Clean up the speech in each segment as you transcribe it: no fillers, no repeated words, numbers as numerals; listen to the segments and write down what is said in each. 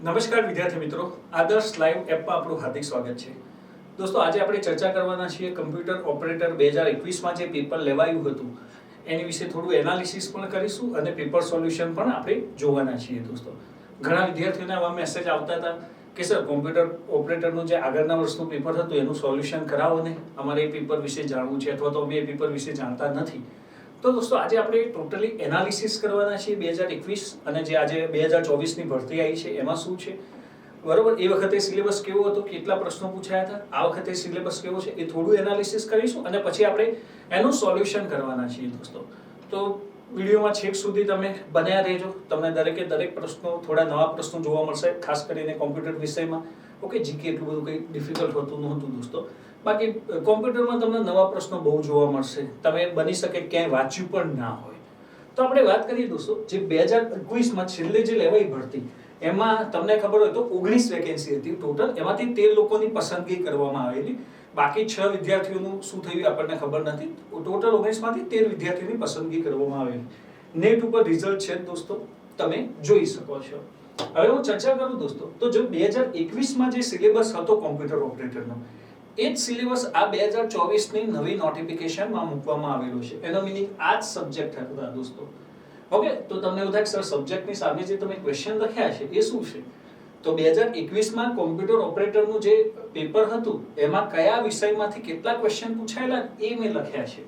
નમસ્કાર વિદ્યાર્થી મિત્રો, આદર્શ લાઈવ એપમાં આપણું હાર્દિક સ્વાગત છે. દોસ્તો, આજે આપણે ચર્ચા કરવાના છીએ કમ્પ્યુટર ઓપરેટર 2021માં જે પેપર લેવાયું હતું એની વિશે થોડું એનાલિસિસ પણ કરીશું અને પેપર સોલ્યુશન પણ આપણે જોવાના છીએ. દોસ્તો, ઘણા વિદ્યાર્થીઓને આવા મેસેજ આવતા હતા કે સર કોમ્પ્યુટર ઓપરેટરનું જે આગળના વર્ષનું પેપર હતું એનું સોલ્યુશન કરાવો ને, અમારે એ પેપર વિશે જાણવું છે અથવા તો અમે એ પેપર વિશે જાણતા નથી. તો દોસ્તો, આજે આપણે ટોટલી એનાલિસિસ કરવાના છીએ 2021 અને જે આજે 2024ની ભરતી આવી છે એમાં શું છે, બરોબર. એ વખતે સિલેબસ કેવો હતો, કેટલા પ્રશ્નો પૂછાયા હતા, આ વખતે સિલેબસ કેવો છે, એ થોડું એનાલિસિસ કરીશું અને પછી આપણે એનું સોલ્યુશન કરવાના છીએ. દોસ્તો, તો વિડીયોમાં છેક સુધી તમે બન્યા રહેજો. તમને દરેકે દરેક પ્રશ્નો, થોડા નવા પ્રશ્નો જોવા મળશે, ખાસ કરીને કોમ્પ્યુટર વિષયમાં. ઓકે, જીકે એટલું બધું કંઈ ડિફિકલ્ટ હોતું નહોતું દોસ્તો. બાકી કોમ્પ્યુટરમાં તમને નવા પ્રશ્નો બહુ જોવા મળશે, તમે બની શકે ક્યાંય વાંચ્યું પણ ના હોય. તો આપણે વાત કરીએ દોસ્તો, જે 2021માં છેલ્લે જે લેવાઈ ભરતી એમાં તમને ખબર હોય તો 19 વેકેન્સી હતી ટોટલ. એમાંથી 13 લોકોની પસંદગી કરવામાં આવેલી. બાકી 6 વિદ્યાર્થીઓનું શું થયું આપણને ખબર નથી. ટોટલ 19માંથી 13 વિદ્યાર્થીઓની પસંદગી કરવામાં આવેલી. નેટ ઉપર રિઝલ્ટ છે દોસ્તો, તમે જોઈ શકો છો. હવે હું ચર્ચા કરું દોસ્તો, તો જો 2021માં જે સિલેબસ હતો કોમ્પ્યુટર ઓપરેટરનો, એ જ સિલેબસ આ 2024ની નવી નોટિફિકેશનમાં મૂકવામાં આવેલો છે. એનો મીનિંગ આ જ સબ્જેક્ટ હતા દોસ્તો. ઓકે, તો તમને એવું થાય કે સર સબ્જેક્ટની સામે જે તમે ક્વેશ્ચન લખ્યા છે એ શું છે, તો 2021માં કોમ્પ્યુટર ઓપરેટરનું જે પેપર હતું એમાં કયા વિષયમાંથી કેટલા ક્વેશ્ચન પૂછાયેલા એ મેં લખ્યા છે,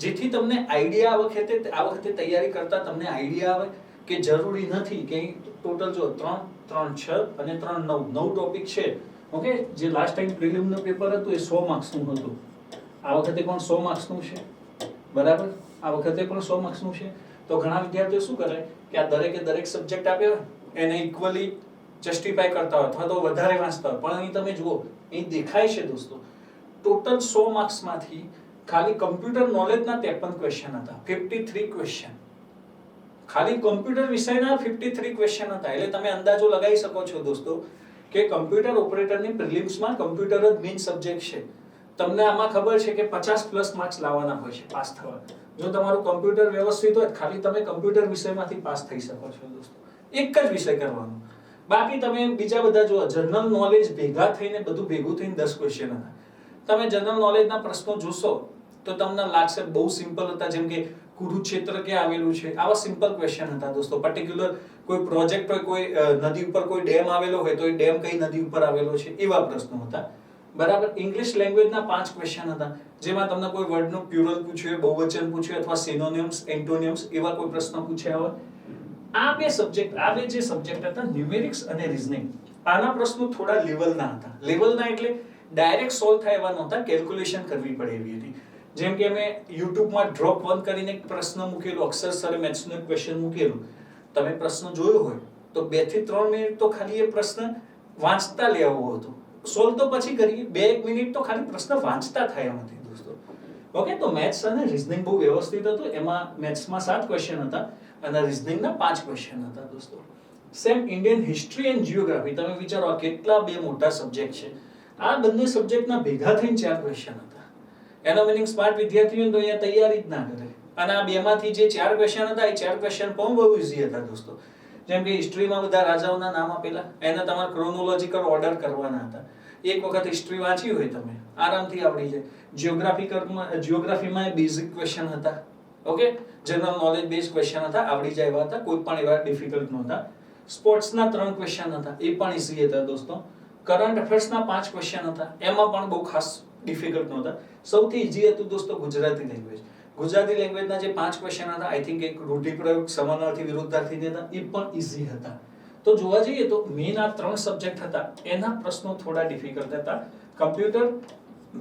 જેથી તમને આઈડિયા આ વખતે તૈયારી કરતા તમને આઈડિયા આવે કે જરૂરી નથી કે ટોટલ જો 3, 3, 6 અને 3, 9 ટોપિક છે. ઓકે, જે લાસ્ટ ટાઈમ પ્રિલિમનું પેપર હતું એ 100 માર્ક્સનું હતું. આ વખતે પણ 100 માર્ક્સનું છે, બરાબર. આ વખતે પણ 100 માર્ક્સનું છે. તો ઘણા વિદ્યાર્થીઓ શું કરે કે આ દરેકે દરેક સબ્જેક્ટ આપ્યો એને ઇક્વલી જસ્ટિફાઈ કરતા હોય અથવા તો વધારે વાંચતા હોય, પણ અહીં તમે જુઓ, અહીં દેખાય છે દોસ્તો, ટોટલ 100 માર્ક્સમાંથી ખાલી કમ્પ્યુટર નોલેજના 53 ક્વેશ્ચન હતા, 53 ક્વેશ્ચન. ખાલી કમ્પ્યુટર વિષયના 53 ક્વેશ્ચન હતા. એટલે તમે અંદાજો લગાવી શકો છો દોસ્તો કે કમ્પ્યુટર ઓપરેટરની પ્રિલિમ્સમાં કમ્પ્યુટર જ મેઇન સબ્જેક્ટ છે. તમને આમાં ખબર છે કે 50+ માર્ક્સ લાવવાના હોય છે પાસ થવા. જો તમારું કમ્પ્યુટર વ્યવસ્થિત હોય ખાલી તમે કમ્પ્યુટર વિષયમાંથી પાસ થઈ શકો છો દોસ્તો. એક જ વિષય કરવાનો. બાકી તમે બીજા બધા જો જનરલ નોલેજ ભેગા થઈને બધું ભેગું થઈને 10 ક્વેશ્ચન હતા. તમે જનરલ નોલેજના પ્રશ્નો જોશો તો તમને લાગશે બહુ સિમ્પલ હતા, જેમ કે કુરુક્ષેત્ર ક્યાં આવેલું છે, આવા સિમ્પલ ક્વેશ્ચન હતા દોસ્તો. પર્ટિક્યુલર કોઈ પ્રોજેક્ટ હોય, કોઈ નદી ઉપર કોઈ ડેમ આવેલો હોય તો એ ડેમ કઈ નદી ઉપર આવેલો છે, એવા પ્રશ્નો હતા, બરાબર. ઇંગ્લિશ લેંગ્વેજના 5 ક્વેશ્ચન હતા, જેમાં તમને કોઈ વર્ડનું પ્યુરલ પૂછ્યું, બહુવચન પૂછ્યું અથવા સિનોનિમ્સ, એન્ટોનિમ્સ એવા કોઈ પ્રશ્ન પૂછ્યા હોય. આ બે જે સબ્જેક્ટ હતા ન્યુમેરિક્સ અને રીઝનિંગ, આના પ્રશ્નો થોડા લેવલના હતા. લેવલના એટલે ડાયરેક્ટ સોલ્વ થાય એવા નહોતા, કેલ્ક્યુલેશન કરવી પડે એવી હતી. જેમ કે અમે યુટ્યુબમાં ડ્રોપ 1 કરીને એક પ્રશ્ન મૂકેલો, અક્ષર સરે મેથ્સનો એક ક્વેશ્ચન મૂકેલો. તમે પ્રશ્ન જોયો હોય તો 2 થી 3 મિનિટ તો ખાલી એ પ્રશ્ન વાંચતા લેવો હતો. સોલ્વ તો પછી કરીએ, 2-1 મિનિટ તો ખાલી પ્રશ્ન વાંચતા થયા નથી દોસ્તો. ઓકે, તો મેથ્સ અને રીઝનિંગ બહુ વ્યવસ્થિત હતું. એમાં મેથ્સમાં 7 ક્વેશ્ચન હતા અને રીઝનિંગના 5 ક્વેશ્ચન હતા દોસ્તો. Same Indian history and geography, તમે વિચારો આ કેટલા બે મોટા સબ્જેક્ટ છે. આ બંને સબ્જેક્ટના ભેગા થઈને 4 ક્વેશ્ચન હતા. એનો મીનિંગ સ્માર્ટ વિદ્યાર્થીઓ તો અહીંયા તૈયારી જ ના કરે. અને આ બેમાંથી જે 4 ક્વેશ્ચન હતા એ 4 ક્વેશ્ચન પણ બહુ ઈઝી હતા દોસ્તો. જેમ કે હિસ્ટ્રીમાં બધા રાજાઓના નામ આપેલા, એને તમારે ક્રોનોલોજીકલ ઓર્ડર કરવાના હતા. એક વખત હિસ્ટ્રી વાંચી હોય તમે આરામથી આવડી જાય. જીઓગ્રાફીમાં બેઝિક ક્વેશ્ચન હતા. Okay, general knowledge base question હતા, આવડી જાય એવા હતા, કોઈ પણ એવા ડિફિકલ્ટ નહોતા. સ્પોર્ટ્સના 3 ક્વેશ્ચન હતા, એ પણ ઈઝી હતા દોસ્તો. કરંટ અફેર્સના 5 ક્વેશ્ચન હતા, એમાં પણ બહુ ખાસ ડિફિકલ્ટ નહોતા. સૌથી ઈઝી હતું દોસ્તો ગુજરાતી લેંગ્વેજ. ગુજરાતી લેંગ્વેજના જે 5 ક્વેશ્ચન હતા, આઈ થિંક એક રૂઢિપ્રયોગ, સમાનાર્થી, વિરુદ્ધાર્થી હતા, એ પણ ઈઝી હતા. તો જોવા જઈએ તો મેઇન આ 3 સબ્જેક્ટ હતા, એના પ્રશ્નો થોડા ડિફિકલ્ટ હતા. કમ્પ્યુટર,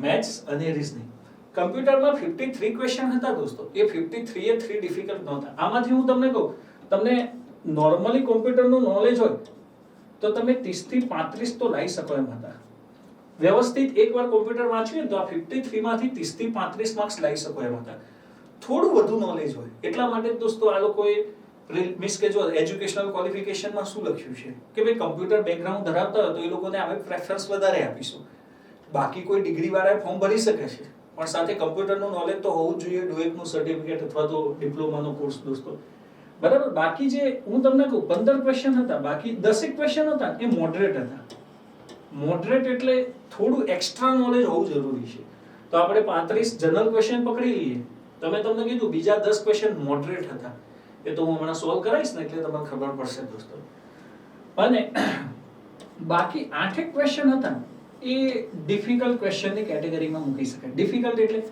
મેથ્સ અને રીઝનિંગ. કમ્પ્યુટરમાં 53 ક્વેશ્ચન હતા દોસ્તો. એ 53 એ 3 ડિફિકલ્ટ નહોતા. આમાંથી હું તમને કહું, તમને નોર્મલી કોમ્પ્યુટરનું નોલેજ હોય તો તમે 30 થી 35 તો લાવી શકો એમ હતા. વ્યવસ્થિત એકવાર કોમ્પ્યુટર વાંચ્યું તો આ 53 માંથી 30 થી 35 માર્ક્સ લાવી શકો એમ હતા. થોડું વધુ નોલેજ હોય એટલા માટે દોસ્તો આ લોકોએ મિસ કે જો એજ્યુકેશનલ ક્વોલિફિકેશનમાં શું લખ્યું છે કે ભાઈ કમ્પ્યુટર બેકગ્રાઉન્ડ ધરાવતા હોય તો એ લોકોને આપણે પ્રેફરન્સ વધારે આપીશું. બાકી કોઈ ડિગ્રી વાળા ફોર્મ ભરી શકે છે, પણ સાથે કમ્પ્યુટરનું નોલેજ તો હોવું જ જોઈએ. ડુએટનું સર્ટિફિકેટ અથવા તો ડિપ્લોમાનો કોર્સ દોસ્તો. બરાબર. બાકી જે હું તમને કહું 15 ક્વેશ્ચન હતા, બાકી 10 ક્વેશ્ચન હતા એ મોડરેટ હતા. મોડરેટ એટલે થોડું એક્સ્ટ્રા નોલેજ હોવું જરૂરી છે. તો આપણે 35 જનરલ ક્વેશ્ચન પકડી લઈએ. તમને કીધું બીજા 10 ક્વેશ્ચન મોડરેટ હતા. એ તો હું હમણાં સોલ્વ કરાવીશ ને એટલે તમને ખબર પડશે દોસ્તો. અને બાકી 8 ક્વેશ્ચન હતા એ ડિફિકલ્ટ ક્વેશ્ચનની કેટેગરીમાં મૂકી શકાય. ડિફિકલ્ટ એટલે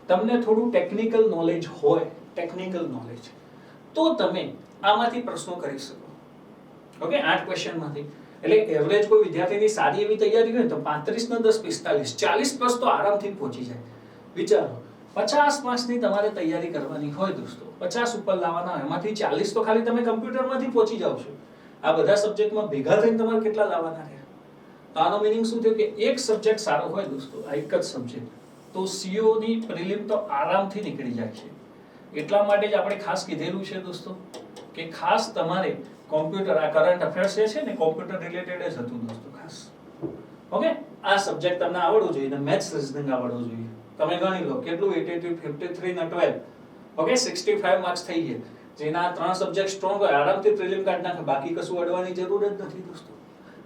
તમને થોડું ટેકનિકલ નોલેજ હોય, ટેકનિકલ નોલેજ, તો તમે આમાંથી પ્રશ્નો કરી શકો. ઓકે, 8 ક્વેશ્ચનમાંથી. એટલે એવરેજ કોઈ વિદ્યાર્થીની સારી એવી તૈયારી હોય તો 35 ના 10 45 40 પ્લસ તો આરામથી પહોંચી જાય. વિચારો 50 માર્ક્સની તમારે તૈયારી કરવાની હોય દોસ્તો, 50 ઉપર લાવવાના હોય, એમાંથી 40 તો ખાલી તમે કમ્પ્યુટરમાંથી પહોંચી જાવ છો. આ બધા સબ્જેક્ટમાં ભેગા થઈને તમારે કેટલા લાવવાના છે? તો આનો મીનિંગ શું થયો કે એક સબ્જેક્ટ સારો હોય દોસ્તો, આ એક જ સબ્જેક્ટ, તો CO ની પ્રિલિમ તો આરામથી નીકળી જાય છે. એટલા માટે જ આપણે ખાસ કીધેલું છે દોસ્તો કે ખાસ તમારે કોમ્પ્યુટર, આ કરંટ અફેર્સ છે ને કોમ્પ્યુટર રિલેટેડ જ હતું દોસ્તો ખાસ. ઓકે, આ સબ્જેક્ટ તમને આવડવું જોઈએ ને મેથ્સ રીઝનિંગ આવડવું જોઈએ. તમે ગણી લો કેટલું 82 53 ને 12, ઓકે 65 માર્ક્સ થઈ ગયા. જેના 3 સબ્જેક્ટ સ્ટ્રોંગ હોય આરામથી પ્રિલિમ કાઢ નાખે, બાકી કશું અડવાની જરૂર જ નથી દોસ્તો.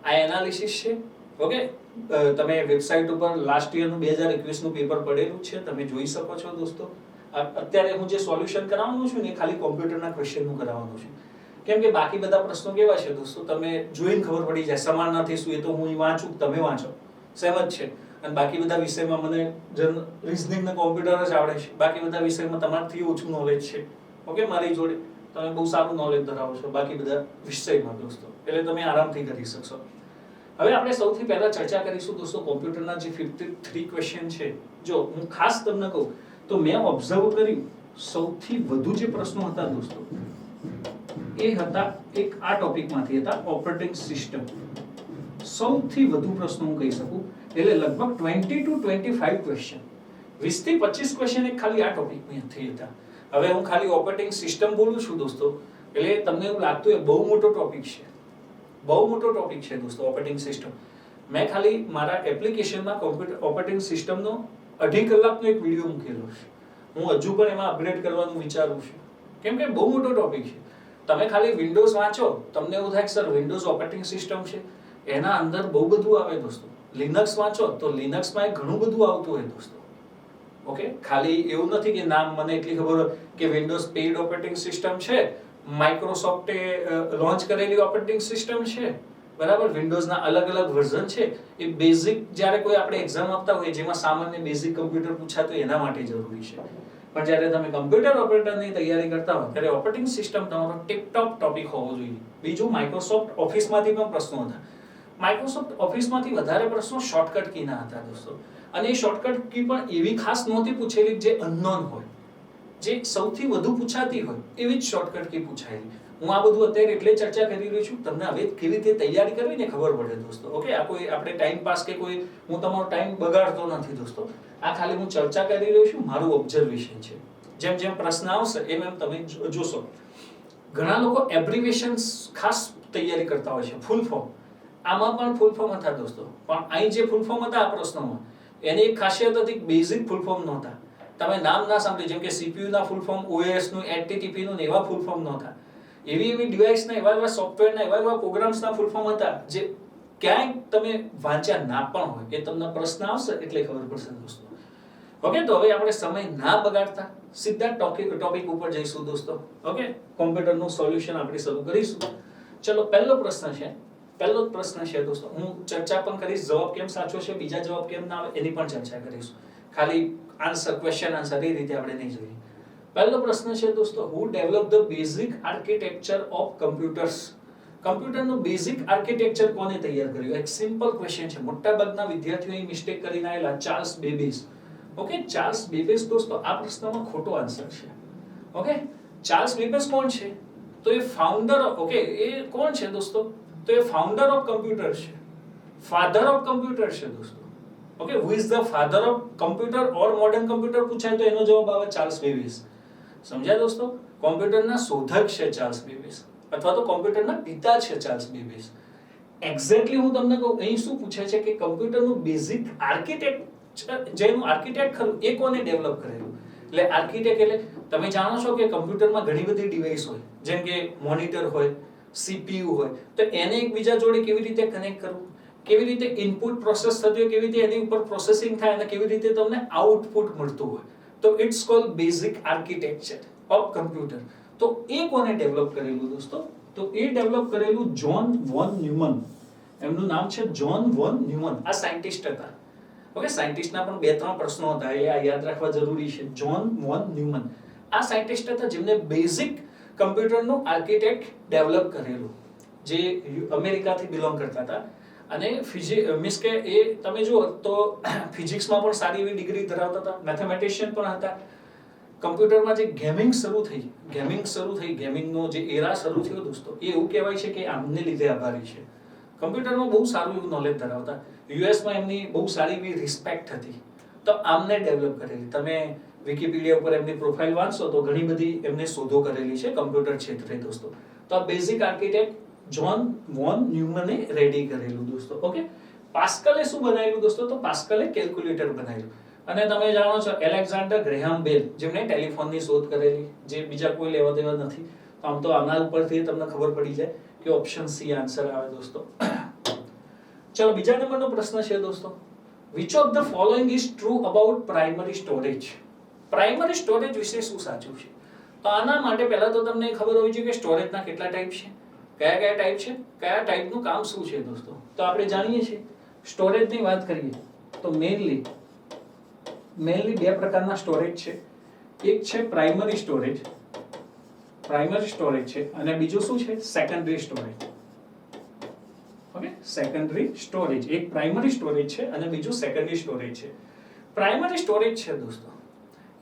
આ એનાલિસિસ છે. ઓકે, તમે વેબસાઇટ ઉપર લાસ્ટ યરનું 2021 નું પેપર પડેલું છે, તમે જોઈ શકો છો દોસ્તો. અત્યારે હું જે સોલ્યુશન કરાવવાનું છું ને એ ખાલી કોમ્પ્યુટરના ક્વેશ્ચનનું કરાવવાનું છું. કેમ કે બાકી બધા પ્રશ્નો કેવા છે દોસ્તો, તમે જોઈને ખબર પડી જાય. સમાન નથી શું, એ તો હું વાંચું, તમે વાંચો, સેમ જ છે. અને બાકી બધા વિષયમાં મને રીઝનિંગ ને કોમ્પ્યુટર જ આવડે છે. બાકી બધા વિષયમાં તમારથી ઓછું નોલેજ છે. ઓકે, મારી જોડે તમે બહુ સારું નોલેજ ધરાવો છો બાકી બધા વિષયમાં દોસ્તો, એટલે તમે આરામથી કરી શકશો. હવે આપણે સૌથી પહેલા ચર્ચા કરીશું દોસ્તો કોમ્પ્યુટરના જે 53 ક્વેશ્ચન છે. જો હું ખાસ તમને કહું તો મેં ઓબ્ઝર્વ કર્યું સૌથી વધુ જે પ્રશ્નો હતા દોસ્તો એ હતા એક આ ટોપિકમાંથી હતા, ઓપરેટિંગ સિસ્ટમ. સૌથી વધુ પ્રશ્નો હું કહી શકું, એટલે લગભગ 20 to 25 ક્વેશ્ચન, 20 થી 25 ક્વેશ્ચન એક ખાલી આ ટોપિકમાંથી હતા. હવે હું ખાલી ઓપરેટિંગ સિસ્ટમ બોલું છું દોસ્તો, એટલે તમને એવું લાગતું એ બહુ મોટો ટોપિક છે, બહુ મોટો ટોપિક છે દોસ્તો ઓપરેટિંગ સિસ્ટમ. મેં ખાલી મારા એપ્લિકેશનમાં કોમ્પ્યુટર ઓપરેટિંગ સિસ્ટમનો 2.5 કલાકનો એક વિડીયો મૂકેલો છે. હું હજુ પણ એમાં અપગ્રેડ કરવાનું વિચારું છું, કેમ કે બહુ મોટો ટોપિક છે. તમે ખાલી વિન્ડોઝ વાંચો, તમને એવું થાય કે સર વિન્ડોઝ ઓપરેટિંગ સિસ્ટમ છે, એના અંદર બહુ બધું આવે દોસ્તો. લિનક્સ વાંચો તો લિનક્સમાં ઘણું બધું આવતું હોય દોસ્તો. ઓકે, ખાલી એવું નથી કે નામ મને એટલી ખબર હોય કે વિન્ડોઝ પેઇડ ઓપરેટિંગ સિસ્ટમ છે, માઇક્રોસોફ્ટે લોન્ચ કરેલી ઓપરેટિંગ સિસ્ટમ છે, બરાબર. વિન્ડોઝના અલગ અલગ વર્ઝન છે. એ બેઝિક જ્યારે કોઈ આપણે એક્ઝામ આપતા હોય જેમાં સામાન્ય બેઝિક કમ્પ્યુટર પૂછાતું એના માટે જરૂરી છે. પણ જ્યારે તમે કમ્પ્યુટર ઓપરેટરની તૈયારી કરતા હો ત્યારે ઓપરેટિંગ સિસ્ટમ તમારો ટિપ-ટોપ ટોપિક હોવો જોઈએ. બીજું, માઇક્રોસોફ્ટ ઓફિસમાંથી પણ પ્રશ્નો હતા. માઇક્રોસોફ્ટ ઓફિસમાંથી વધારે પ્રશ્નો શોર્ટકટ કીના હતા દોસ્તો. અને એ શોર્ટકટ કી પણ એવી ખાસ નહોતી પૂછેલી જે અનનોન હોય, જે સૌથી વધુ પૂછાતી હોય એવી જ શોર્ટકટ કી પૂછાયેલી. હું આ બધું અત્યારે એટલે ચર્ચા કરી રહ્યો છું, તમને હવે કેવી રીતે તૈયારી કરવી ને ખબર પડે દોસ્તો. ઓકે, આ કોઈ આપણે ટાઈમ પાસ કે કોઈ હું તમારો ટાઈમ બગાડતો નથી દોસ્તો. આ ખાલી હું ચર્ચા કરી રહ્યો છું, મારું ઓબ્ઝર્વેશન છે. જેમ જેમ પ્રશ્ન આવશે એમ એમ તમે જોશો. ઘણા લોકો એબ્રિવિએશન્સ ખાસ તૈયારી કરતા હોય છે, ફૂલ ફોર્મ. આમાં પણ ફૂલ ફોર્મ હતા દોસ્તો, પણ અહીં જે ફૂલ ફોર્મ હતા આ પ્રશ્નોમાં એની એક ખાસિયત હતી, બેઝિક ફૂલ ફોર્મ નહોતા. તમે નામ ના સાંભળ્યું, જેમ કે CPU ના ફૂલ ફોર્મ, OS નું, HTTP નું એવા ફૂલ ફોર્મ નહોતા. એવી ડિવાઇસના એવા સોફ્ટવેરના એવા પ્રોગ્રામ્સના ફૂલ ફોર્મ હતા જે ક્યાંય તમે વાંચ્યા ના પણ હોય. એ તમને પ્રશ્ન આવશે એટલે ખબર પડશે દોસ્તો. ઓકે, તો હવે આપણે સમય ના બગાડતા સીધા ટોપિક ઉપર જઈશું દોસ્તો. ઓકે, કોમ્પ્યુટરનું સોલ્યુશન આપણે શરૂ કરીશું. ચલો, પહેલો પ્રશ્ન છે. પહેલો પ્રશ્ન છે દોસ્તો, હું ચર્ચા પણ કરીશ, જવાબ કેમ સાચો છે, બીજા જવાબ કેમ ના આવે એની પણ ચર્ચા કરીશું. ખાલી આન્સર, ક્વેશ્ચન આન્સર એ રીતે આપણે નહીં જોઈએ. પહેલો પ્રશ્ન છે દોસ્તો, who develop the basic architecture of computers. કમ્પ્યુટરનું બેઝિક આર્કિટેક્ચર કોને તૈયાર કર્યું? એક સિમ્પલ ક્વેશ્ચન છે. મોટાભાગના વિદ્યાર્થીઓ અહીં મિસ્ટેક કરીને આવેલા, Charles Babbage. Okay, Charles Babbage દોસ્તો આ પ્રશ્નમાં ખોટો આન્સર છે. ઓકે, ચાર્લ્સ બેબેજ કોણ છે? તો એ ફાઉન્ડર ઓફ, ઓકે, એ કોણ છે દોસ્તો? તો એ ફાઉન્ડર ઓફ કમ્પ્યુટર છે, ફાધર ઓફ કમ્પ્યુટર છે દોસ્તો. Okay, who is the father of computer or modern computer પૂછાય તો એનો જવાબ આવે ચાર્લ્સ બેબેજ. સમજ્યા દોસ્તો? કોમ્પ્યુટરના શોધક છે ચાર્લ્સ બેબેજ, અથવા તો કોમ્પ્યુટરના પિતા છે ચાર્લ્સ બેબેજ. એક્ઝેક્ટલી હું તમને કહું, અહીં શું પૂછે છે કે કમ્પ્યુટરનું બેઝિક આર્કિટેક્ટ, જેનું આર્કિટેક્ટ ખરું એ કોને ડેવલપ કરેલું? એટલે આર્કિટેક્ટ એટલે તમે જાણો છો કે કમ્પ્યુટરમાં ઘણી બધી ડિવાઇસ હોય, જેમ કે મોનિટર હોય, CPU હોય, તો એને એકબીજા જોડે કેવી રીતે કનેક્ટ કરવું, કેવી રીતે ઇનપુટ પ્રોસેસ થતી હોય, કેવી રીતે એની ઉપર પ્રોસેસિંગ થાય અને કેવી રીતે તમને આઉટપુટ મળતું હોય, તો it's called basic architecture of computer. તો એ કોને ડેવલપ કરેલું દોસ્તો? તો એ ડેવલપ કરેલું જ્હોન વોન ન્યુમન. એમનું નામ છે જ્હોન વોન ન્યુમન. આ સાયન્ટિસ્ટ હતા. ઓકે, સાયન્ટિસ્ટના પણ 2-3 પ્રશ્નો હતા, એ આ યાદ રાખવા જરૂરી છે. જ્હોન વોન ન્યુમન આ સાયન્ટિસ્ટ હતા જેમને બેઝિક કમ્પ્યુટરનું આર્કિટેક્ટ ડેવલપ કરેલું, જે અમેરિકાથી બિલોંગ કરતા હતા. અને મીન્સ કે એ તમે જુઓ તો ફિઝિક્સમાં પણ સારી એવી ડિગ્રી ધરાવતા હતા, મેથેમેટિશિયન પણ હતા. કમ્પ્યુટરમાં જે ગેમિંગ શરૂ થઈ, ગેમિંગનો જે એરા શરૂ થયો દોસ્તો, એ એવું કહેવાય છે કે આમને લીધે આભારી છે. કમ્પ્યુટરમાં બહુ સારું એવું નોલેજ ધરાવતા, યુએસમાં એમની બહુ સારી એવી રિસ્પેક્ટ હતી, તો આમને ડેવલપ કરેલી. તમે વિકિપીડિયા ઉપર એમની પ્રોફાઇલ વાંચશો તો ઘણી બધી એમને શોધો કરેલી છે કમ્પ્યુટર ક્ષેત્રે દોસ્તો. તો આ બેઝિક આર્કિટેક્ટ જ્હોન વોન ન્યુમને રેડી કરેલું દોસ્તો. ઓકે, પાસ્કલે શું બનાવેલું દોસ્તો? તો પાસ્કલે કેલ્ક્યુલેટર બનાવેલું. અને તમે જાણો છો એલેક્ઝાન્ડર ગ્રેહામ બેલ, જેમણે ટેલિફોનની શોધ કરેલી, જે બીજા કોઈ લેવા દેવા નથી. તો આમ તો આના ઉપરથી તમને ખબર પડી જાય કે ઓપ્શન સી આન્સર આવે દોસ્તો. ચલો, બીજા નંબરનો પ્રશ્ન છે દોસ્તો, which of the following is true about primary storage? Primary storage વિશે શું સાચું છે? તો આના માટે પહેલા તો તમને ખબર હોવી જોઈએ કે સ્ટોરેજના કેટલા ટાઈપ છે, કયા ટાઈપ છે, કયા ટાઈપનું કામ શું છે દોસ્તો. તો આપણે જાણીએ છીએ સ્ટોરેજની વાત કરીએ તો મેઇનલી 2 પ્રકારના સ્ટોરેજ છે. એક છે પ્રાઇમરી સ્ટોરેજ છે, અને બીજું શું છે? Secondary storage. Okay, secondary storage. એક પ્રાઇમરી સ્ટોરેજ છે અને બીજું સેકન્ડરી સ્ટોરેજ છે. પ્રાઇમરી સ્ટોરેજ છે દોસ્તો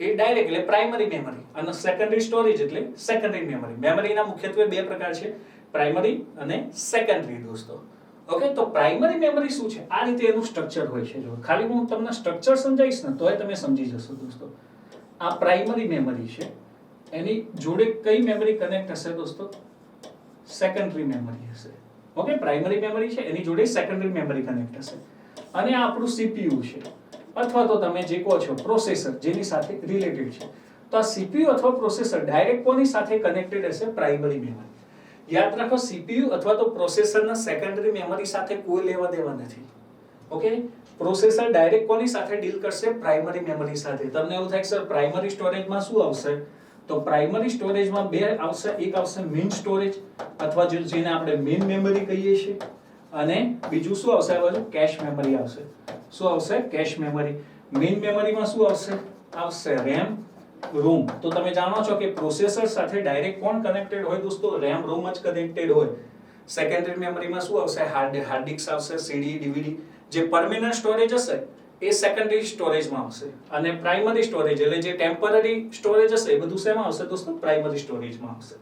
એ ડાયરેક્ટ એટલે પ્રાઇમરી મેમરી, અને સેકન્ડરી સ્ટોરેજ એટલે સેકન્ડરી મેમરી. મેમરીના મુખ્યત્વે 2 પ્રકાર છે, પ્રાઇમરી અને સેકન્ડરી દોસ્તો. ઓકે, તો પ્રાઇમરી મેમરી શું છે? આ રીતે એનું સ્ટ્રક્ચર હોય છે. જો ખાલી હું તમને સ્ટ્રક્ચર સમજાવીશ ને તોય તમે સમજી જશો દોસ્તો. આ પ્રાઇમરી મેમરી છે, એની જોડે કઈ મેમરી કનેક્ટ હશે દોસ્તો? સેકન્ડરી મેમરી હશે. ઓકે, પ્રાઇમરી મેમરી છે, એની જોડે સેકન્ડરી મેમરી કનેક્ટ હશે. અને આ આપણું CPU છે, અથવા તો તમે જે કહો છો પ્રોસેસર, જેની સાથે રિલેટેડ છે. તો આ CPU અથવા પ્રોસેસર ડાયરેક્ટ કોની સાથે કનેક્ટેડ હશે? Primary memory. યાદ રાખો, CPU અથવા તો પ્રોસેસરના સેકન્ડરી મેમરી સાથે કોઈ લેવા દેવા નથી. ઓકે, પ્રોસેસર ડાયરેક્ટ કોની સાથે ડીલ કરશે? પ્રાઇમરી મેમરી સાથે. તમને એવું થાય કે સર પ્રાઇમરી સ્ટોરેજમાં શું આવશે? તો પ્રાઇમરી સ્ટોરેજમાં 2 આવશે. એક આવશે મેઇન સ્ટોરેજ, અથવા જેને આપણે મેઇન મેમરી કહીએ છીએ, અને બીજું શું આવશે? આ બાજુ કેશ મેમરી આવશે. શું આવશે? Cache memory. મેઇન મેમરીમાં શું આવશે? આવશે રેમ, રોમ. તો તમે જાણો છો કે પ્રોસેસર સાથે ડાયરેક્ટ કોણ કનેક્ટેડ હોય દોસ્તો? રેમ, રોમ જ કનેક્ટેડ હોય. સેકન્ડરી મેમરીમાં શું આવશે? હાર્ડ ડિસ્ક આવશે, CD, DVD. જે પરમેનન્ટ સ્ટોરેજ હશે એ સેકન્ડરી સ્ટોરેજમાં આવશે, અને પ્રાઇમરી સ્ટોરેજ એટલે જે ટેમ્પરરી સ્ટોરેજ હશે એ બધું શેમાં આવશે દોસ્તો? પ્રાઇમરી સ્ટોરેજમાં આવશે.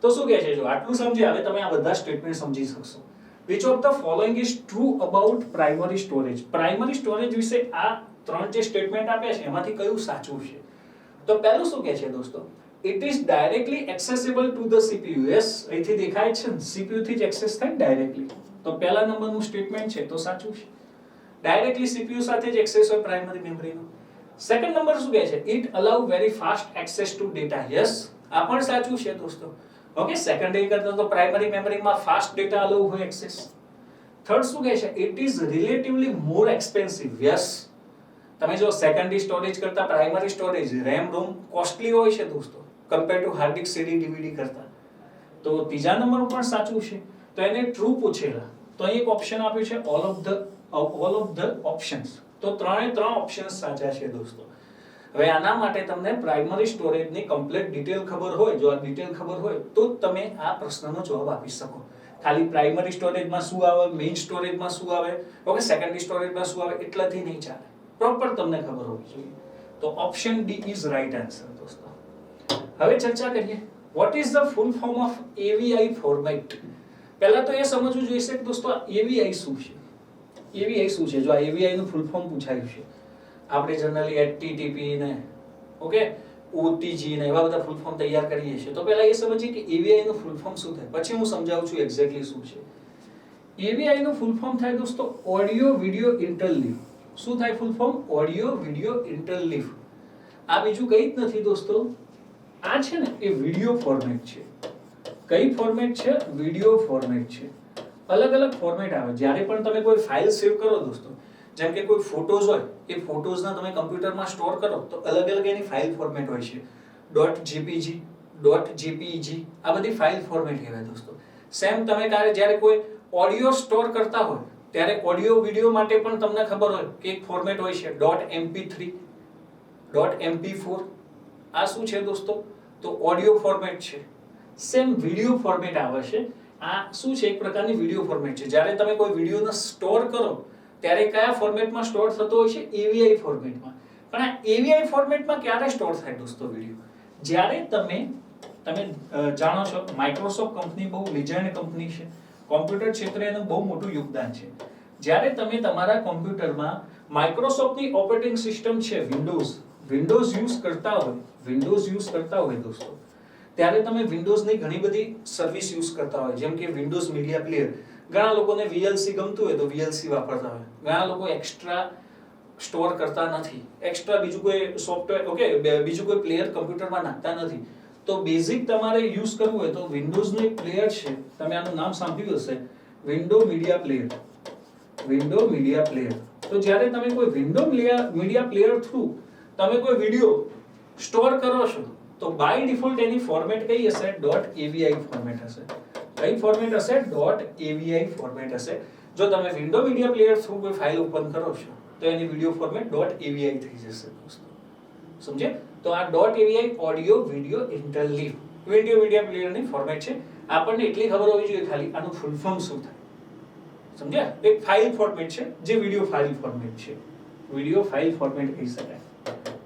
તો શું કહે છે? જો આટલું સમજ્યા, હવે તમે આ બધા સ્ટેટમેન્ટ સમજી શકશો. which of the following is true about primary storage? Primary storage વિશે આ 3 જે સ્ટેટમેન્ટ આપ્યા છે એમાંથી કયું સાચું છે? તો પહેલું શું કહે છે દોસ્તો? it is directly accessible to the CPU. yes, અહીંથી દેખાય છે ને, CPU થી જ એક્સેસ થાય ડાયરેક્ટલી. તો પહેલા નંબરનું સ્ટેટમેન્ટ છે તો સાચું છે. ડાયરેક્ટલી CPU સાથે જ એક્સેસ હોય પ્રાઇમરી મેમરીનો. સેકન્ડ નંબર શું કહે છે? it allow very fast access to data. yes, આ પણ સાચું છે દોસ્તો. ઓકે, સેકન્ડરી કરતા તો પ્રાઇમરી મેમરીમાં ફાસ્ટ ડેટા અલાઉ હોય એક્સેસ. થર્ડ શું કહે છે? it is relatively more expensive. yes, તમે જો સેકન્ડરી સ્ટોરેજ કરતા primary storage RAM, ROM costly હોય છે દોસ્તો, compare to hard disk, CD, DVD કરતા. તો ત્રીજા નંબર પણ સાચું છે. તો એને ટ્રુ પૂછેલા, તો અહીં એક ઓપ્શન આપ્યું છે all of the options. તો 3 ઓપ્શન્સ સાચા છે દોસ્તો. હવે આના માટે તમને પ્રાઇમરી સ્ટોરેજની કમ્પ્લીટ ડિટેલ ખબર હોય, જો આ ડિટેલ ખબર હોય તો જ તમે આ પ્રશ્નનો જવાબ આપી શકો. ખાલી પ્રાઇમરી સ્ટોરેજમાં શું આવે, મેઇન સ્ટોરેજમાં શું આવે, ઓકે, સેકન્ડરી સ્ટોરેજમાં શું આવે, એટલાથી નહીં ચાલે. પ્રોપર તમને ખબર હોવી જોઈએ. તો option D is right answer દોસ્તો. હવે ચર્ચા કરીએ, what is the full form of AVI format? પહેલા તો એ સમજવું જોઈશે કે દોસ્તો AVI શું છે. AVI શું છે? જો આ AVI નું ફૂલ ફોર્મ પૂછાયું છે, આપણે જનરલી HTTP ને ઓકે OTG ને એવા બધા ફૂલ ફોર્મ તૈયાર કરીએ છીએ. તો પહેલા એ સમજીએ કે AVI નું ફૂલ ફોર્મ શું થાય, પછી હું સમજાવું છું એક્ઝેક્ટલી શું છે. AVI નું ફૂલ ફોર્મ થાય દોસ્તો ઓડિયો વિડિયો ઇન્ટરલીવ. શું થાય full form? Audio video interleave. આ બીજું કંઈ જ નથી દોસ્તો, આ છે ને એ વિડિયો ફોર્મેટ છે. કઈ ફોર્મેટ છે? વિડિયો ફોર્મેટ છે. અલગ અલગ ફોર્મેટ આવે. જ્યારે પણ તમે કોઈ ફાઇલ સેવ કરો દોસ્તો, જેમ કે કોઈ ફોટોઝ હોય, એ ફોટોઝના તમે કમ્પ્યુટરમાં સ્ટોર કરો તો અલગ અલગ એની ફાઇલ ફોર્મેટ હોય છે. .jpg, .jpeg આ બધી ફાઇલ ફોર્મેટ કહેવાય દોસ્તો. સેમ તમે જ્યારે કોઈ ઓડિયો સ્ટોર કરતા હોય ત્યારે ઓડિયો વિડિયો માટે પણ તમને ખબર હોય કે એક ફોર્મેટ હોય છે .mp3, .mp4. આ શું છે દોસ્તો? તો ઓડિયો ફોર્મેટ છે. સેમ વિડિયો ફોર્મેટ આવે છે. આ શું છે? એક પ્રકારની વિડિયો ફોર્મેટ છે. જ્યારે તમે કોઈ વિડિયોને સ્ટોર કરો ત્યારે કયા ફોર્મેટમાં સ્ટોર થતો હોય છે? AVI ફોર્મેટમાં. પણ આ AVI ફોર્મેટમાં ક્યારે સ્ટોર થાય દોસ્તો વિડિયો? જ્યારે તમે જાણો છો માઇક્રોસોફ્ટ કંપની બહુ લીજેન્ડ કંપની છે. કોમ્પ્યુટર ક્ષેત્રે એનું બહુ મોટું યોગદાન છે. જ્યારે તમે તમારા કોમ્પ્યુટરમાં માઇક્રોસોફ્ટની ઓપરેટિંગ સિસ્ટમ છે વિન્ડોઝ યુઝ કરતા હોય દોસ્તો, ત્યારે તમે વિન્ડોઝની ઘણી બધી સર્વિસ યુઝ કરતા હોય, જેમ કે વિન્ડોઝ મીડિયા પ્લેયર. ઘણા લોકોને VLC ગમતું હોય તો VLC વાપરતા હોય. ઘણા લોકો એક્સ્ટ્રા સ્ટોર કરતા નથી, એક્સ્ટ્રા બીજું કોઈ સોફ્ટવેર બીજું કોઈ પ્લેયર કમ્પ્યુટરમાં નાખતા નથી. તો બેઝિક તમારે યુઝ કરવું હોય તો વિન્ડોઝનું એક પ્લેયર છે, તમે આનું નામ સાંભળ્યું હશે, વિન્ડો મીડિયા પ્લેયર. તો જ્યારે તમે કોઈ વિન્ડો મીડિયા પ્લેયર થ્રુ તમે કોઈ વિડિયો સ્ટોર કરો છો તો બાય ડિફોલ્ટ એની ફોર્મેટ કઈ હશે? .avi ફોર્મેટ હશે. કઈ ફોર્મેટ હશે? .avi ફોર્મેટ હશે. જો તમે વિન્ડો મીડિયા પ્લેયર થ્રુ કોઈ ફાઇલ ઓપન કરો છો તો એની વિડિયો ફોર્મેટ .avi થઈ જશે દોસ્તો. સમજ્યા? તો આ .avi audio video interleave window media પ્લેયરની ફોર્મેટ છે. આપણને એટલી ખબર હોવી જોઈએ ખાલી આનું ફૂલ ફોર્મ શું થાય. સમજ્યા? એક ફાઇલ ફોર્મેટ છે જે વિડિયો ફાઇલ ફોર્મેટ છે. વિડિયો ફાઇલ ફોર્મેટ કહી શકાય.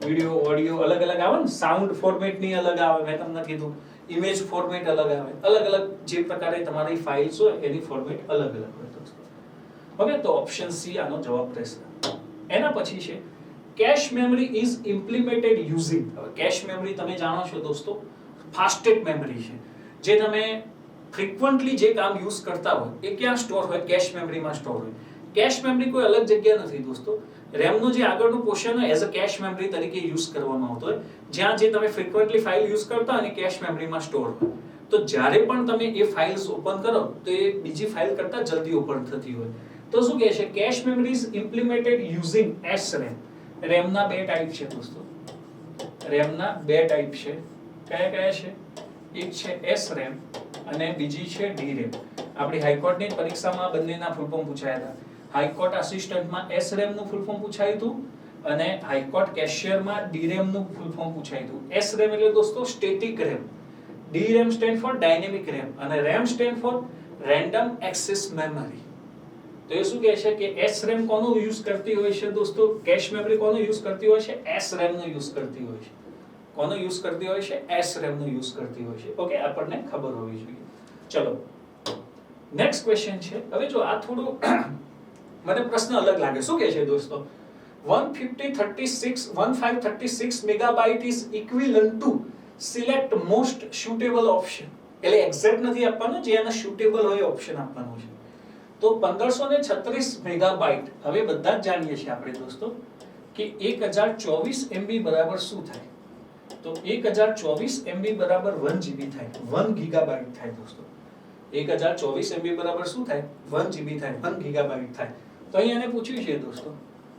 વિડિયો ઓડિયો અલગ અલગ આવે ને, સાઉન્ડ ફોર્મેટની અલગ આવે, મેં તમને કીધું ઇમેજ ફોર્મેટ અલગ આવે. અલગ અલગ જે પ્રકારે તમારી ફાઇલ્સ હોય એની ફોર્મેટ અલગ અલગ હોય દોસ્તો. ઓકે, તો ઓપ્શન સી આનો જવાબ રહેશે. એના પછી છે cache memory is implemented using. હવે કેશ મેમરી તમે જાણો છો દોસ્તો, ફાસ્ટેસ્ટ મેમરી છે. જે તમે ફ્રીક્વન્ટલી જે કામ યુઝ કરતા હોય એ ક્યાં સ્ટોર હોય? કેશ મેમરીમાં સ્ટોર હોય. કેશ મેમરી કોઈ અલગ જગ્યા નથી દોસ્તો. રેમનું જે આગળનું પોર્શન હોય એઝ અ કેશ મેમરી તરીકે યુઝ કરવામાં આવતો હોય, જ્યાં જે તમે ફ્રીક્વન્ટલી ફાઇલ યુઝ કરતા હોય અને કેશ મેમરીમાં સ્ટોર હોય. તો જ્યારે પણ તમે એ ફાઇલ્સ ઓપન કરો તો એ બીજી ફાઇલ કરતા જલ્દી ઓપન થતી હોય. તો શું કહે છે? Cache memory is implemented using SRAM. રેમના બે ટાઈપ છે દોસ્તો. રેમના બે ટાઈપ છે. કયા કયા છે? એક છે SRAM અને બીજી છે DRAM. આપણી હાઈકોર્ટની પરીક્ષામાં બંનેના ફૂલ ફોર્મ પૂછાયા હતા. હાઈકોર્ટ આસિસ્ટન્ટમાં SRAM નું ફૂલ ફોર્મ પૂછાયું હતું અને હાઈકોર્ટ કેશિયરમાં DRAM નું ફૂલ ફોર્મ પૂછાયું હતું. SRAM એટલે દોસ્તો static RAM, DRAM stand four dynamic RAM અને RAM stand four random access memory. તો એ શું કહે છે કે SRAM કોનો યુઝ કરતી હોય છે દોસ્તો? કેશ મેમરી કોનો યુઝ કરતી હોય છે? SRAM નો યુઝ કરતી હોય છે. કોનો યુઝ કરતી હોય છે? SRAM નો યુઝ કરતી હોય છે. ઓકે, આપણને ખબર હોવી જોઈએ. ચલો નેક્સ્ટ ક્વેશ્ચન છે. હવે જો આ થોડું મને પ્રશ્ન અલગ લાગે. શું કહે છે દોસ્તો? 1536 megabyte is equivalent two select most suitable option. એટલે એક્ઝેક્ટ નથી આપવાનું, જે એના સુટેબલ હોય ઓપ્શન આપવાનું છે. તો 1536 મેગાબાઇટ, હવે બધા જ જાણીએ છીએ આપણે દોસ્તો કે 1024 MB બરાબર શું થાય? તો 1024 MB બરાબર 1 GB થાય, 1 ગીગાબાઇટ થાય દોસ્તો. 1024 MB બરાબર શું થાય? 1 GB થાય, 1 ગીગાબાઇટ થાય. તો અહીં એને પૂછ્યું છે દોસ્તો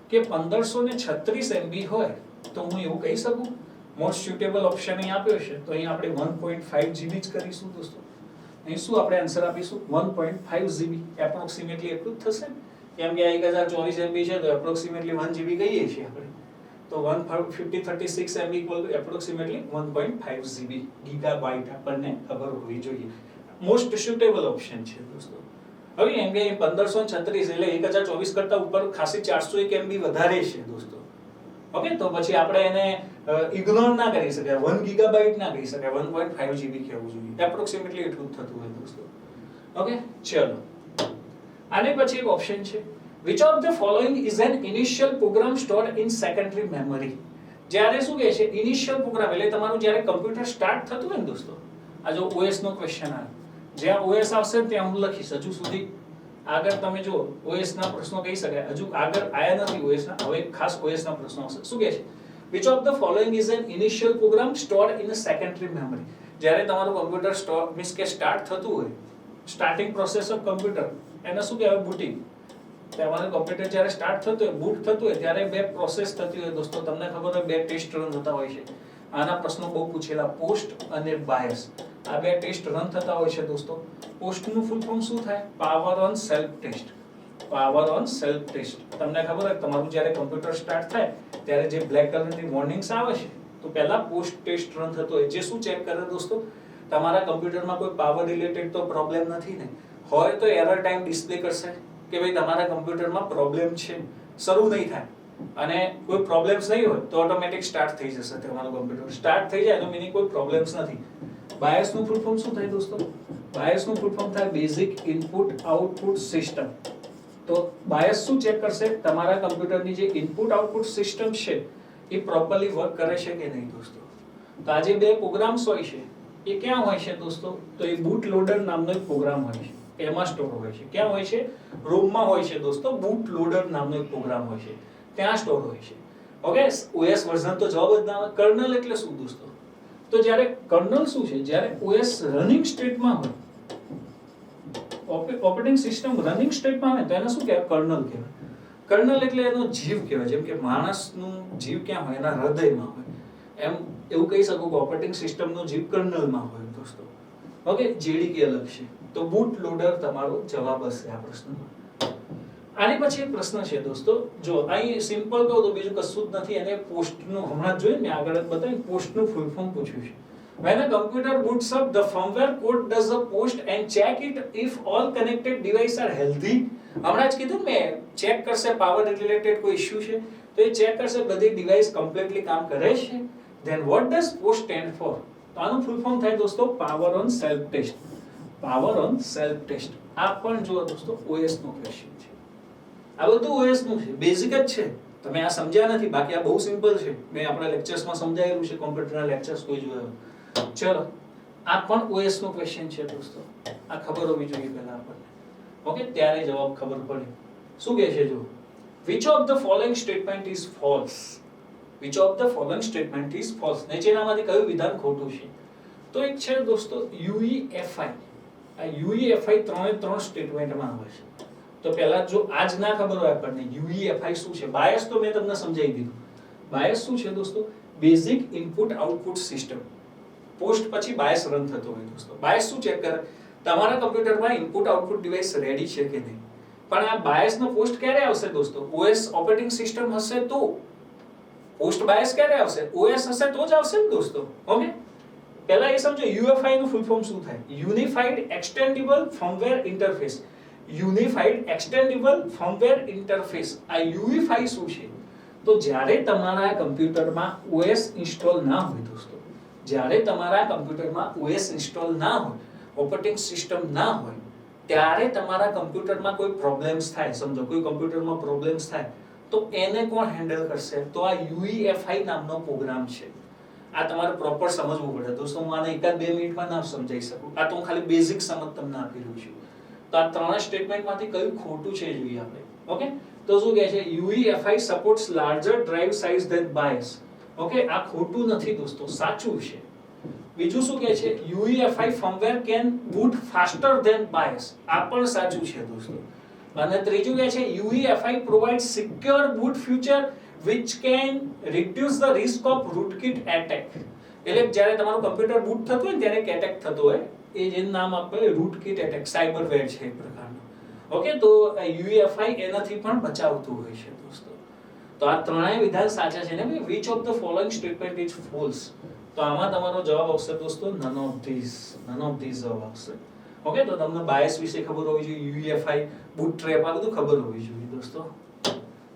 કે 1536 MB હોય તો હું એવું કહી શકું મોસ્ટ સુટેબલ ઓપ્શન અહીં આપ્યો છે, તો અહીં આપણે 1.5 GB જ કરીશું દોસ્તો. અહીં શું આપણે આન્સર આપીશું? 1.5 GB એપ્રોક્સિમેટલી એટલું જ થશે, કેમ કે 1024 MB છે તો એપ્રોક્સિમેટલી 1 GB કહીએ છીએ આપણે. તો 1536 MB equal to approximately 1.5 GB gigabyte આપણને ખબર હોવી જોઈએ. મોસ્ટ સુટેબલ ઓપ્શન છે દોસ્તો. હવે એમ કે 1536 એટલે 1024 કરતા ઉપર ખાસી 401 MB વધારે છે દોસ્તો. ઓકે, તો પછી આપણે એને ઇગ્નોર ના કરી શકાય, 1 ગીગાબાઇટ ના કહી શકાય, 1.5 GB કહેવું જોઈએ. એપ્રોક્સિમેટલી એટલું થતું હોય દોસ્તો. ઓકે, ચલો આને પછી એક ઓપ્શન છે which of the following is an initial program stored in secondary memory. જ્યારે શું કહે છે? ઇનિશિયલ પ્રોગ્રામ એટલે તમારું જ્યારે કમ્પ્યુટર સ્ટાર્ટ થતું હોય ને દોસ્તો, આ જો OS નો ક્વેશ્ચન આવે, જ્યાં OS આવશે ત્યાં હું લખીશ. હજુ સુધી આગળ તમે જો OS ના પ્રશ્નો કહી શકાય, હજુ આગળ આયા નથી OS ના, હવે ખાસ OS ના પ્રશ્નો આવશે. શું કહે છે? Which of the following is an initial program stored in a secondary memory? જ્યારે તમારું કમ્પ્યુટર સ્ટોર મીન્સ કે સ્ટાર્ટ થતું હોય, સ્ટાર્ટિંગ પ્રોસેસ ઓફ કમ્પ્યુટર, એને શું કહેવાય? બૂટિંગ. તમારું કમ્પ્યુટર જ્યારે સ્ટાર્ટ થતું હોય, બૂટ થતું હોય, ત્યારે બે પ્રોસેસ થતી હોય દોસ્તો. તમને ખબર હોય બે ટેસ્ટ રન થતા હોય છે. આના પ્રશ્નો બહુ પૂછેલા, પોસ્ટ અને બાયસ. આ બે ટેસ્ટ રન થતા હોય છે દોસ્તો. પોસ્ટનું ફૂલ ફોર્મ શું થાય? Power on self test. Power on self test. તમને ખબર હોય તમારું જ્યારે કમ્પ્યુટર સ્ટાર્ટ થાય ત્યારે જે બ્લેક કલરની વોર્નિંગ્સ આવે છે, તો પહેલા પોસ્ટ ટેસ્ટ રન થતો હોય, જે શું ચેક કરે દોસ્તો? તમારા કમ્પ્યુટરમાં કોઈ પાવર રિલેટેડ તો પ્રોબ્લેમ નથી ને? હોય તો એરર ટાઈમ ડિસ્પ્લે કરશે કે ભાઈ તમારા કમ્પ્યુટરમાં પ્રોબ્લેમ છે, શરૂ નહીં થાય. અને કોઈ પ્રોબ્લેમ્સ નહીં હોય તો ઓટોમેટિક સ્ટાર્ટ થઈ જશે તમારું કમ્પ્યુટર. સ્ટાર્ટ થઈ જાય તો મીનિંગ કોઈ પ્રોબ્લેમ્સ નથી. બાયસનું ફૂલ ફોર્મ શું થાય દોસ્તો? બાયસનું ફૂલ ફોર્મ થાય બેઝિક ઇનપુટ આઉટપુટ સિસ્ટમ. તો બાયસ શું ચેક કરશે? તમારા કમ્પ્યુટરની જે ઇનપુટ આઉટપુટ સિસ્ટમ છે એ પ્રોપરલી વર્ક કરે છે કે નહીં દોસ્તો. તો આ જે બે પ્રોગ્રામ્સ હોય છે એ ક્યાં હોય છે દોસ્તો? તો એ બૂટ લોડર નામનો એક પ્રોગ્રામ હોય છે, એમાં સ્ટોર હોય છે. ક્યાં હોય છે? રોમમાં હોય છે દોસ્તો. બૂટ લોડર નામનો એક પ્રોગ્રામ હોય છે, ત્યાં સ્ટોર હોય છે. ઓકે, ઓએસ વર્ઝન તો જવાબ જ ના આવે. કર્નલ એટલે શું દોસ્તો? તો જ્યારે કર્નલ શું છે? જ્યારે ઓએસ રનિંગ સ્ટેટમાં હોય, ઓપરેટિંગ સિસ્ટમ રનિંગ સ્ટેટમાં હોય તો એને શું કહેવાય? કર્નલ કહેવાય. કર્નલ એટલે એનો જીવ કહેવાય. જેમ કે માણસનું જીવ ક્યાં હોય? એના હૃદયમાં હોય. એમ એવું કહી શકું કે ઓપરેટિંગ સિસ્ટમનો જીવ કર્નલમાં હોય દોસ્તો. ઓકે, જેડીકે અલગ છે. તો બૂટ લોડર તમારો જવાબ હશે આ પ્રશ્નમાં. આની પછી એક પ્રશ્ન છે દોસ્તો. જો અહીં સિમ્પલ કહું તો બીજું કશું જ નથી. એને પોસ્ટનું હમણાં જ જોયું ને, આગળ જ બતાવ્યું, પોસ્ટનું ફૂલ ફોર્મ પૂછ્યું છે. When a computer boots up, the firmware code does the post and check it if all connected devices are healthy. હમણાં જ કીધું મેં, ચેક કરશે પાવર રિલેટેડ કોઈ ઇશ્યુ છે તો એ ચેક કરશે બધી ડિવાઇસ કમ્પ્લીટલી કામ કરે છે. Then what does post stand for? તો આનું ફૂલ ફોર્મ થાય દોસ્તો power on self test. Power on self test. આ પણ જો દોસ્તો OS નો ક્વેશ્ચન છે. આ બધું OS નું છે, બેઝિક જ છે. તમે આ સમજ્યા નથી, બાકી આ બહુ સિમ્પલ છે. મેં આપણા લેક્ચર્સમાં સમજાયેલું છે, કોમ્પ્યુટરના લેક્ચર્સ કોઈ જોયા. ચલો, આ પણ OS નો ક્વેશ્ચન છે દોસ્તો. આ ખબર હોવી જોઈએ પહેલા આપણને. ઓકે, ત્યારે જવાબ ખબર પડે. શું કહે છે જો? Which of the following statement is false? Which of the following statement is false? નીચેનામાંથી કયું વિધાન ખોટું છે? તો એક છે દોસ્તો UEFI. આ UEFI ત્રણ સ્ટેટમેન્ટમાં આવે છે. તો પહેલા જો આજ ના ખબર હોય આપણને UEFI શું છે, બાયસ તો મેં તમને સમજાવી દીધું. બાયસ શું છે દોસ્તો? Basic input output system. Post પછી બાયસ રન થતો હોય દોસ્તો. બાયસ શું ચેક કરે? તમારા કમ્પ્યુટરમાં ઇનપુટ આઉટપુટ ડિવાઇસ રેડી છે કે નહીં. પણ આ બાયસનો પોસ્ટ ક્યારે આવશે દોસ્તો? OS ઓપરેટિંગ સિસ્ટમ હશે તો. પોસ્ટ બાયસ ક્યારે આવશે? OS હશે તો જ આવશે ને દોસ્તો. ઓકે, પહેલા એ સમજો UEFI નું ફૂલ ફોર્મ શું થાય? Unified extensible firmware interface. Unified extensible firmware interface. આ UEFI શું છે? તો જ્યારે તમારા કમ્પ્યુટરમાં OS ઇન્સ્ટોલ ના હોય દોસ્તો, જ્યારે તમારા કમ્પ્યુટરમાં OS ઇન્સ્ટોલ ના હોય, ઓપરેટિંગ સિસ્ટમ ના હોય, ત્યારે તમારા કમ્પ્યુટરમાં કોઈ પ્રોબ્લેમ્સ થાય, સમજો કોઈ કમ્પ્યુટરમાં પ્રોબ્લેમ્સ થાય તો એને કોણ હેન્ડલ કરશે? તો આ UEFI નામનો પ્રોગ્રામ છે. આ તમારે પ્રોપર સમજવું પડે દોસ્તો. હું આને 1-2 મિનિટમાં ના સમજાવી શકું. આ તો હું ખાલી બેઝિક સમજ તમને આપી રહ્યો છું. તો આ ત્રણ સ્ટેટમેન્ટમાંથી કયું ખોટું છે જોઈએ આપણે. ઓકે, તો શું કહે છે? UEFI supports larger drive size than BIOS. Okay, આ ખોટું નથી દોસ્તો, સાચું છે. બીજું શું કહે છે? UEFI firmware can boot faster than BIOS. આ પણ સાચું છે દોસ્તો. અને ત્રીજું કહે છે UEFI provides secure boot feature which can reduce the risk of rootkit attack. એટલે જ્યારે તમારું કમ્પ્યુટર બૂટ થતું હોય ને ત્યારે એક એટેક થતો હોય, એ જેનું નામ આપણે rootkit attack, સાયબરવેર છે એક પ્રકારનો. ઓકે, તો UEFI એનાથી પણ બચાવતું હોય છે દોસ્તો. તો આ ત્રણેય વિધાન સાચા છે ને. which of the following statement is false? તો આમાં તમારો જવાબ આવશે દોસ્તો none of these જવાબ આવશે. ઓકે, તો તમને બાયસ વિશે ખબર હોવી જોઈએ, UEFI, બૂટ ટ્રેપ, આ બધું ખબર હોવી જોઈએ દોસ્તો.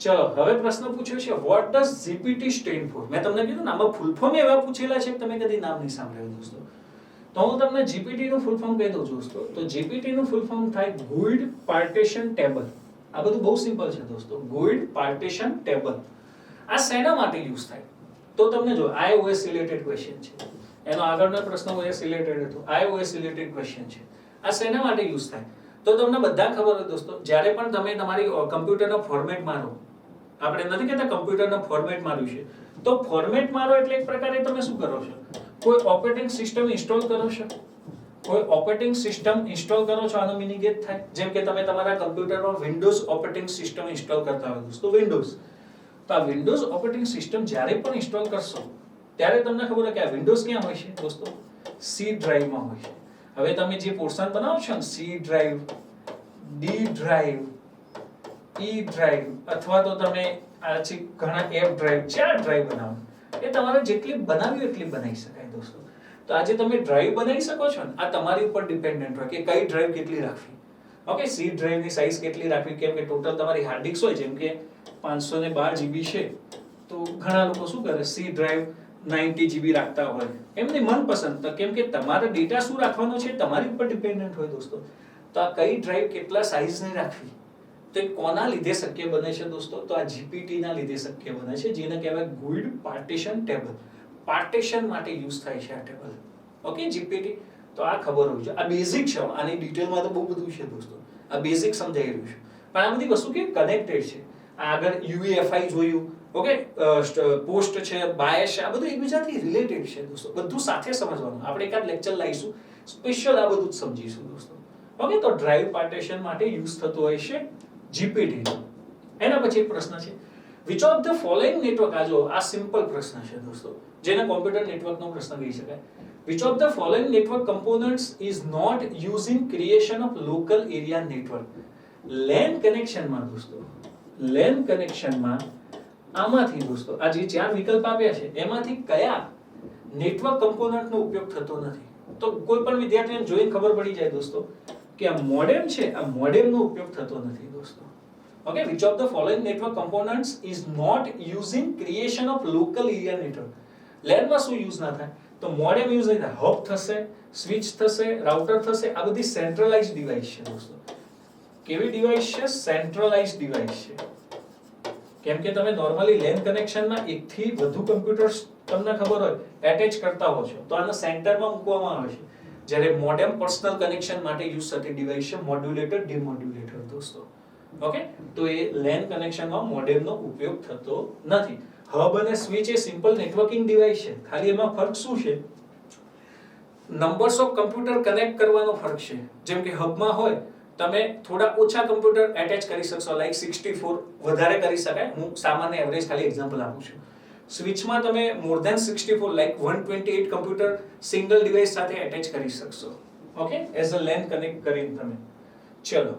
ચલો, હવે પ્રશ્ન પૂછ્યો છે what does GPT stand for? મેં તમને કીધું ને આમાં ફૂલ ફોર્મ એવા પૂછેલા છે કે તમે કદી નામ નહીં સાંભળ્યું દોસ્તો. તો હું તમને GPT નું ફૂલ ફોર્મ કહી દઉં દોસ્તો. તો GPT નું ફૂલ ફોર્મ થાય GUID partition table. આ બધું બહુ સિમ્પલ છે દોસ્તો. GUID partition table. આ શેના માટે યુઝ થાય? તો તમને જો iOS રિલેટેડ ક્વેશ્ચન છે. એનો આગળનો પ્રશ્ન OS રિલેટેડ હતો. iOS રિલેટેડ ક્વેશ્ચન છે. આ શેના માટે યુઝ થાય? તો તમને બધા ખબર હોય દોસ્તો, જ્યારે પણ તમે તમારી કમ્પ્યુટરનો ફોર્મેટ મારો, આપણે નથી કહેતા કમ્પ્યુટરનો ફોર્મેટ માર્યું છે, તો ફોર્મેટ મારો એટલે એક પ્રકારે તમે શું કરો છો, કોઈ ઓપરેટિંગ સિસ્ટમ ઇન્સ્ટોલ કરો છો, કોઈ ઓપરેટિંગ સિસ્ટમ ઇન્સ્ટોલ કરો છો, આનો મિનિંગ એ જ થાય. જેમ કે તમે તમારા કમ્પ્યુટરમાં વિન્ડોઝ ઓપરેટિંગ સિસ્ટમ ઇન્સ્ટોલ કરતા હોય દોસ્તો, વિન્ડોઝ. તો આ વિન્ડોઝ ઓપરેટિંગ સિસ્ટમ જ્યારે પણ ઇન્સ્ટોલ કરશો ત્યારે તમને ખબર હોય કે આ વિન્ડોઝ ક્યાં હોય છે દોસ્તો, સી ડ્રાઈવમાં હોય છે. હવે તમે જે પોર્શન બનાવો છો ને, સી ડ્રાઈવ, ડી ડ્રાઈવ, ઈ ડ્રાઈવ, અથવા તો તમે આ છે ઘણા એફ ડ્રાઈવ, 4 ડ્રાઈવ બનાવો, એ તમારે જેટલી બનાવી એટલી બનાવી શકાય દોસ્તો. તો આજે તમે ડ્રાઈવ બનાવી શકો છો ને, આ તમારી ઉપર ડિપેન્ડન્ટ હોય કે કઈ ડ્રાઈવ કેટલી રાખવી. ઓકે, સી ડ્રાઈવની સાઈઝ કેટલી રાખવી, કેમ કે ટોટલ તમારી હાર્ડ ડિસ્ક હોય, જેમ કે 512 GB છે, તો ઘણા લોકો શું કરે, સી ડ્રાઈવ 90 GB રાખતા હોય, એમની મનપસંદ. તો કેમ કે તમારે ડેટા શું રાખવાનો છે તમારી ઉપર ડિપેન્ડન્ટ હોય દોસ્તો. તો આ કઈ ડ્રાઈવ કેટલા સાઈઝની રાખવી, તો એ કોના લીધે શક્ય બને છે દોસ્તો, તો આ જીપીટી ના લીધે શક્ય બને છે, જેને કહેવાય ગુઇડ પાર્ટીશન ટેબલ. પાર્ટીશન માટે યુઝ થાય છે આ ટેબલ. Okay, GPT. તો આ ખબર હોવી જોઈએ, આ બેઝિક છે. આની ડિટેલમાં તો બહુ બધું છે દોસ્તો, આ બેઝિક સમજાઈ રહ્યું છે, પણ આ બધી વસ્તુ કેવી કનેક્ટેડ છે. આગળ યુએફઆઈ જોયું, ઓકે, પોસ્ટ છે, બાયસ છે, આ બધું એકબીજાથી રિલેટેડ છે દોસ્તો. બધું સાથે સમજવાનું. આપણે એકાદ લેક્ચર લાવીશું સ્પેશિયલ આ બધું જ સમજીશું દોસ્તો. ઓકે, તો ડ્રાઈવ પાર્ટીશન માટે યુઝ થતો હોય છે જીપીટી. એના પછી એક પ્રશ્ન છે, which of the following network, આ જો આ સિમ્પલ પ્રશ્ન છે દોસ્તો, જેને કોમ્પ્યુટર નેટવર્કનો પ્રશ્ન કહી શકાય. Which of the following network components is not using creation of local area network. LAN કનેક્શનમાં દોસ્તો, લેન કનેક્શનમાં આમાંથી દોસ્તો આ જે 4 વિકલ્પ આપ્યા છે એમાંથી કયા નેટવર્ક કમ્પોનન્ટનો ઉપયોગ થતો નથી. તો કોઈ પણ વિદ્યાર્થીને જોઈને ખબર પડી જાય દોસ્તો કે આ મોડેમ છે, આ મોડેમનો ઉપયોગ થતો નથી દોસ્તો. Okay, which of the following network components is not using creation of local area network. LAN માં શું યુઝ ના થાય, તો મોડેમ યુઝ નહીં થાય. હબ થશે, સ્વિચ થશે, રાઉટર થશે, આ બધી સેન્ટ્રલાઇઝ્ડ ડિવાઇસ છે દોસ્તો. કેવી ડિવાઇસ છે? સેન્ટ્રલાઇઝ્ડ ડિવાઇસ છે. કેમ કે તમે નોર્મલી LAN કનેક્શનમાં એકથી વધુ કમ્પ્યુટર્સ તમને ખબર હોય એટેચ કરતા હો છો, તો આને સેન્ટરમાં મૂકવામાં આવે છે. જ્યારે મોડેમ પર્સનલ કનેક્શન માટે યુઝ થતી ડિવાઇસ છે, મોડ્યુલેટર, ડિમોડ્યુલેટર દોસ્તો. ઓકે, તો એ LAN કનેક્શનમાં મોડેમનો ઉપયોગ થતો નથી. હબ અને સ્વિચ એ સિમ્પલ નેટવર્કિંગ ડિવાઇસ છે, ખાલી એમાં ફરક શું છે, નંબર્સ ઓફ કમ્પ્યુટર કનેક્ટ કરવાનો ફરક છે. જેમ કે હબમાં હોય તમે થોડા ઓછા કમ્પ્યુટર એટેચ કરી શકશો, લાઈક 64 વધારે કરી શકાય, હું સામાન્ય એવરેજ ખાલી એક્ઝામ્પલ આપું છું. સ્વિચમાં તમે more than 64 like 128 computer single device સાથે એટેચ કરી શકશો. Okay, as a LAN connect કરીને તમે. ચલો,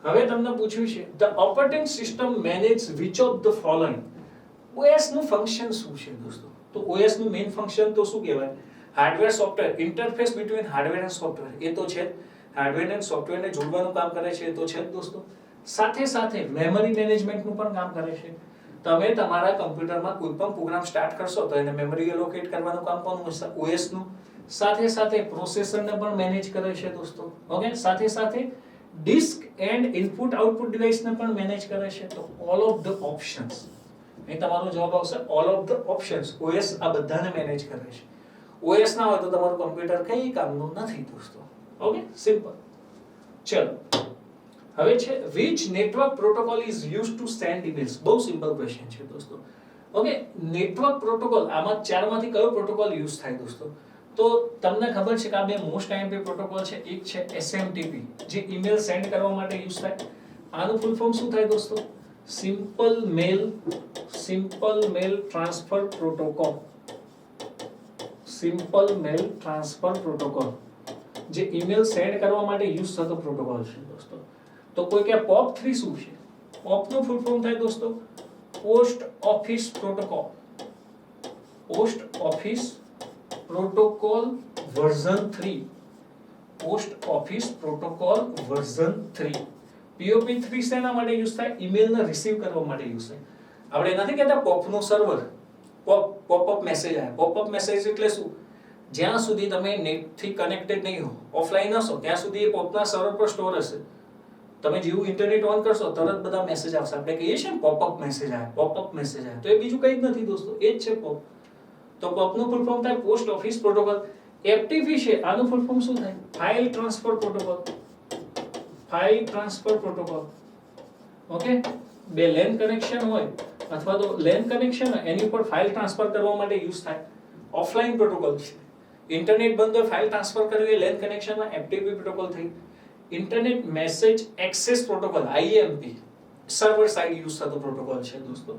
હવે તમને પૂછ્યું છે the operating system manage which of the following. OS નું ફંક્શન શું છે દોસ્તો? તો OS નું મેઇન ફંક્શન તો શું કહેવાય? Hardware software, interface between hardware and software. એ તો છે, હાર્ડવેર અને સોફ્ટવેરને જોડવાનું કામ કરે છે, એ તો છે જ દોસ્તો. સાથે સાથે મેમરી મેનેજમેન્ટનું પણ કામ કરે છે. તમે તમારા કમ્પ્યુટરમાં કોઈ પણ પ્રોગ્રામ સ્ટાર્ટ કરશો તો એને મેમરી એલોકેટ કરવાનું કામ કોનું હશે? OS નું. સાથે સાથે પ્રોસેસરને પણ મેનેજ કરે છે દોસ્તો. ઓકે, સાથે સાથે ડિસ્ક એન્ડ ઇનપુટ આઉટપુટ ડિવાઇસને પણ મેનેજ કરે છે. તો ઓલ ઓફ ધ ઓપ્શન્સ, અહીં તમારો જવાબ આવશે all of the options. OS આ બધાને મેનેજ કરે છે. OS ના હોય તો તમારું કમ્પ્યુટર કઈ કામનું નથી દોસ્તો. Okay, simple. ચલો, હવે છે which network protocol is used to send emails. બહુ સિમ્પલ ક્વેશ્ચન છે દોસ્તો. ઓકે, નેટવર્ક પ્રોટોકોલ, આમાં 4 માંથી કયો પ્રોટોકોલ યુઝ થાય દોસ્તો? તો તમને ખબર છે કે આ બે મોસ્ટ આઈએમપી પ્રોટોકોલ છે. એક છે SMTP, જે ઈમેલ સેન્ડ કરવા માટે યુઝ થાય. આનું ફૂલ ફોર્મ શું થાય દોસ્તો? સિમ્પલ મેલ ટ્રાન્સફર પ્રોટોકોલ. સિમ્પલ મેલ ટ્રાન્સફર પ્રોટોકોલ, જે ઈમેલ સેન્ડ કરવા માટે યુઝ થતો પ્રોટોકોલ છે દોસ્તો. તો કોઈ કે POP3 શું છે? POP નું ફૂલ ફોર્મ થાય દોસ્તો post office protocol. Post office protocol version 3. Post office protocol version 3. POP3 શેના માટે યુઝ થાય? ઈમેલને રિસીવ કરવા માટે યુઝ થાય. આપણે નથી કહેતા POP નું સર્વર, પોપઅપ મેસેજ આવે. પોપઅપ મેસેજ એટલે શું? જ્યાં સુધી તમે નેટ થી કનેક્ટેડ નહીં હો, ઓફલાઈન હશો, ત્યાં સુધી એ પોપના સર્વર પર સ્ટોર હશે. તમે જેવું ઇન્ટરનેટ ઓન કરશો તરત બધા મેસેજ આવશે. આપણે કહીએ છીએ ને પોપઅપ મેસેજ આવે, પોપઅપ મેસેજ આવે, તો એ બીજું કંઈ જ નથી દોસ્તો, એ જ છે POP. તો POP નું ફૂલ ફોર્મ થાય પોસ્ટ ઓફિસ પ્રોટોકોલ. FTP છે, આનું ફૂલ ફોર્મ શું થાય? File transfer protocol. File transfer protocol. Okay, બે LAN કનેક્શન હોય અથવા તો લેન કનેક્શન એની ઉપર ફાઇલ ટ્રાન્સફર કરવા માટે યુઝ થાય, ઓફલાઈન પ્રોટોકોલ છે. ઇન્ટરનેટ બંધ હોય ફાઇલ ટ્રાન્સફર કરવી લેન કનેક્શનમાં FTP પ્રોટોકોલ થઈ. Internet message access protocol IMP server side use થતો પ્રોટોકોલ છે દોસ્તો.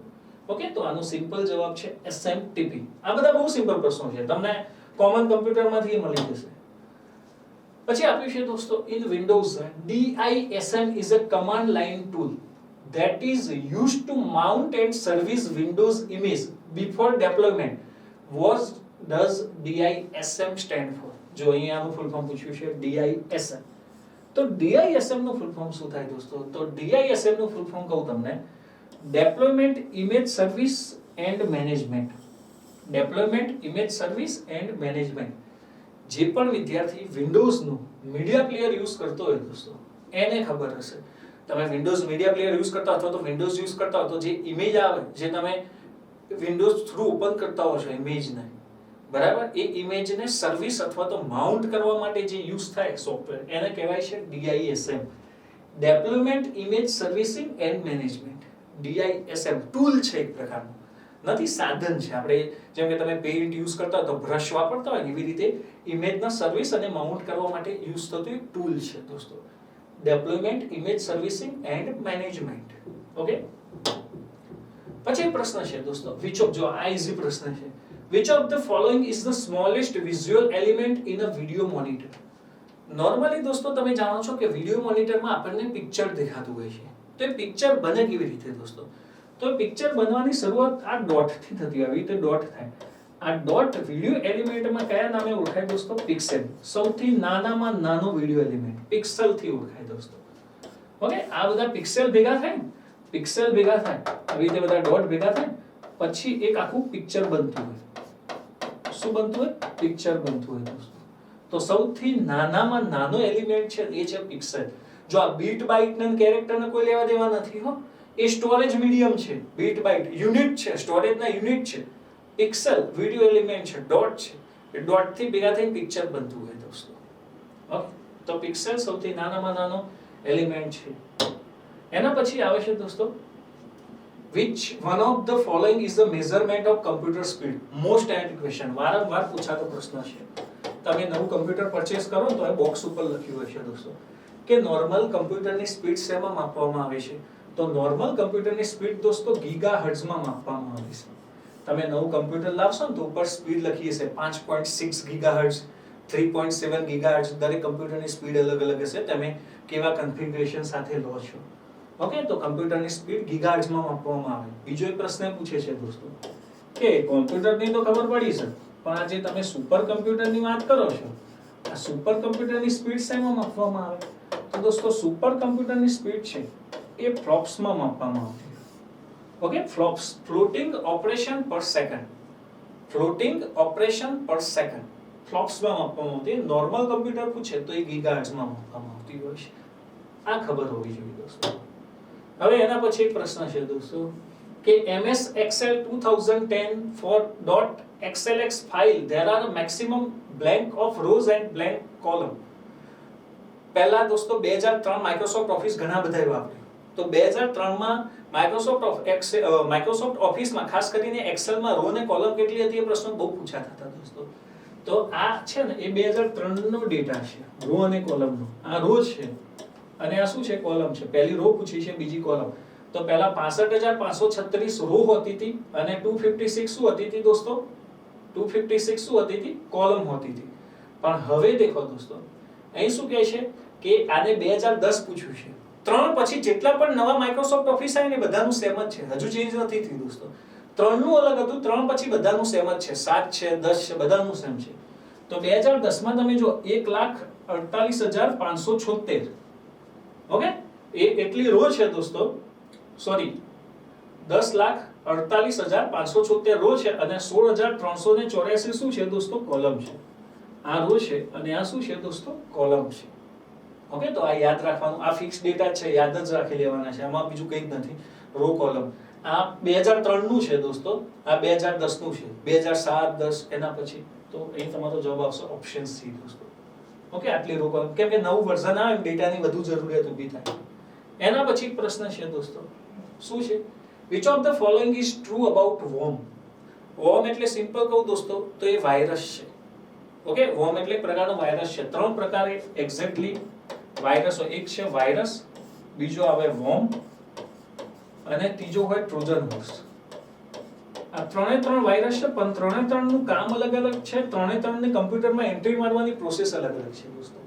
ઓકે, તો આનો સિમ્પલ જવાબ છે SMTP. આ બધા બહુ સિમ્પલ પ્રશ્નો છે, તમને કોમન કમ્પ્યુટરમાંથી મળી જશે. પછી આપ્યું છે દોસ્તો, in Windows DISM is a command line tool that is used to mount and service Windows image before deployment. What does DISM stand for? જો અહીંયાનું ફૂલ ફોર્મ પૂછ્યું છે DISM. તો DISM નું ફૂલ ફોર્મ શું થાય દોસ્તો? તો DISM નું ફૂલ ફોર્મ કહું તમને, Deployment Image Service and Management. Deployment Image Service and Management. જે પણ વિદ્યાર્થી વિન્ડોઝનું મીડિયા પ્લેયર યુઝ કરતો હોય દોસ્તો, એને ખબર હશે. તમે વિન્ડોઝ મીડિયા પ્લેયર યુઝ કરતા અથવા તો વિન્ડોઝ યુઝ કરતા હો તો જે ઇમેજ આવે, જે તમે વિન્ડોઝ થ્રુ ઓપન કરતા હો છો ઇમેજને, બરાબર, એ ઇમેજને સર્વિસ અથવા તો માઉન્ટ કરવા માટે જે યુઝ થાય સોફ્ટવેર, એને કહેવાય છે DISM. Deployment image servicing and management. DISM tool છે એક પ્રકારનું, નથી સાધન છે. આપણે જેમ કે તમે પેઇન્ટ યુઝ કરતા હો તો બ્રશ વાપરતા હોય એવી રીતે ઇમેજના સર્વિસ અને માઉન્ટ કરવા માટે યુઝ થતું એક ટૂલ છે દોસ્તો. Deployment image servicing and management. Okay, પછી પ્રશ્ન છે દોસ્તો, વિચ ઓફ, જો આ ઇઝી પ્રશ્ન છે, which of the following is the smallest visual element in a video monitor. Normally દોસ્તો તમે જાણો છો કે વિડિયો મોનિટરમાં આપણને પિક્ચર દેખાતું હોય છે. તો એ પિક્ચર બને કેવી રીતે દોસ્તો? તો પિક્ચર બનવાની શરૂઆત આ ડોટ થી થતી હોય, આવી રીતે ડોટ થાય. આ ડોટ વિડિયો એલિમેન્ટમાં કયા નામે ઓળખાય દોસ્તો? પિક્સેલ. સૌથી નાનામાં નાનો વિડિયો એલિમેન્ટ પિક્સેલ થી ઓળખાય દોસ્તો. ઓકે, આ બધા પિક્સેલ ભેગા થાય, પિક્સેલ ભેગા થાય, આવી રીતે બધા ડોટ ભેગા થાય, પછી એક આખું પિક્ચર બનતું હોય. શું બનતું હોય? પિક્ચર બનતું હોય દોસ્તો. તો સૌથી નાનામાં નાનો એલિમેન્ટ છે એ છે પિક્સેલ. જો આ બીટ બાઇટ ને કેરેક્ટર ને કોઈ લેવા દેવા નથી હો, એ સ્ટોરેજ મીડિયમ છે. બીટ બાઇટ યુનિટ છે, સ્ટોરેજના યુનિટ છે. પિક્સેલ વિડિયો એલિમેન્ટ છે, ડોટ છે. એ ડોટ થી ભેગા થઈને પિક્ચર બનતું હોય દોસ્તો. ઓકે, તો પિક્સેલ સૌથી નાનામાં નાનો એલિમેન્ટ છે. એના પછી આવે છે દોસ્તો, which one of the following is the measurement of computer speed? Most asked question, વારંવાર પૂછાતો પ્રશ્ન છે. તમે નવું કમ્પ્યુટર પરચેસ કરો તો એ બોક્સ ઉપર લખ્યું હશે દોસ્તો કે નોર્મલ કમ્પ્યુટરની સ્પીડ શેમાં માપવામાં આવે છે? તો નોર્મલ કમ્પ્યુટરની સ્પીડ દોસ્તો ગીગાહર્ટ્ઝમાં માપવામાં આવે છે. તમે નવું કમ્પ્યુટર લાવશો ને તો ઉપર સ્પીડ લખી હશે 5.6 ગીગાહર્ટ્ઝ, 3.7 ગીગાહર્ટ્ઝ. દરેક કમ્પ્યુટરની સ્પીડ અલગ અલગ હશે, તમે કેવા કન્ફિગરેશન સાથે લો છો. ઓકે, તો કમ્પ્યુટરની સ્પીડ ગીગાહર્ટ્ઝમાં માપવામાં આવે. બીજો એક પ્રશ્ન પૂછે છે દોસ્તો કે કમ્પ્યુટરની તો ખબર પડી છે, પણ આજે તમે સુપર કમ્પ્યુટરની વાત કરો છો, આ સુપર કમ્પ્યુટરની સ્પીડ શેમાં માપવામાં આવે? તો દોસ્તો સુપર કમ્પ્યુટરની સ્પીડ છે એ ફ્લોપ્સમાં માપવામાં આવતી. ઓકે, ફ્લોપ્સ, ફ્લોટિંગ ઓપરેશન પર સેકન્ડ. ફ્લોટિંગ ઓપરેશન પર સેકન્ડ ફ્લોપ્સમાં માપવામાં આવતી. નોર્મલ કમ્પ્યુટર પૂછે તો એ ગીગાહર્ટ્ઝમાં માપવામાં આવતી હોય છે. આ ખબર હોવી જોઈએ દોસ્તો. હવે એના પછી એક પ્રશ્ન છે દોસ્તો કે MS Excel 2010 for .xlx file there are a maximum blank of rows and blank column. પહેલા દોસ્તો 2003 માઇક્રોસોફ્ટ ઓફિસ ઘણા બધાએ વાપર્યું. તો 2003 માં માઇક્રોસોફ્ટ ઓફિસમાં ખાસ કરીને એક્સેલમાં રો અને કોલમ કેટલી હતી એ પ્રશ્નો બહુ પૂછાતા હતા દોસ્તો. તો આ છે ને એ 2003 નો ડેટા છે, રો અને કોલમનો. આ રો છે અને આ શું છે? કોલમ છે. પહેલી રો પૂછી છે, બીજી કોલમ. તો પહેલા 65536 રો હોતી હતી અને 256 શું હતી હતી દોસ્તો? 256 શું હતી હતી? કોલમ હોતી હતી. પણ હવે દેખો દોસ્તો, અહીં શું કહે છે કે આને 2010 પૂછ્યું છે. 3 પછી જેટલા પણ નવા માઇક્રોસોફ્ટ ઓફિસ આવે ને બધાનું સેમ જ છે, હજુ ચેન્જ નથી થયું દોસ્તો. 3 નું અલગ હતું, 3 પછી બધાનું સેમ જ છે. 7 છે, 10 છે, બધાનું સેમ છે. તો 2010 માં તમે જો 1,48,576, ઓકે, એ એટલી રો છે દોસ્તો, સોરી 10,48,576 રો છે અને 16,384 શું છે દોસ્તો? કોલમ છે. આ રો છે અને આ શું છે દોસ્તો? કોલમ છે. ઓકે, તો આ યાદ રાખવાનું. આ ફિક્સ ડેટા છે, યાદ જ રાખી લેવાના છે, આમાં બીજું કંઈ જ નથી. રો કોલમ આ 2003 નું છે દોસ્તો, આ 2010 નું છે. 2007 10 એના પછી તો અહીં તમારો જવાબ આવશે ઓપ્શન સી દોસ્તો. ઓકે, આટલી રો કોલમ, કેમ કે નવું વર્ઝન આવે ડેટાની વધુ જરૂરિયાત ઊભી થાય. એના પછી એક પ્રશ્ન છે દોસ્તો, શું છે which of the following is true about warm? Warm એટલે સિમ્પલ કહું દોસ્તો તો એ વાયરસ છે. ઓકે, વોર્મ એટલે એક પ્રકારનો વાયરસ છે. 3 પ્રકારે એક્ઝેક્ટલી વાયરસ હોય. એક છે વાયરસ, બીજો આવે વોર્મ અને ત્રીજો હોય ટ્રોજન હોર્સ. આ 3 વાયરસ છે, પણ 3 નું કામ અલગ અલગ છે. 3 ને કમ્પ્યુટરમાં એન્ટ્રી મારવાની પ્રોસેસ અલગ અલગ છે દોસ્તો.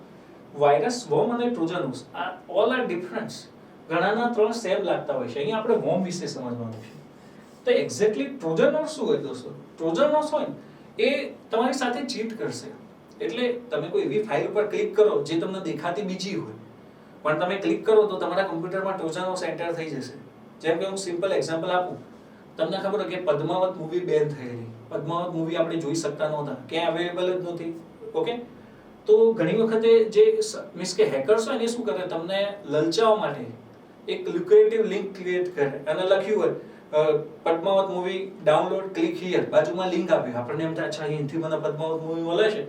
વાયરસ, વોર્મ અને ટ્રોજન હોર્સ આ ઓલ આર ડિફરન્ટ. ઘણાના 3 સેમ લાગતા હોય છે. અહીંયા આપણે વોર્મ વિશે સમજવાનું છે. તો એક્ઝેક્ટલી ટ્રોજન હોર્સ શું હોય દોસ્તો? ટ્રોજન હોર્સ હોય એ તમારી સાથે ચીટ કરશે. એટલે તમે કોઈ એવી ફાઇલ ઉપર ક્લિક કરો જે તમને દેખાતી બીજી હોય, પણ તમે ક્લિક કરો તો તમારા કમ્પ્યુટરમાં ટ્રોજન હોર્સ એન્ટર થઈ જશે. જેમ કે હું સિમ્પલ એક્ઝામ્પલ આપું, તમને ખબર હોય કે પદ્માવત મૂવી બેન થયેલી. પદ્માવત મૂવી આપણે જોઈ શકતા નહોતા, ક્યાંય અવેલેબલ જ નહોતી. ઓકે, તો ઘણી વખતે જે મીન્સ કે હેકર્સ હોય ને શું કરે, તમને લલચાવવા માટે એક લ્યુક્રેટિવ લિંક ક્રિએટ કરે અને લખ્યું હોય Padmaavat movie download, click here. બાજુમાં લિંક આપી, આપણને એમ થાય અચ્છા અહીંથી મને પદ્માવત મૂવી મળે છે.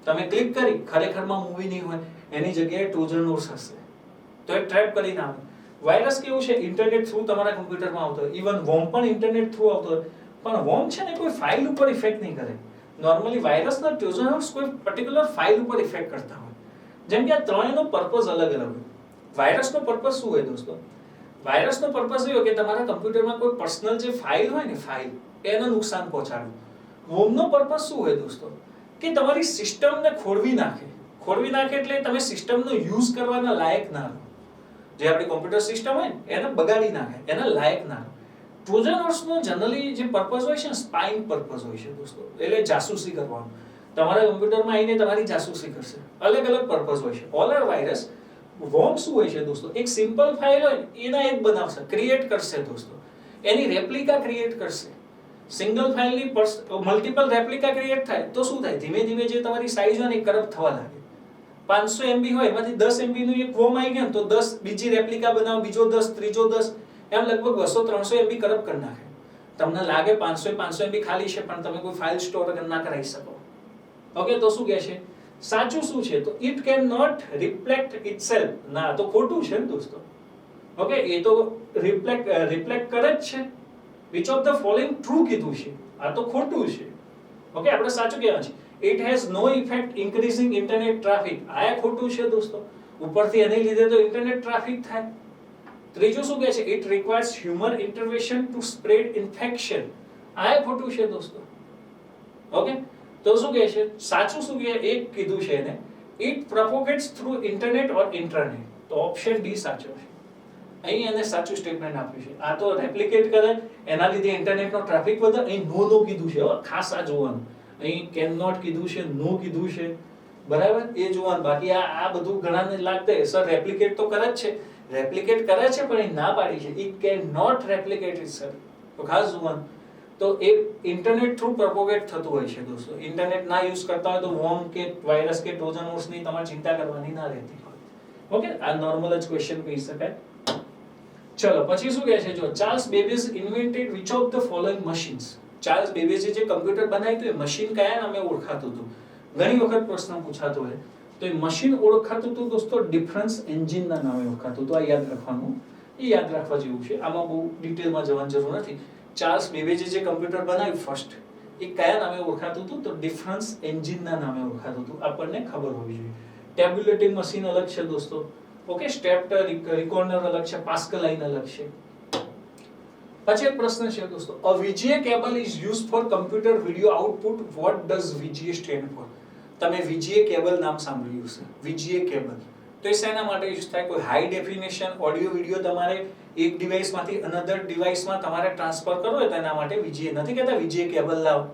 તમે ક્લિક કરી, ખરેખરમાં મૂવી નહીં હોય, એની જગ્યાએ ટ્રોજન હોર્સ હશે. તો એ ટ્રેપ કરીને આવે. વાયરસ કેવું છે, ઇન્ટરનેટ થ્રુ તમારા કમ્પ્યુટરમાં આવતો હોય. ઇવન વોર્મ પણ ઇન્ટરનેટ થ્રુ આવતો હોય, પણ વોર્મ છે ને કોઈ ફાઇલ ઉપર ઇફેક્ટ નહીં કરે. નોર્મલી વાયરસના ટ્રોજન હોર્સ કોઈ પર્ટિક્યુલર ફાઇલ ઉપર ઇફેક્ટ કરતા હોય. જેમ કે આ ત્રણેયનો પર્પઝ અલગ અલગ હોય. વાયરસનો પર્પઝ શું હોય દોસ્તો? વાયરસનો પર્પઝ એ હોય કે તમારા કમ્પ્યુટરમાં કોઈ પર્સનલ જે ફાઇલ હોય ને, ફાઇલ એને નુકસાન પહોંચાડવું. વોર્મનો પર્પઝ શું હોય દોસ્તો? કે તમારી સિસ્ટમને ખોરવી નાખે. ખોરવી નાખે એટલે તમે સિસ્ટમનો યુઝ કરવાના લાયક ના રહો. જે આપણી કોમ્પ્યુટર સિસ્ટમ હોય એને બગાડી નાખે, એના લાયક ના રહો. ટ્રોજન હોર્સનો જનરલી જે પર્પઝ હોય છે ને, સ્પાઇંગ પર્પઝ હોય છે દોસ્તો. એટલે જાસૂસી કરવાનું. તમારા કમ્પ્યુટરમાં આવીને તમારી જાસૂસી કરશે. અલગ અલગ પર્પઝ હોય છે. All are virus. વોર્મ શું હોય છે દોસ્તો? એક સિમ્પલ ફાઇલ હોય એના એક બનાવશે, ક્રિએટ કરશે દોસ્તો. એની રેપ્લિકા ક્રિએટ કરશે. સિંગલ ફાઇલની મલ્ટિપલ રેપ્લિકા ક્રિએટ થાય તો શું થાય? ધીમે ધીમે જે તમારી સાઇઝ હોય ને એ કરપ્ટ થવા લાગે. 500 MB હોય એમાંથી 10 MB નું એક વોર્મ આવી ગયું તો 10 બીજી રેપ્લિકા બનાવો, બીજો 10, ત્રીજો 10, એમ લગભગ 200-300 MB કરપ્ટ કરી નાખે. તમને લાગે 500 MB ખાલી છે, પણ તમે કોઈ ફાઇલ સ્ટોર ના કરાવી શકો. ઓકે, તો શું કહે છે? સાચું શું છે? તો it can not reflect itself. ના, તો ખોટું છે ને દોસ્તો. ઓકે, એ તો રિફ્લેક્ટ કરે જ છે. Which of the following true કીધું છે, આ તો ખોટું છે. ઓકે, આપણે સાચું કહેવાનું છે. It has no effect increasing internet traffic. આ ખોટું છે દોસ્તો. ઉપરથી એને લીધે તો ઇન્ટરનેટ ટ્રાફિક થાય. ત્રીજું શું કહે છે? It requires human intervention two spread infection. આ ખોટું છે દોસ્તો. ઓકે, તો શું કહે છે? સાચું શું કહે? એક કીધું છે એને, ઇટ પ્રોપોગેટ્સ થ્રુ ઇન્ટરનેટ ઓર ઇન્ટ્રાનેટ. તો ઓપ્શન ડી સાચો છે. અહીં એને સાચું સ્ટેટમેન્ટ આપ્યું છે. આ તો રેપ્લિકેટ કરે, એના લીધે ઇન્ટરનેટનો ટ્રાફિક વધે. અહીં નો કીધું છે, ખાસ આ જોવાનું. અહીં કેન નોટ કીધું છે, નો કીધું છે, બરાબર? એ જોવાનું. બાકી આ બધું ઘણાને લાગતે સર રેપ્લિકેટ તો કરે જ છે. રેપ્લિકેટ કરે છે, પણ એ ના પાડી છે. It can not replicate it sir. તો ખાસ જોવાનું. તો એ ઇન્ટરનેટ થ્રુ પ્રોપોગેટ થતું હોય છે દોસ્તો. ઇન્ટરનેટ ના યુઝ કરતા હોય તો વોર્મ કે વાયરસ કે ટ્રોજન હોર્સની તમારે ચિંતા કરવાની ના રહેતી હોય. ઓકે, આ નોર્મલ જ ક્વેશ્ચન કહી શકાય. ચલો પછી શું કહે છે? જો Charles Babbage invented which of the following machines. Charles બેબેજે જે કમ્પ્યુટર બનાવ્યું હતું એ મશીન કયા નામે ઓળખાતું હતું? ઘણી વખત પ્રશ્ન પૂછાતો હોય. તો એ મશીન ઓળખાતું હતું દોસ્તો ડિફરન્સ એન્જિનના નામે ઓળખાતું હતું. આ યાદ રાખવાનું, એ યાદ રાખવા જેવું છે. આમાં બહુ ડિટેલમાં જવાની જરૂર નથી. ચાર્લ્સ બેબેજે જે કમ્પ્યુટર બનાવ્યું ફર્સ્ટ, એ કયા નામે ઓળખાતું હતું? તો ડિફરન્સ એન્જિનના નામે ઓળખાતું હતું. આપણને ખબર હોવી જોઈએ. ટેબ્યુલેટિંગ મશીન અલગ છે દોસ્તો. ઓકે, સ્ટેપ્ડ રિકોર્ડર અલગ છે, પાસ્કલ લાઇન અલગ છે. પછી એક પ્રશ્ન છે દોસ્તો, અ VGA cable is used four computer video output. What does VGA stand four? તમે VGA કેબલ નામ સાંભળ્યું છે. VGA કેબલ તો એ શેના માટે યુઝ થાય? કોઈ હાઈ ડેફિનેશન ઓડિયો વિડિયો તમારે એક ડિવાઇસમાંથી અનધર ડિવાઇસમાં તમારે ટ્રાન્સફર કરવો હોય તો એના માટે VGA, નથી કહેતા VGA કેબલ લાવો.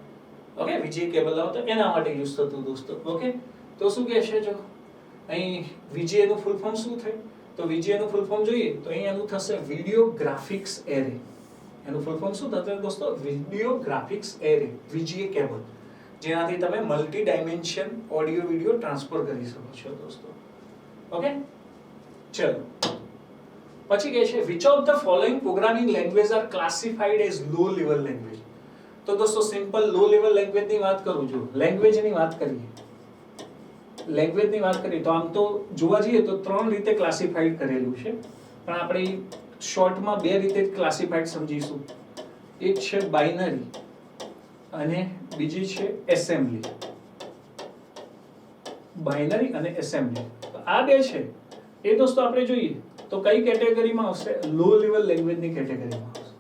ઓકે, VGA કેબલ લાવો તો એના માટે યુઝ થતું દોસ્તો. ઓકે, તો શું કહે છે? જો અહીં VGA નું ફૂલ ફોર્મ શું થાય? તો VGA નું ફૂલ ફોર્મ જોઈએ તો અહીં એનું થશે વિડિયો ગ્રાફિક્સ એરે. એનું ફૂલ ફોર્મ શું થશે દોસ્તો? Video graphics array, VGA cable. જેનાથી તમે multi dimension audio video transfer કરી શકો છો દોસ્તો. ઓકે, ચલો પછી કહે છે which of the following programming language are classified as low level language. તો દોસ્તો સિમ્પલ લો લેવલ લેંગ્વેજ ની વાત કરું છું. લેંગ્વેજ ની વાત કરીએ, લેંગ્વેજ ની વાત કરીએ તો આમ તો જોવા જઈએ તો 3 રીતે ક્લાસિફાઈડ કરેલું છે, પણ આપણે શોર્ટમાં બે રીતે ક્લાસિફાઈડ સમજીશું. એક છે બાઇનરી અને બીજી છે એસેમ્બલી. બાઇનરી અને એસેમ્બલી, આ બે છે એ દોસ્તો આપણે જોઈએ તો કઈ કેટેગરીમાં આવશે? લો લેવલ લેંગ્વેજની કેટેગરીમાં આવશે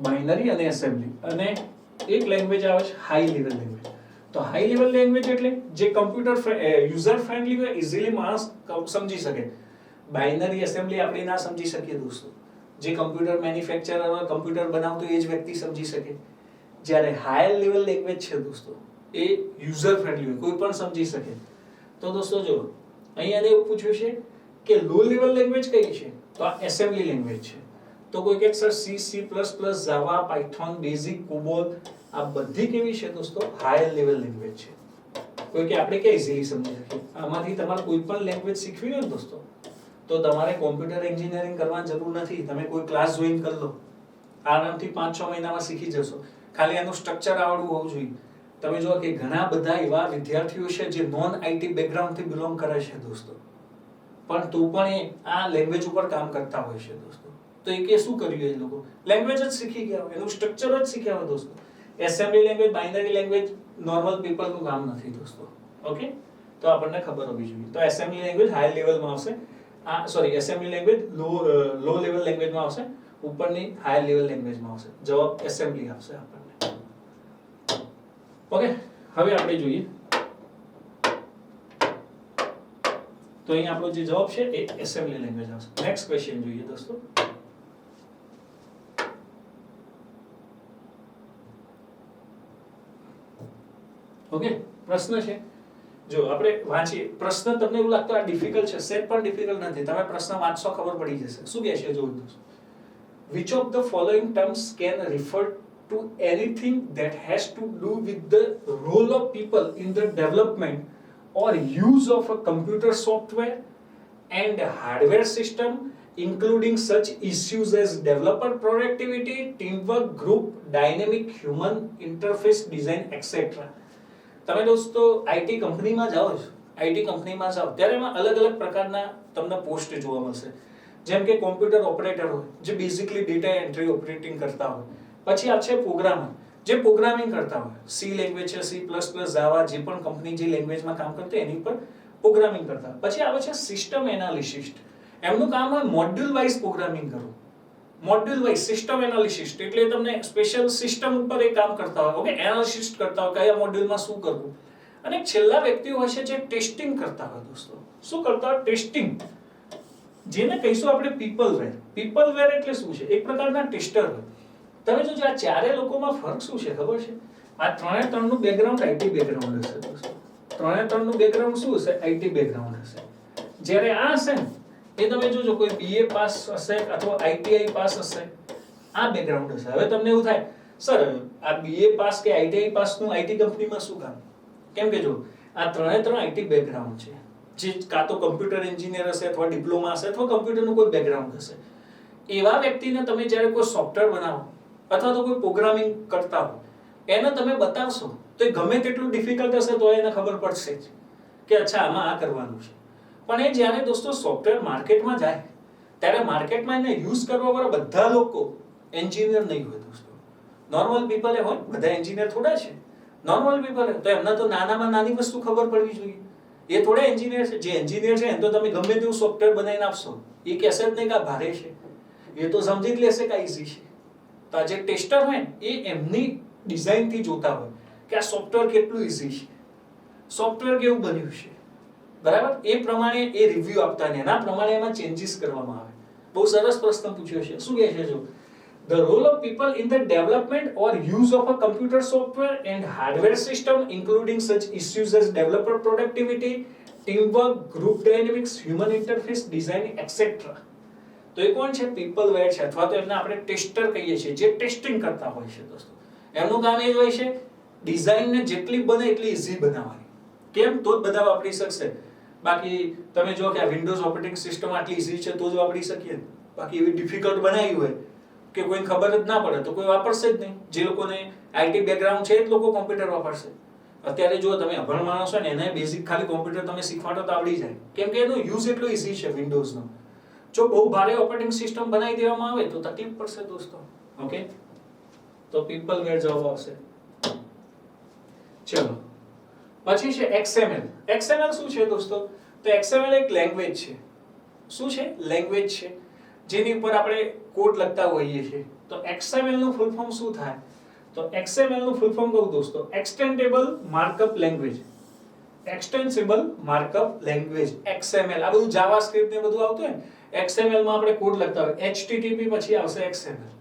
બાઇનરી અને એસેમ્બલી. અને એક લેંગ્વેજ આવે છે હાઈ લેવલ લેંગ્વેજ. તો હાઈ લેવલ લેંગ્વેજ એટલે જે કમ્પ્યુટર યુઝર ફ્રેન્ડલી હોય, ઇઝીલી માણસ સમજી શકે. બાઇનરી એસેમ્બલી આપણે ના સમજી શકીએ દોસ્તો. જે કમ્પ્યુટર મેન્યુફેક્ચરર હોય, કમ્પ્યુટર બનાવતો એ જ વ્યક્તિ સમજી શકે. જ્યારે હાઈ લેવલ લેંગ્વેજ છે દોસ્તો એ યુઝર ફ્રેન્ડલી હોય, કોઈ પણ સમજી શકે. તો દોસ્તો જો અહીંયા એવું પૂછ્યું છે કે લો લેવલ લેંગ્વેજ કઈ છે? તો આ એસેમ્બલી લેંગ્વેજ છે. તો કોઈ કે sir C, C plus plus, Java, Python, BASIC, COBOL આ બધી કેવી છે દોસ્તો? હાઈ લેવલ લેંગ્વેજ છે. કોઈ કે આપણે ક્યાં ઇઝીલી સમજી શકીએ? આમાંથી તમારે કોઈ પણ લેંગ્વેજ શીખવી હોય ને દોસ્તો તો તમારે કોમ્પ્યુટર એન્જિનિયરિંગ કરવાની જરૂર નથી. તમે કોઈ ક્લાસ જોઈન કરી લો, આરામથી 5-6 મહિનામાં શીખી જશો. ખાલી એનું સ્ટ્રક્ચર આવડવું હોવું જોઈએ. તમે જો કે ઘણા બધા એવા વિદ્યાર્થીઓ છે જે નોન આઈટી બેકગ્રાઉન્ડથી બિલોંગ કરે છે દોસ્તો, પણ તો પણ એ આ લેંગ્વેજ ઉપર કામ કરતા હોય છે દોસ્તો. તો એ કે શું કર્યું? એ લોકો લેંગ્વેજ જ શીખી ગયા હોય, એનું સ્ટ્રક્ચર જ શીખ્યા હોય દોસ્તો. Assembly language, binary language normal પીપલનું કામ નથી દોસ્તો. ઓકે, તો આપણને ખબર હોવી જોઈએ. તો એસેમ્બલી લેંગ્વેજ હાઈ લેવલમાં આવશે. એસેમ્બલી લેંગ્વેજ લો લેવલ લેંગ્વેજમાં આવશે. ઉપરની હાઈ લેવલ લેંગ્વેજમાં આવશે. જવાબ એસેમ્બલી આવશે આપણને. ઓકે, હવે આપણે જોઈએ તો અહીં આપણો જે જવાબ છે એ એસેમ્બલી લેંગ્વેજ આવશે. નેક્સ્ટ ક્વેશ્ચન જોઈએ દોસ્તો. ઓકે, પ્રશ્ન છે જો આપણે વાંચીએ. પ્રશ્ન તમને એવું લાગતું આ ડિફિકલ્ટ છે? સેટ પણ ડિફિકલ્ટ નથી. તમે પ્રશ્ન વાંચશો ખબર પડી જશે. શું કહે છે જો દોસ્તો? Which of the following terms can refer to anything that has to do with the role of people in the development or use of a computer software and hardware system, including such issues as developer productivity, teamwork, group dynamic, human interface design, etc. તમે દોસ્તો IT કંપનીમાં જાઓ છો, IT કંપનીમાં જાઓ ત્યારે એમાં અલગ અલગ પ્રકારના તમને પોસ્ટ જોવા મળશે. જેમ કે કોમ્પ્યુટર ઓપરેટર હોય જે બેઝિકલી ડેટા એન્ટ્રી ઓપરેટિંગ કરતા હોય. પછી આ છે પ્રોગ્રામર જે પ્રોગ્રામિંગ કરતા હોય. સી લેંગ્વેજ છે, સી પ્લસ પ્લસ, જાવા, જે પણ કંપની જે લેંગ્વેજમાં કામ કરતી એની પર પ્રોગ્રામિંગ કરતા હોય. પછી આવે છે સિસ્ટમ એનાલિસિસ્ટ. એમનું કામ હોય મોડ્યુલ વાઇઝ પ્રોગ્રામિંગ કરવું. મોડ્યુલ વાઇઝ સિસ્ટમ એનાલિસિસ્ટ એટલે તમને સ્પેશિયલ સિસ્ટમ ઉપર એ કામ કરતા હોય. ઓકે, એનાલિસિસ કરતા હોય કયા મોડ્યુલમાં શું કરવું. અને છેલ્લા વ્યક્તિઓ હોય છે જે ટેસ્ટિંગ કરતા હોય દોસ્તો. શું કરતા હોય? ટેસ્ટિંગ, જેને કહીશું આપણે પીપલવેર. પીપલવેર એટલે શું છે? એક પ્રકારના ટેસ્ટર હોય. તમે જો આ ચારે લોકોમાં ફરક શું છે ખબર છે? આ ત્રણનું બેકગ્રાઉન્ડ આઈટી બેકગ્રાઉન્ડ હશે દોસ્તો. ત્રણનું બેકગ્રાઉન્ડ શું હશે? આઈટી બેકગ્રાઉન્ડ હશે. જ્યારે આ હશે ને એ તમે જોજો કોઈ બીએ પાસ હશે અથવા આઈટીઆઈ પાસ હશે, આ બેકગ્રાઉન્ડ હશે. હવે તમને એવું થાય સર આ બીએ પાસ કે આઈટીઆઈ પાસનું આઈટી કંપનીમાં શું કામ? કેમ કે જો આ ત્રણ આઈટી બેકગ્રાઉન્ડ છે. જે કાં તો કમ્પ્યુટર એન્જિનિયર હશે અથવા ડિપ્લોમા હશે અથવા કમ્પ્યુટરનું કોઈ બેકગ્રાઉન્ડ હશે. એવા વ્યક્તિને તમે જ્યારે કોઈ સોફ્ટવેર બનાવો અથવા તો કોઈ પ્રોગ્રામિંગ કરતા હો એને તમે બતાવશો તો એ ગમે તેટલું ડિફિકલ્ટ હશે તો એને ખબર પડશે જ કે અચ્છા આમાં આ કરવાનું છે. પણ એ જ્યારે દોસ્તો સોફ્ટવેર માર્કેટમાં જાય ત્યારે માર્કેટમાં એને યુઝ કરવા વાળા બધા લોકો એન્જિનિયર નહીં હોય દોસ્તો. નોર્મલ પીપલ એ હોય, બધા એન્જિનિયર થોડા છે. નોર્મલ પીપલ તો એમને તો નાનામાં નાની વસ્તુ ખબર પડવી જોઈએ. એ થોડા એન્જિનિયર છે. જે એન્જિનિયર છે એને તો તમે ગમે તેવું સોફ્ટવેર બનાવીને આપશો એ કહેશે જ નહીં કે આ ભારે છે. એ તો સમજી જ લેશે કે આ ઈઝી છે. તો આ જે ટેસ્ટર હોય એ એમની ડિઝાઇનથી જોતા હોય કે આ સોફ્ટવેર કેટલું ઈઝી છે, સોફ્ટવેર કેવું બન્યું છે, બરાબર. એ પ્રમાણે એ રિવ્યુ આપતા ને એના પ્રમાણે એમાં ચેન્જીસ કરવામાં આવે. બહુ સરસ પ્રશ્ન પૂછ્યો છે. શું કહે છે જો The role of people in the development or use of a computer software and hardware system, including such issues as developer productivity, teamwork, group dynamics, human interface design, etc. તો એ કોણ છે? પીપલવેર છે અથવા તો એમને આપણે ટેસ્ટર કહીએ છીએ, જે ટેસ્ટિંગ કરતા હોય છે દોસ્તો. એમનું કામ એ જ હોય છે ડિઝાઇનને જેટલી બને એટલી ઈઝી બનાવવાની. કેમ? તો જ બધા વાપરી શકશે. બાકી તમે જો કે આ વિન્ડોઝ ઓપરેટિંગ સિસ્ટમ આટલી ઈઝી છે તો જ વાપરી શકીએ. બાકી એવી ડિફિકલ્ટ બનાવી હોય કે કોઈને ખબર જ ના પડે તો કોઈ વાપરશે જ નહીં. જે લોકોને આઈટી બેકગ્રાઉન્ડ છે એ જ લોકો કોમ્પ્યુટર વાપરશે. અત્યારે જો તમે અભણ માણસ હોય ને એને બેઝિક ખાલી કોમ્પ્યુટર તમે શીખવાડો તો આવડી જાય. કેમ કે એનો યુઝ એટલો ઈઝી છે વિન્ડોઝનો. જો બહુ ભારે ઓપરેટિંગ સિસ્ટમ બનાવી દેવામાં આવે તો તકલીફ પડશે દોસ્તો. ઓકે, તો પીપલવેર જવાબ આવશે. ચલો પછી છે XML. XML શું છે દોસ્તો? તો XML એક લેંગ્વેજ છે. શું છે? લેંગ્વેજ છે જેની ઉપર આપણે કોડ લખતા હોઈએ છીએ. તો XML નું ફૂલ ફોર્મ શું થાય? તો XML નું ફૂલ ફોર્મ કહું દોસ્તો, extendable markup language. Extensible markup language XML. આ બધું જાવાસ્ક્રિપ્ટ ને બધું આવતું હોય ને, XML માં આપણે કોડ લખતા હોય. HTTP પછી આવશે XML.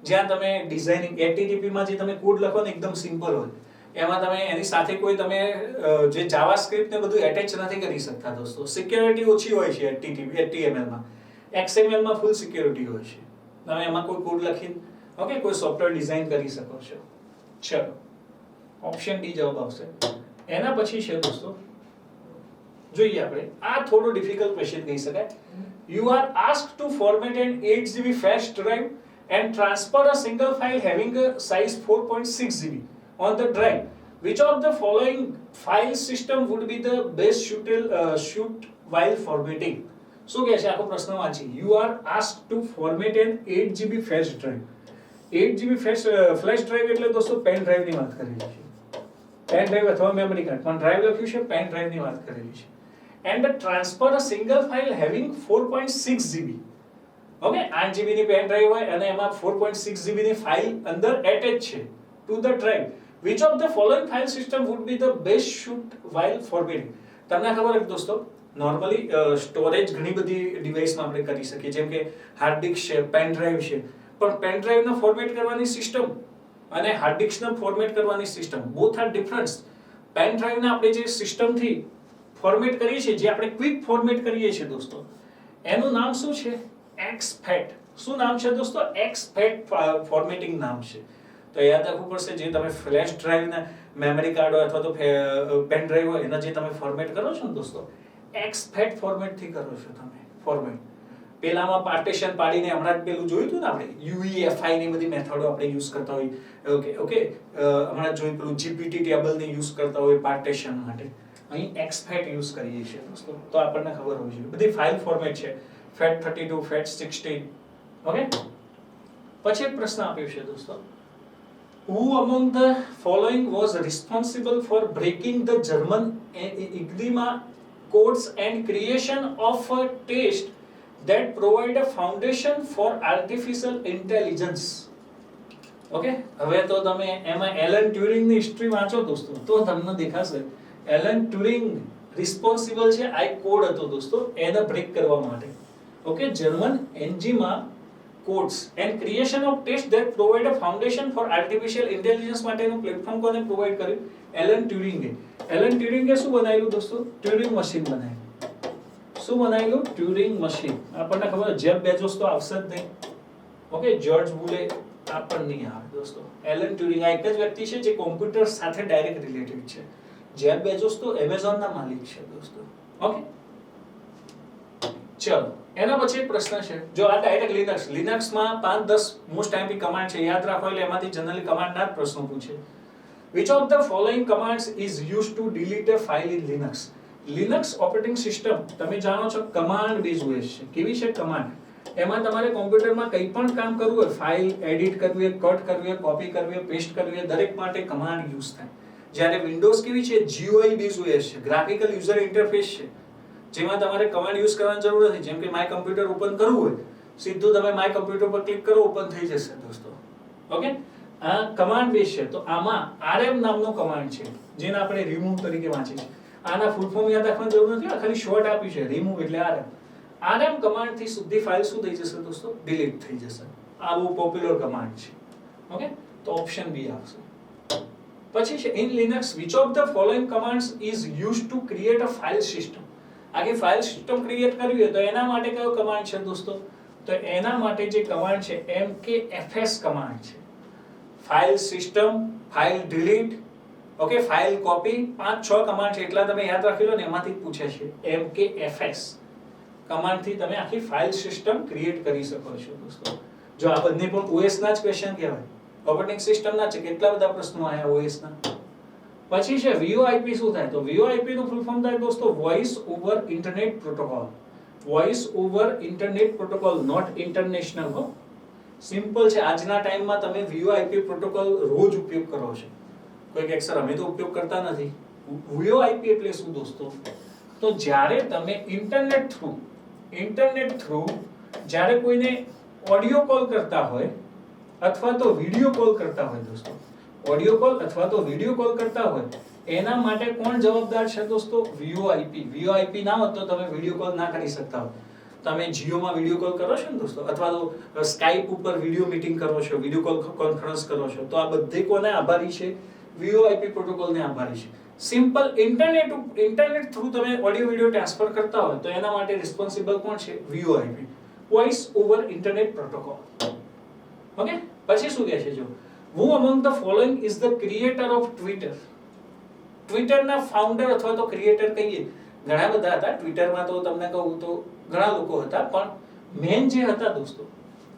જ્યાં તમે ડિઝાઇનિંગ, HTTP માં જે તમે કોડ લખો ને એકદમ સિમ્પલ હોય, એમાં તમે એની સાથે કોઈ તમે જે જાવાસ્ક્રિપ્ટ ને બધું એટેચ નથી કરી શકતા દોસ્તો. સિક્યોરિટી ઓછી હોય છે HTML માં. XML માં ફૂલ સિક્યોરિટી હોય છે. તમે એમાં કોઈ કોડ લખીને ઓકે કોઈ સોફ્ટવેર ડિઝાઇન કરી શકો છો. ચલો ઓપ્શન ડી જવાબ આવશે. એના પછી છે દોસ્તો, જોઈએ આપણે, આ થોડો ડિફિકલ્ટ ક્વેશ્ચન કહી શકાય. You are asked to format an 8 GB flash drive and transfer a single file having a size 4.6 GB on the drive. Which of the following file system would be the best suit while formatting? શું કહે છે આખો પ્રશ્ન વાંચી. You are asked to format an 8 GB flash drive. 8 GB flash drive એટલે દોસ્તો pen drive ની વાત કરેલી છે. પેન ડ્રાઈવ અથવા મેમરી કાર્ડ, પણ ડ્રાઈવ લખ્યું છે, પેન ડ્રાઈવ ની વાત કરેલી છે. And transfer a single file having 4.6 GB. Okay, 8 GB ની પેન ડ્રાઈવ હોય અને એમાં 4.6 GB ની ફાઇલ અંદર એટેચ છે to the drive. Which of the following file system would be the best suit while formatting? તમને ખબર છે દોસ્તો, નોર્મલી સ્ટોરેજ ઘણી બધી ડિવાઇસમાં આપણે કરી શકીએ, જેમ કે હાર્ડ ડિસ્ક છે, પેન ડ્રાઈવ છે, પણ પેન ડ્રાઈવને ફોર્મેટ કરવાની સિસ્ટમ અને હાર્ડ ડિસ્કને ફોર્મેટ કરવાની system both are different. Pen ડ્રાઈવને આપણે જે સિસ્ટમથી ફોર્મેટ કરીએ છીએ, જે આપણે ક્વિક ફોર્મેટ કરીએ છીએ દોસ્તો, એનું નામ શું છે? XFAT. શું નામ છે દોસ્તો? XFAT ફોર્મેટિંગ નામ છે. તો યાદ રાખવું પડશે, જે તમે ફ્લેશ ડ્રાઈવને મેમરી કાર્ડ હોય અથવા તો પેન ડ્રાઈવ હોય એના જે તમે ફોર્મેટ કરો છો ને દોસ્તો, XFAT ફોર્મેટથી કરો છો તમે ફોર્મેટ. પેલામાં પાર્ટીશન પાડીને હમણાં પેલું જોયું હતું ને આપણે, UEFI ની બધી મેથડો આપણે યુઝ કરતા હોય. ઓકે, હમણાં જોયું પેલું GPT ટેબલ ને યુઝ કરતા હોય પાર્ટીશન માટે. અહીં XFAT યુઝ કરીએ છીએ દોસ્તો, તો આપણને ખબર હોવી જોઈએ. બધી ફાઇલ ફોર્મેટ છે, FAT32, FAT16. ઓકે, પછી એક પ્રશ્ન આપ્યો છે દોસ્તો, who among the following was responsible for breaking the German Enigma codes and creation of a test that provide a foundation for artificial intelligence? Okay, હવે તો તમે એમાં એલન ટ્યુરિંગ ની હિસ્ટ્રી વાંચો દોસ્તો તો તમને દેખાશે એલન ટ્યુરિંગ રિસ્પોન્સિબલ છે આ કોડ હતો દોસ્તો એને બ્રેક કરવા માટે. ઓકે, જર્મન એન્જીમાં codes and creation of tests that provide a foundation for artificial intelligence માટેનું પ્લેટફોર્મ કોને પ્રોવાઈડ કર્યું? એલન ટ્યુરિંગે. એલન ટ્યુરિંગે શું બનાવ્યું દોસ્તો? ટ્યુરિંગ મશીન બનાવ્યું. શું બનાવ્યું? Turing machine. આપણને ખબર, જેફ બેજોસ તો આવશે જ નહીં. ઓકે, જોર્જ બુલે આ પણ નહીં આવે દોસ્તો. એલન ટ્યુરિંગ આ એક જ વ્યક્તિ છે જે કોમ્પ્યુટર સાથે ડાયરેક્ટ રિલેટેડ છે. જેફ બેજોસ તો એમેઝોન ના માલિક છે દોસ્તો. ઓકે, ચલો એના પછી એક પ્રશ્ન છે, જો આ ડાયરેક્ટ લિનક્સ માં 5-10 મોસ્ટ ટાઈમથી કમાન્ડ છે, યાદ રાખો, એટલે એમાંથી જનરલી કમાન્ડના જ પ્રશ્નો પૂછે. which of the following commands is used to delete a file in Linux? Linux operating system તમે જાણો છો કમાન્ડ બેઝ OS છે. કેવી છે? કમાન્ડ. એમાં તમારે કોમ્પ્યુટરમાં કંઈ પણ કામ કરવું હોય, ફાઇલ એડિટ કરવી હોય, કટ કરવી હોય, કોપી કરવી હોય, પેસ્ટ કરવી હોય, દરેક માટે કમાન્ડ યુઝ થાય. જ્યારે વિન્ડોઝ કેવી છે? GUI બેઝ OS છે, ગ્રાફિકલ યુઝર ઇન્ટરફેસ છે, જેમાં તમારે કમાન્ડ યુઝ કરવાની જરૂર નથી. જેમ કે માય કમ્પ્યુટર ઓપન કરવું હોય, સીધું તમે માય કમ્પ્યુટર પર ક્લિક કરો, ઓપન થઈ જશે દોસ્તો. ઓકે, આ કમાન્ડ બેઝ છે. તો આમાં RM નામનો કમાન્ડ છે, જેને આપણે રિમૂવ તરીકે વાંચીએ છીએ. આના ફૂલ ફોર્મ યાદ રાખવાની જરૂર નથી, આ ખાલી શોર્ટ આપ્યું છે, રિમૂવ એટલે RM. RM કમાન્ડ થી સીધી ફાઇલ શું થઈ જશે દોસ્તો? ડિલીટ થઈ જશે. આ બહુ પોપ્યુલર કમાન્ડ છે. ઓકે, તો ઓપ્શન બી આવશે. પછી છે in Linux which of the following commands is used to create a file system? આગે ફાઇલ સિસ્ટમ ક્રિએટ કરવી હોય તો એના માટે કયો કમાન્ડ છે દોસ્તો? તો એના માટે જે કમાન્ડ છે mkfs કમાન્ડ છે. File system, file delete, okay, file copy, 5-6 command છે, એટલા તમે યાદ રાખી લો ને, એમાંથી પૂછે છે. mkfs કમાન્ડ થી તમે આખી ફાઇલ સિસ્ટમ ક્રિએટ કરી શકો છો દોસ્તો. જો આ બંને પણ OS ના જ ક્વેશ્ચન કહેવાય, ઓપરેટિંગ સિસ્ટમ ના છે. કેટલા બધા પ્રશ્નો આયા OS ના. પછી છે VoIP શું થાય? તો VoIP નું ફૂલ ફોર્મ થાય દોસ્તો voice over internet protocol. Voice over internet protocol, not international હો. સિમ્પલ છે. આજના ટાઈમમાં તમે VoIP પ્રોટોકોલ રોજ ઉપયોગ કરો છો. કોઈ કે સર અમે તો ઉપયોગ કરતા નથી. VoIP એટલે શું દોસ્તો? તો જ્યારે તમે ઇન્ટરનેટ થ્રુ જ્યારે કોઈને ઓડિયો કોલ કરતા હોય અથવા તો વિડિયો કોલ કરતા હોય દોસ્તો, ઓડિયો કોલ અથવા તો વિડિયો કોલ કરતા હોય, એના માટે કોણ જવાબદાર છે દોસ્તો? VoIP. VoIP ના હોત તો તમે વિડિયો કોલ ના કરી શકતા હો. તમે જીઓમાં વિડિયો કોલ કરો છો ને દોસ્તો, અથવા તો સ્કાઇપ ઉપર વિડિયો મીટિંગ કરો છો, વિડિયો કોલ કોન્ફરન્સ કરો છો, તો આ બધે કોને આભારી છે? VoIP પ્રોટોકોલને આભારી છે. સિમ્પલ ઇન્ટરનેટ થ્રુ તમે ઓડિયો વિડિયો ટ્રાન્સફર કરતા હોય તો એના માટે રિસ્પોન્સિબલ કોણ છે? VoIP, voice over internet protocol. Okay. પછી શું કહે છે જો, who among the following is the creator of Twitter? Twitter ના ફાઉન્ડર અથવા તો ક્રિએટર કહીએ, ઘણા બધા હતા ટ્વિટરમાં, તો તમને કહું તો ઘણા લોકો હતા, પણ મેન જે હતા દોસ્તો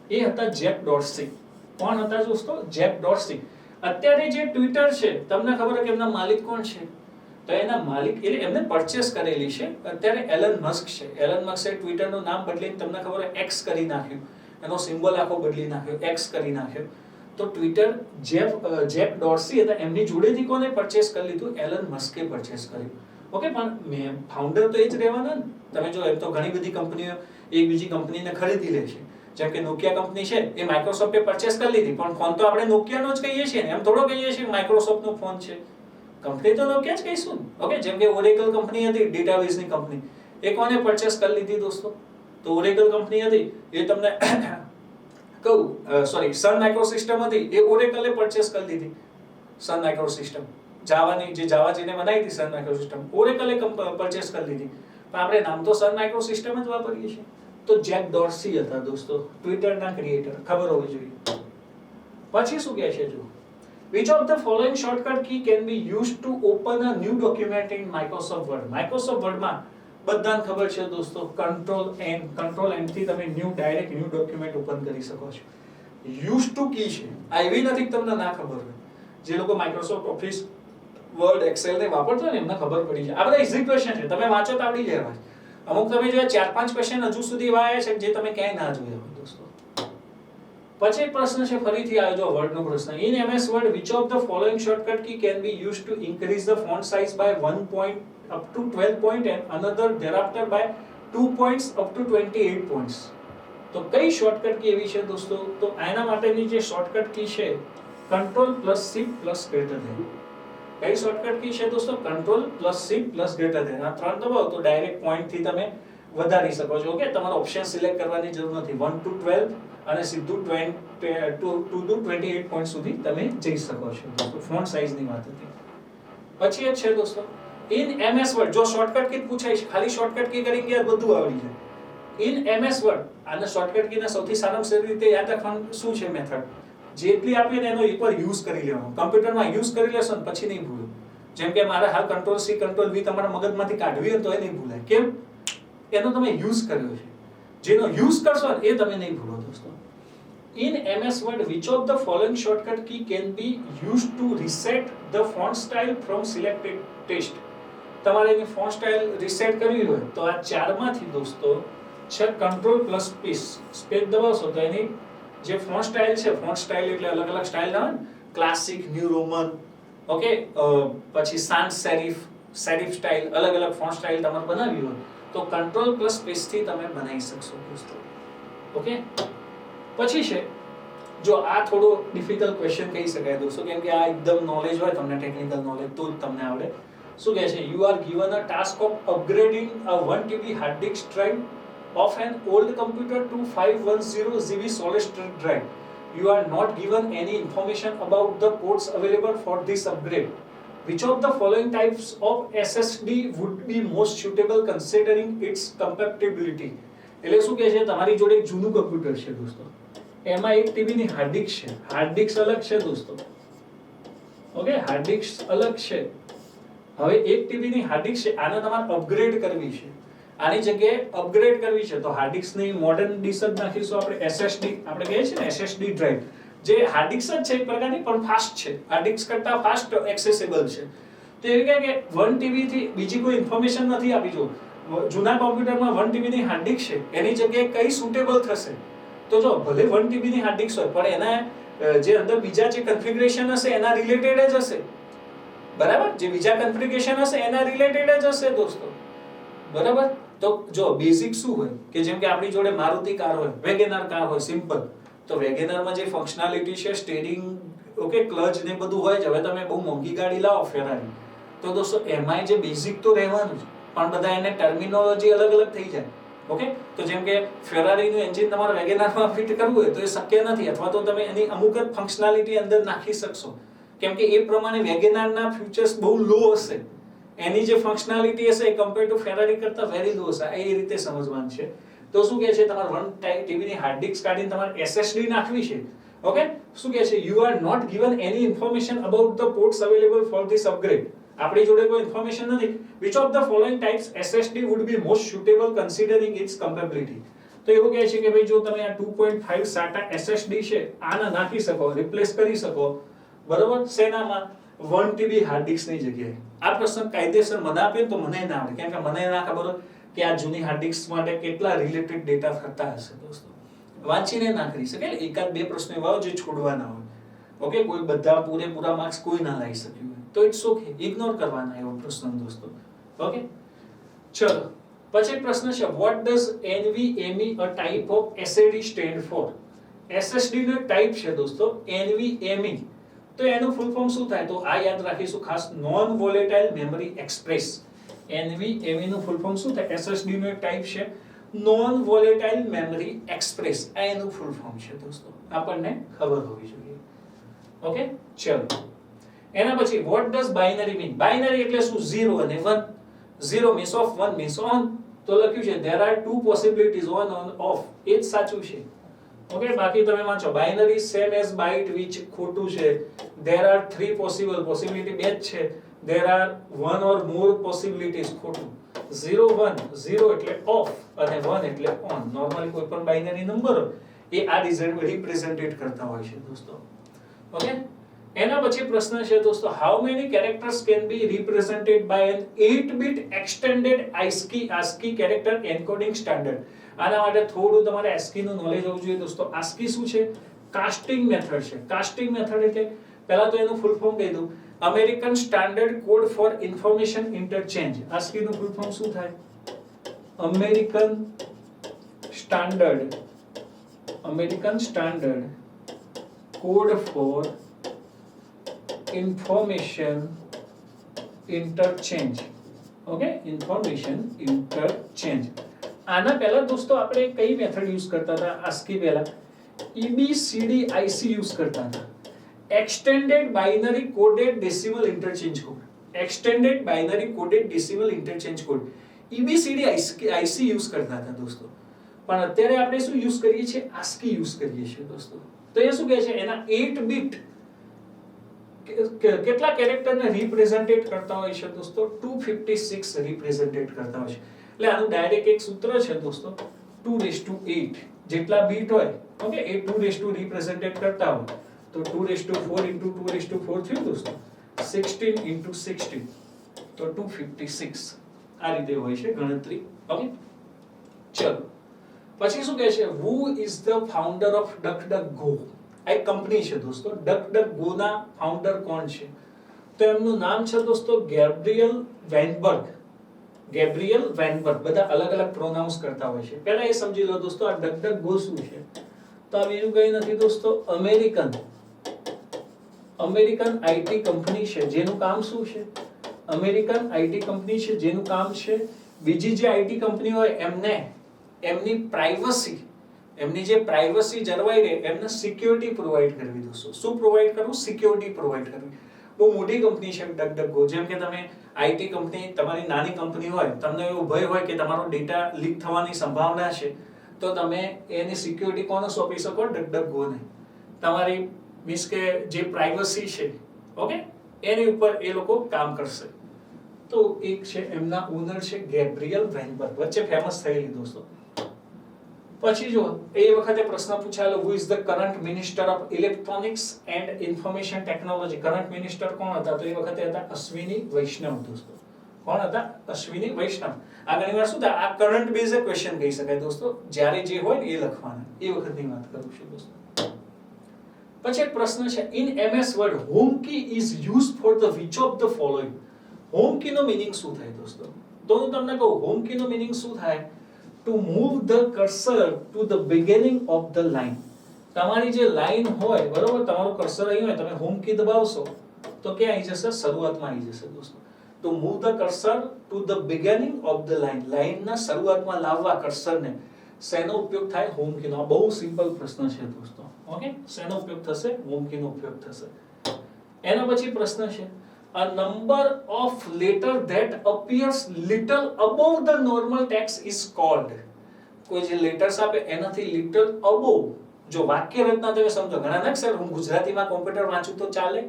એ હતા જેફ ડોર્સી. કોણ હતા દોસ્તો? જેફ ડોર્સી. અત્યારે જે ટ્વિટર છે તમને ખબર કે એમના માલિક કોણ છે? તો એના માલિક એટલે એમને પરચેસ કરેલી છે અત્યારે એલન મસ્ક છે. એલન મસ્કે ટ્વિટરનું નામ બદલીને તમને ખબર એક્સ કરી નાખ્યું, એનો સિમ્બોલ આખો બદલી નાખ્યો, એક્સ કરી નાખ્યો. તો ટ્વિટર જેફ ડોર્સી હતા, એમની જોડેથી કોને પરચેસ કરી લીધું? એલન મસ્કે પરચેસ કર્યું. ઓકે. પણ ફાઉન્ડર તો એ જ રહેવાના ને. તમે જો એમ તો ઘણી બધી કંપનીઓ એક બીજી કંપનીને ખરીદી લે છે. જેમ કે નોકિયા કંપની છે, એ માઇક્રોસોફ્ટે પરચેસ કરી લીધી, પણ ફોન તો આપણે નોકિયાનો જ કહીએ છીએ ને, એમ થોડો કહીએ છીએ માઇક્રોસોફ્ટનો ફોન છે. કંપની તો નોકિયા જ કહીશું. ઓકે. જેમ કે ઓરેકલ કંપની હતી, ડેટાબેઝની કંપની, એ કોને પરચેસ કરી લીધી દોસ્તો? તો ઓરેકલ કંપની હતી, એ તમને સન માઇક્રોસિસ્ટમ હતી, એ ઓરેકલે પરચેસ કરી લીધી. સન માઇક્રોસિસ્ટમ જાવાની જે જાવા જેને બનાવી હતી, સન માઇક્રોસિસ્ટમ ઓરેકલે પરચેસ કરી લીધી, પણ આપણે નામ તો સન માઇક્રોસિસ્ટમ જ વાપરીએ છીએ. તો જેફ ડોર્સી હતા દોસ્તો, ટ્વિટરના ક્રિએટર, ખબર હોવી જોઈએ. પછી શું કહે છે જો, which of the following shortcut key can be used to open a new document in Microsoft Word? Microsoft Word માં બધાને ખબર છે દોસ્તો, કંટ્રોલ એન થી તમે ડાયરેક્ટ ન્યૂ ડોક્યુમેન્ટ ઓપન કરી શકો છો. યુઝ ટુ કી છે આ, એવી નથી કે તમને ના ખબર હોય. જે લોકો માઇક્રોસોફ્ટ ઓફિસ વર્ડ એક્સેલ ને વાપરતો હોય ને એમને ખબર પડી જાય. આ બધા ઇઝી ક્વેશ્ચન છે, તમે વાંચો તો આવડી જાય. અમુક તમે જો 4-5 ક્વેશ્ચન હજુ સુધી એવા આવ્યા છે જે તમે ક્યાંય ના જોયા હોય દોસ્તો. પછી એક પ્રશ્ન છે, ફરીથી આવ્યો જો વર્ડનો પ્રશ્ન. In MS Word which of the following shortcut key can be used to increase the font size by 1 point up to 12 point and another thereafter by 2 points up to 28 points? તો કઈ શોર્ટકટ કી એવી છે દોસ્તો? તો આના માટેની જે shortcut key છે control plus shift plus greater than. કઈ શોર્ટકટ કી છે દોસ્તો? Control plus shift plus greater than. આ ત્રણ દબાવો તો ડાયરેક્ટ પોઈન્ટ થી તમે વધારી શકો છો. ઓકે. તમારે ઓપ્શન સિલેક્ટ કરવાની જરૂર નથી. 1 to 12 અને સીધું 28 પોઈન્ટ સુધી તમે જઈ શકો છો દોસ્તો. ફોન્ટ સાઈઝની વાત હતી. પછી એક છે દોસ્તો, ઇન MS Word જો શોર્ટકટ કી પૂછાય છે, ખાલી શોર્ટકટ કી કરીને યાર બધું આવડી જાય. ઇન MS Word આને શોર્ટકટ કીને સૌથી સારામાં સારી રીતે યાદ રાખવાનું શું છે મેથડ? જેટલી આપીએ ને એનો એકવાર યુઝ કરી લેવાનો. કમ્પ્યુટરમાં યુઝ કરી લેશો ને પછી નહીં ભૂલો. જેમ કે મારે હાલ કંટ્રોલ C કંટ્રોલ V તમારા મગજમાંથી કાઢવી હોય તો એ નહીં ભૂલાય. કેમ? એનો તમે યુઝ કર્યો છે. જેનો યુઝ કરશો ને એ તમે નહીં ભૂલો દોસ્તો. In MS Word which of the following shortcut key can be used to reset the font style from selected text? તમારે એની ફોન્ટ સ્ટાઇલ રીસેટ કરવી હોય તો આ ચારમાંથી દોસ્તો છે કંટ્રોલ પ્લસ સ્પેસ દબાવશો તો એની જે ફોન્ટ સ્ટાઇલ છે, ફોન્ટ સ્ટાઇલ એટલે અલગ અલગ સ્ટાઇલ ના હોય ને, ક્લાસિક, ન્યૂ રોમન, ઓકે, પછી સાન્સ સેરિફ, સેરિફ સ્ટાઇલ, અલગ અલગ ફોન્ટ સ્ટાઇલ તમારે બનાવવી હોય તો કંટ્રોલ પ્લસ સ્પેસ થી તમે બનાવી શકશો દોસ્તો. ઓકે. પછી છે જો આ થોડો ડિફિકલ્ટ ક્વેશ્ચન કહી શકાય દોસ્તો, કેમ કે આ એકદમ નોલેજ હોય તમને, ટેકનિકલ નોલેજ, તો જ તમને આવડે. શું કહે છે? You are given a task of upgrading a 1 TB hard disk drive of an old computer to 510 GB solid state drive. You are not given any information about the ports available for this upgrade. Which of the following types of SSD would be most suitable considering its compatibility? એટલે શું કહે છે? તમારી જોડે એક જૂનું computer છે દોસ્તો, એમાં 1 TB ની હાર્ડ ડિસ્ક છે. હાર્ડ ડિસ્ક અલગ છે દોસ્તો. ઓકે. હાર્ડ ડિસ્ક અલગ છે. હવે 1 TB ની હાર્ડ ડિસ્ક છે, આને તમારે અપગ્રેડ કરવી છે. આની જગ્યાએ અપગ્રેડ કરવી છે તો હાર્ડ ડિસ્ક ની મોડર્ન ડિસ્ક જ નાખીશું આપણે. SSD આપણે કહીએ છીએ ને SSD ડ્રાઈવ, જે હાર્ડ ડિસ્ક જ છે એક પ્રકારની, પણ ફાસ્ટ છે. હાર્ડ ડિસ્ક કરતા ફાસ્ટ એક્સેસિબલ છે. તો એ કહે કે 1 TB થી બીજી કોઈ ઇન્ફોર્મેશન નથી આપી. જો જૂના કોમ્પ્યુટરમાં 1 TB ની હાર્ડ ડિસ્ક છે એની જગ્યાએ કઈ સુટેબલ થશે? તો જો ભલે 1 TB ની હાર્ડ ડિસ્ક હોય પણ એના જે અંદર બીજા જે કન્ફિગરેશન હશે એના રિલેટેડ જ હશે, બરાબર? જે બીજા કન્ફિગરેશન હશે એના રિલેટેડ જ હશે દોસ્તો, બરાબર? તો જો બેઝિક શું હોય કે જેમ કે આપણી જોડે મારુતિ કાર હોય, વેગેનાર કાર હોય, સિમ્પલ, તો વેગેનારમાં જે ફંક્શનાલિટી છે, સ્ટીરિંગ, ઓકે, ક્લચ ને બધું હોય છે. હવે તમે બહુ મોંઘી ગાડી લાવો ફેરારી, તો દોસ્તો એમાંય જે બેઝિક તો રહેવાનું જ, પણ બધા એને ટર્મિનોલોજી અલગ અલગ થઈ જાય, ઓકે? તો જેમ કે ફેરારીનું એન્જિન તમારે વેગેનારમાં ફિટ કરવું હોય તો એ શક્ય નથી, અથવા તો તમે એની અમુક જ ફંક્શનાલિટી અંદર નાખી શકશો, કેમ કે એ પ્રમાણે વેગેનારના ફીચર્સ બહુ લો હશે, એની જે ફંક્શનાલિટી હશે એ કમ્પેર ટુ ફેરારી કરતા વેરી લો હશે. એ રીતે સમજવાનું છે. તો શું કહે છે, તમારે 1 TB ની હાર્ડ ડિસ્ક કાઢીને તમારે SSD નાખવી છે, ઓકે? શું કહે છે, you are not given any information about the ports available for this upgrade. આપણી જોડે કોઈ ઇન્ફોર્મેશન નથી. Which of the following types SSD would be most suitable considering its compatibility. તો એવું કહે છે કે ભાઈ જો તમે આ 2.5 SATA SSD છે આના નાખી શકો, રિપ્લેસ કરી શકો, બરોબર? શેનામાં? 1 TB હાર્ડ ડિસ્કની જગ્યાએ. આ પ્રશ્ન કાયદેસર મને આપે તો મને ના આવડે, કેમ કે મને ના ખબર હોય કે આ જૂની હાર્ડ ડિસ્ક માટે કેટલા રિલેટેડ ડેટા થતા હશે દોસ્તો. વાંચીને ના કરી શકે, એકાદ બે પ્રશ્નો એવા જે છોડવાના હોય, ઓકે? કોઈ બધા પૂરેપૂરા માર્ક્સ કોઈ ના લઈ શક્યું હોય તો ઇટ્સ ઓકે, ઇગ્નોર કરવાના એવો પ્રશ્ન દોસ્તો, ઓકે? ચલો પછી પ્રશ્ન છે, what does NVMe a type of SSD stand for? SSD નો એક ટાઈપ છે દોસ્તો NVMe. તો એનું ફૂલ ફોર્મ શું થાય? તો આ યાદ રાખીશું ખાસ, non volatile memory express. NVMe નું ફૂલ ફોર્મ શું થાય? SSD નો એક ટાઈપ છે નોન વોલેટાઇલ મેમરી એક્સપ્રેસ. આ એનું ફૂલ ફોર્મ છે દોસ્તો, આપણને ખબર હોવી જોઈએ, ઓકે? ચલો એના પછી what does binary mean? Binary એટલે શું? 0 અને 1. 0 means off, 1 means on. તો લખ્યું છે there are two possibilities, on off. એ જ સાચું છે, ઓકે? બાકી તમે વાંચો binary same as byte which ખોટું છે. there are three possible, possibility બે જ છે. there are one or more possibilities, ખોટું. 0 1, 0 એટલે off અને 1 એટલે on. નોર્મલી કોઈ પણ બાઇનરી નંબર એ આ રિપ્રેઝેન્ટેટ કરતા હોય છે દોસ્તો, ઓકે? એના પછી પ્રશ્ન છે દોસ્તો, how many characters can be represented by an 8-bit extended ASCII character encoding standard? આના માટે થોડું તમારે ASCII નું નોલેજ હોવું જોઈએ દોસ્તો. ASCII શું છે? કાસ્ટિંગ મેથડ છે. કાસ્ટિંગ મેથડ એટલે પહેલા તો એનું ફૂલ ફોર્મ કહી દઉં, American standard code four information interchange. ASCII નું ફૂલ ફોર્મ શું થાય? American standard code four information interchange, okay? Information interchange. આના પહેલા દોસ્તો આપણે કઈ મેથડ યુઝ કરતા હતા? ASCII પહેલા EBCDIC યુઝ કરતા હતા, extended binary coded decimal interchange code. Extended binary coded decimal interchange code EBCDIC use કરતા હતા દોસ્તો. પણ અત્યારે આપણે શું યુઝ કરીએ છીએ? ASCII યુઝ કરીએ છીએ દોસ્તો. તો એ શું કહે છે? એના 8 બીટ કેટલા કેરેક્ટરને રિપ્રેઝેન્ટેટ કરતા હોય છે દોસ્તો? 256 રિપ્રેઝેન્ટેટ કરતા હોય છે. એટલે આનું ડાયરેક્ટ એક સૂત્ર છે દોસ્તો, 2:8 જેટલા બીટ હોય, ઓકે? એ 2 રિપ્રેઝેન્ટેટ કરતા હોય તો 2:4 * 2:4 થયું દોસ્તો, 16 * 16 તો 256. આ રીતે હોય છે ગણતરી, ઓકે? ચલો પછી શું કહે છે? who is the founder of DuckDuckGo? આ એક કંપની છે દોસ્તો. DuckDuckGo ના ફાઉન્ડર કોણ છે? તો એમનું નામ છે દોસ્તો ગેબ્રિયલ વેનબર્ગ. બધા અલગ અલગ પ્રોનાઉન્સ કરતા હોય છે. પહેલા એ સમજી લો દોસ્તો આ DuckDuckGo શું છે? તો આ બીજું કઈ નથી દોસ્તો, અમેરિકન આઈટી કંપની છે જેનું કામ શું છે? અમેરિકન આઈટી કંપની છે જેનું કામ છે બીજી જે આઈટી કંપની હોય એમની પ્રાઇવસી જળવાઈ રહે, એમને સિક્યોરિટી પ્રોવાઈડ કરવી દોસ્તો. શું પ્રોવાઈડ કરવું? સિક્યોરિટી પ્રોવાઈડ કરવી. બહુ મોટી કંપની છે DuckDuckGo. જેમ કે તમે આઈટી કંપની, તમારી નાની કંપની હોય, તમને એવો ભય હોય કે તમારો ડેટા લીક થવાની સંભાવના છે, તો તમે એની સિક્યોરિટી કોને સોંપી શકો? DuckDuckGo ને. તમારી મીન્સ કે જે પ્રાઇવસી છે, ઓકે, એની ઉપર એ લોકો કામ કરશે. તો એક છે એમના ઓનર છે ગેબ્રિયલ વેનબર્ગ, વચ્ચે ફેમસ થયેલી દોસ્તો. પછી જો એ વખતે પ્રશ્ન પૂછાયેલો, who is the current minister of electronics and information technology? Current minister કોણ હતા? તો એ વખતે હતા અશ્વિની વૈષ્ણવ દોસ્તો. કોણ હતા? અશ્વિની વૈષ્ણવ. આ ઘણીવાર શું થાય, આ કરંટ બેઝ ક્વેશ્ચન કહી શકાય દોસ્તો, જ્યારે જે હોય ને એ લખવાના, એ વખતની વાત કરું છું દોસ્તો. પછી એક પ્રશ્ન છે, in MS Word home key is used for the which of the following. Home key નો મીનિંગ શું થાય દોસ્તો? તો હું તમને કહું, હોમ કી નો મીનિંગ શું થાય? To move the cursor to the beginning of the line. તમારી જે લાઈન હોય, બરોબર, તમારું કર્સર અહીં હોય, તમે હોમ કી દબાવશો તો ક્યાં આવી જશે? શરૂઆતમાં આવી જશે દોસ્તો. To move the cursor to the beginning of the line. લાઈનના શરૂઆતમાં લાવવા કર્સરને શેનો ઉપયોગ થાય? હોમ કીનો. આ બહુ સિમ્પલ પ્રશ્ન છે દોસ્તો. ઓકે, શેનો ઉપયોગ થશે? હોમ કીનો ઉપયોગ થશે. એના પછી પ્રશ્ન છે, a number of letter that appears little above the normal text is called. કોઈ જે લેટર્સ આપે એનાથી little above, જો વાક્ય રચના તમે સમજો, ઘણા ના સર હું ગુજરાતીમાં કોમ્પ્યુટર વાંચું તો ચાલે,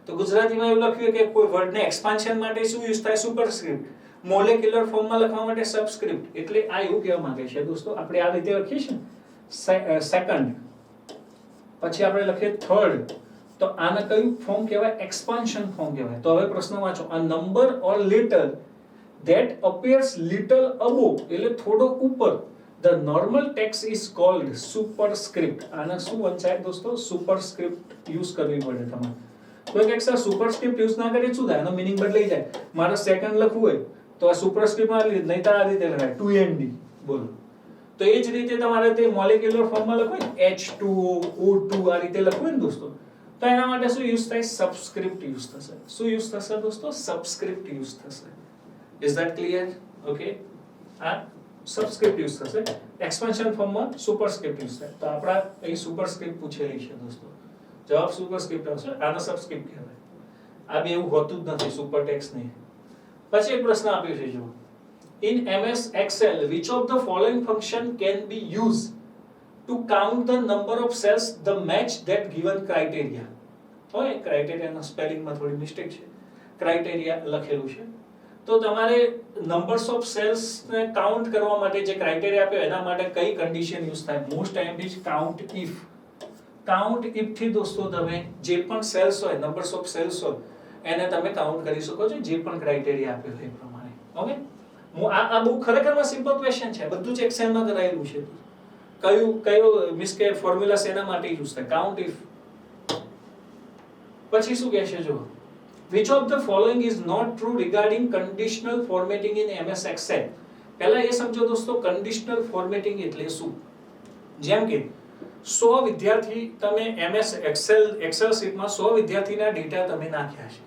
તો ગુજરાતીમાં એવું લખ્યું કે કોઈ વર્ડને એક્સપાન્શન માટે શું યુઝ થાય? સુપરસ્ક્રિપ્ટ. મોલેક્યુલર ફોર્મમાં લખવા માટે સબસ્ક્રિપ્ટ. એટલે આ એવું કહેવા માંગે છે દોસ્તો, આપણે આ રીતે લખીએ છીએ સેકન્ડ, પછી આપણે લખીએ થર્ડ, તો આને કયું ફોર્મ કહેવાય? એક્સપાન્શન ફોર્મ કહેવાય. તો હવે પ્રશ્ન વાંચો, a number or letter that appears little above, એટલે થોડો ઉપર, the normal text is called superscript. આને શું વંચાય દોસ્તો? સુપરસ્ક્રિપ્ટ યુઝ કરવી પડે તમારે. કોઈ એક સર સુપરસ્ક્રિપ્ટ યુઝ ના કરે શું થાય? એનો મીનિંગ બદલાઈ જાય. મારે સેકન્ડ લખવું હોય તો આ સુપરસ્ક્રિપ્ટમાં નહીં તો આ રીતે લખાય 2ND. બોલો, તો એ જ રીતે તમારે તે મોલેક્યુલર ફોર્મમાં લખવું હોય H2O O2 આ રીતે લખવું હોય ને દોસ્તો, તો એના માટે શું યુઝ થાય? સબસ્ક્રિપ્ટ યુઝ થશે. શું યુઝ થશે દોસ્તો? સબસ્ક્રિપ્ટ યુઝ થશે. Is that clear? ઓકે, આ સબસ્ક્રિપ્ટ યુઝ થશે. એક્સપાન્શન ફોર્મમાં સુપરસ્ક્રિપ્ટ યુઝ થાય. તો આપણા અહીં સુપરસ્ક્રિપ્ટ પૂછેલી છે દોસ્તો. જવાબ સુપરસ્ક્રિપ્ટ આવશે. આને સબસ્ક્રિપ્ટ કહેવાય. આ બે એવું હોતું જ નથી, સુપર ટેક્સ્ટ નહીં. પછી એક પ્રશ્ન આપ્યો છે, જો, in MS Excel which of the following function can be used to count the number of cells the match that given criteria. Okay, ક્રાઇટેરિયાના સ્પેલિંગમાં થોડી મિસ્ટેક છે, ક્રાઇટેરિયા લખેલું છે. તો તમારે નંબર્સ ઓફ સેલ્સ ને કાઉન્ટ કરવા માટે જે ક્રાઇટેરિયા આપ્યો એના માટે કઈ કન્ડિશન યુઝ થાય? Most time is count if. Count if થી દોસ્તો તમે જે પણ સેલ્સ હોય, નંબર્સ ઓફ સેલ્સ હોય, એને તમે કાઉન્ટ કરી શકો છો, જે પણ ક્રાઇટેરિયા આપ્યો હોય એ પ્રમાણે. ઓકે, આ બહુ ખરેખરમાં સિમ્પલ ક્વેશ્ચન છે, બધું જ એક્સેલમાં કરાયેલું છે. કયો મીન્સ કે ફોર્મ્યુલા શેના માટે યુઝ થાય? Count if. પછી શું કહે છે, જો, which of the following is not true regarding conditional formatting in MS Excel. પહેલા એ સમજો દોસ્તો, કન્ડિશનલ ફોર્મેટિંગ એટલે શું. જેમ કે 100 વિદ્યાર્થી તમે MS એક્સેલ શીટમાં 100 વિદ્યાર્થીના ડેટા તમે નાખ્યા છે.